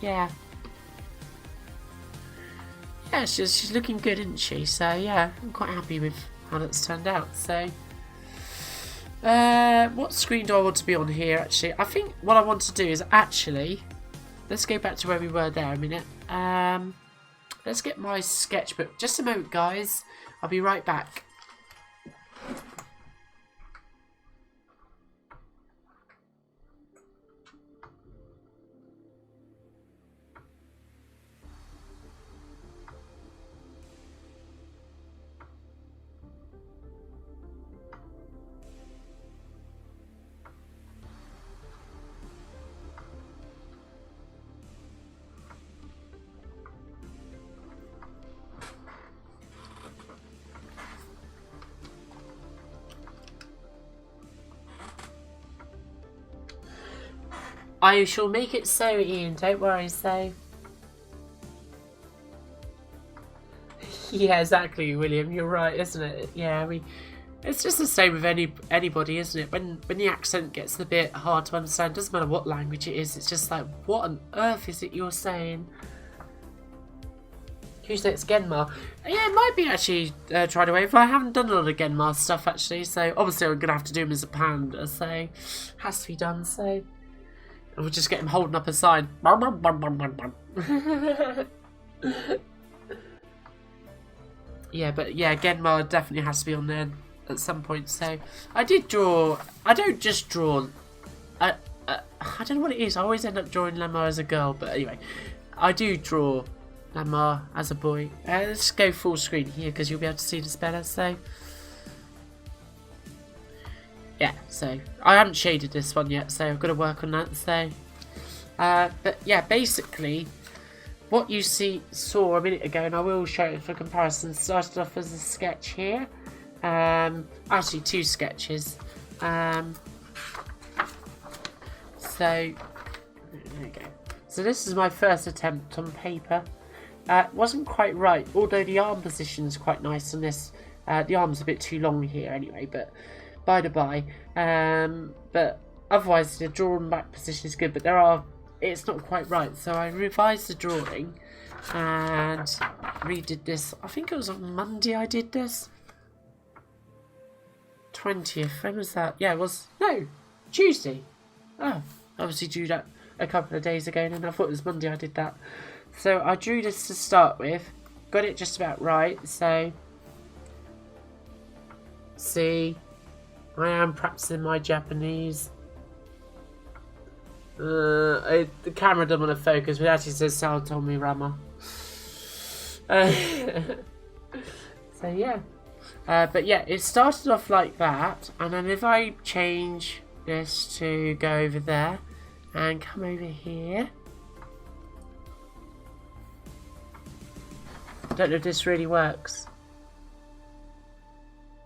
yeah. Yeah, she's looking good, isn't she? So, yeah, I'm quite happy with how that's turned out, so... what screen do I want to be on here, actually? I think what I want to do is actually... Let's go back to where we were there a minute. Let's get my sketchbook. Just a moment, guys. I'll be right back. I shall make it so, Ian. Don't worry, so. Yeah, exactly, William. You're right, isn't it? Yeah, it's just the same with anybody, isn't it? When the accent gets a bit hard to understand, doesn't matter what language it is. It's just like, what on earth is it you're saying? Who's next? Genmar. Yeah, it might be actually tried away. But I haven't done a lot of Genmar stuff actually, so obviously I'm gonna have to do him as a panda. So has to be done. So. And we'll just get him holding up a sign. Yeah, but yeah, Genmar definitely has to be on there at some point. So I did draw. I don't just draw. I don't know what it is. I always end up drawing Lamar as a girl, but anyway, I do draw Lamar as a boy. Let's go full screen here because you'll be able to see this better. So. Yeah, so I haven't shaded this one yet, so I've got to work on that. So, but yeah, basically, what you saw a minute ago, and I will show it for comparison. Started off as a sketch here, actually 2 sketches. So there we go. So this is my first attempt on paper. It wasn't quite right, although the arm position is quite nice on this. The arm's a bit too long here, anyway, but. By the by, but otherwise the drawn back position is good, but it's not quite right, so I revised the drawing and redid this. I think it was on Monday I did this. 20th, when was that? Yeah, it was, no, Tuesday. Oh, obviously drew that a couple of days ago, and I thought it was Monday I did that. So I drew this to start with, got it just about right, so, see, I am practicing my Japanese. The camera doesn't want to focus, but it actually says Saotomi Rama. So yeah. But yeah, it started off like that, and then if I change this to go over there, and come over here. I don't know if this really works.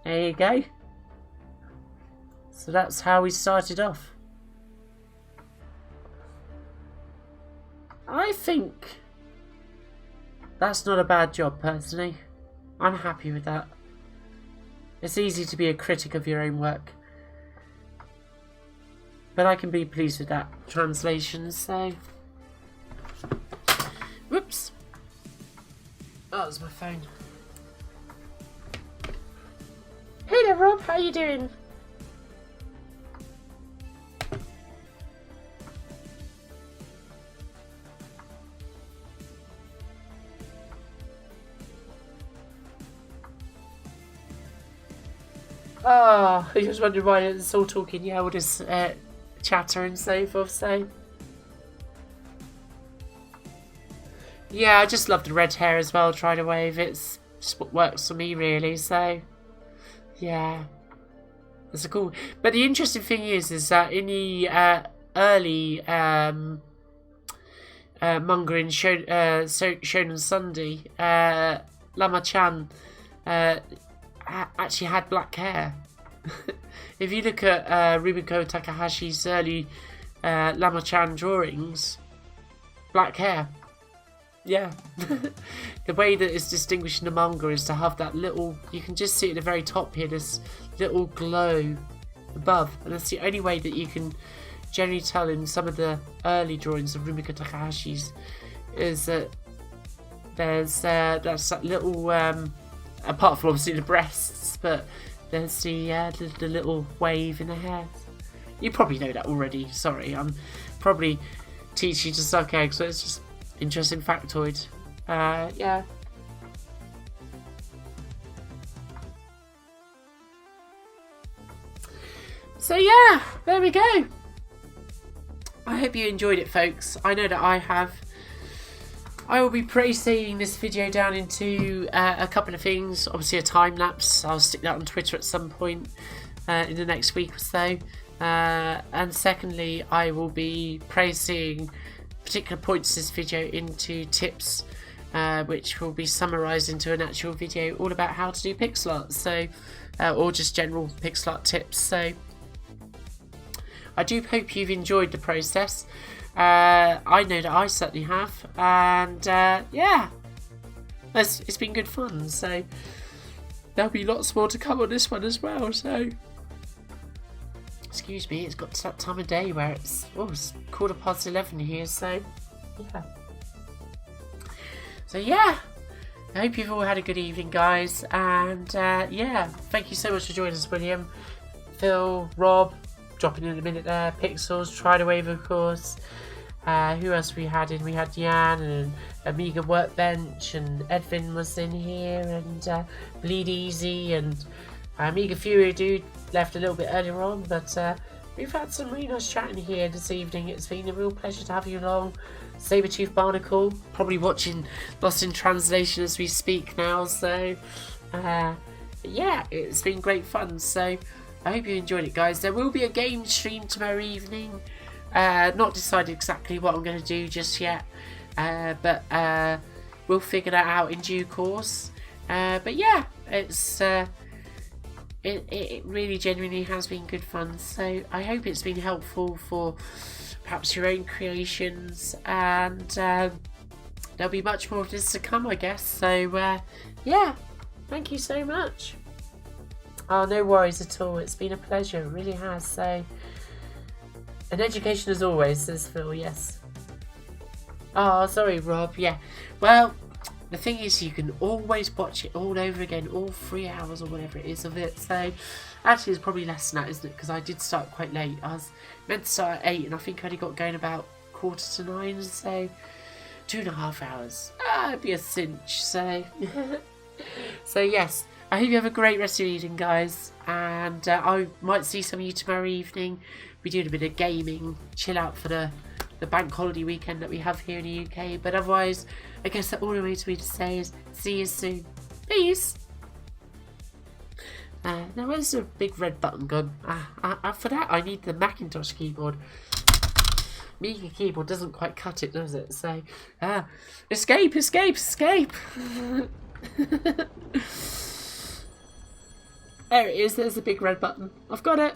There you go. So that's how we started off. I think that's not a bad job, personally. I'm happy with that. It's easy to be a critic of your own work. But I can be pleased with that translation, so... Whoops. Oh, that was my phone. Hiya, Rob. How you doing? Oh, I was wondering why it's all talking. Yeah, we'll just chatter and so forth. So, yeah, I just love the red hair as well. Try to wave. It's just what works for me, really. So, yeah, that's a cool. But the interesting thing is that in the early manga in Shonen Sunday, Lama-chan actually had black hair. If you look at Rumiko Takahashi's early Lama-chan drawings, black hair. Yeah. The way that it's distinguished in the manga is to have that little, you can just see at the very top here, this little glow above. And that's the only way that you can generally tell in some of the early drawings of Rumiko Takahashi's, is that there's that's that little apart from obviously the breasts, but there's the little wave in the hair. You probably know that already. Sorry, I'm probably teaching you to suck eggs, so it's just interesting factoid. Yeah. So yeah, there we go. I hope you enjoyed it, folks. I know that I have. I will be pre-saving this video down into a couple of things. Obviously a time lapse. I'll stick that on Twitter at some point in the next week or so. And secondly, I will be placing particular points of this video into tips, which will be summarised into an actual video all about how to do pixel art. So, or just general pixel art tips. So, I do hope you've enjoyed the process. I know that I certainly have, and yeah, it's been good fun. So there'll be lots more to come on this one as well. So excuse me, it's got to that time of day where it's 11:15 here. So yeah, I hope you've all had a good evening, guys, and yeah, thank you so much for joining us, William, Phil, Rob. Dropping in a minute there, Pixels, Try to Wave, of course. Who else we had in? We had Jan and Amiga Workbench, and Edvin was in here, and Bleed Easy, and Amiga Fury Dude left a little bit earlier on, but we've had some really nice chatting here this evening. It's been a real pleasure to have you along. Sabretooth Barnacle, probably watching Lost in Translation as we speak now, so yeah, it's been great fun. So I hope you enjoyed it, guys. There will be a game stream tomorrow evening. Not decided exactly what I'm going to do just yet, but we'll figure that out in due course. But yeah, it's it really genuinely has been good fun. So I hope it's been helpful for perhaps your own creations, and there'll be much more of this to come, I guess. So yeah, thank you so much. Oh, no worries at all. It's been a pleasure. It really has. So, an education as always, says Phil. Yes. Oh, sorry, Rob. Yeah. Well, the thing is, you can always watch it all over again, all 3 hours or whatever it is of it. So, actually, it's probably less than that, isn't it? Because I did start quite late. I was meant to start at 8, and I think I only got going about 8:45. So, 2.5 hours. It'd be a cinch. So, so yes. I hope you have a great rest of your evening, guys, and I might see some of you tomorrow evening. We're doing a bit of gaming, chill out for the bank holiday weekend that we have here in the UK, but otherwise, I guess that all remains for me to say is see you soon. Peace! Now where's the big red button gone? For that I need the Macintosh keyboard. Amiga keyboard doesn't quite cut it, does it? So, escape, escape, escape! There it is, there's the big red button. I've got it!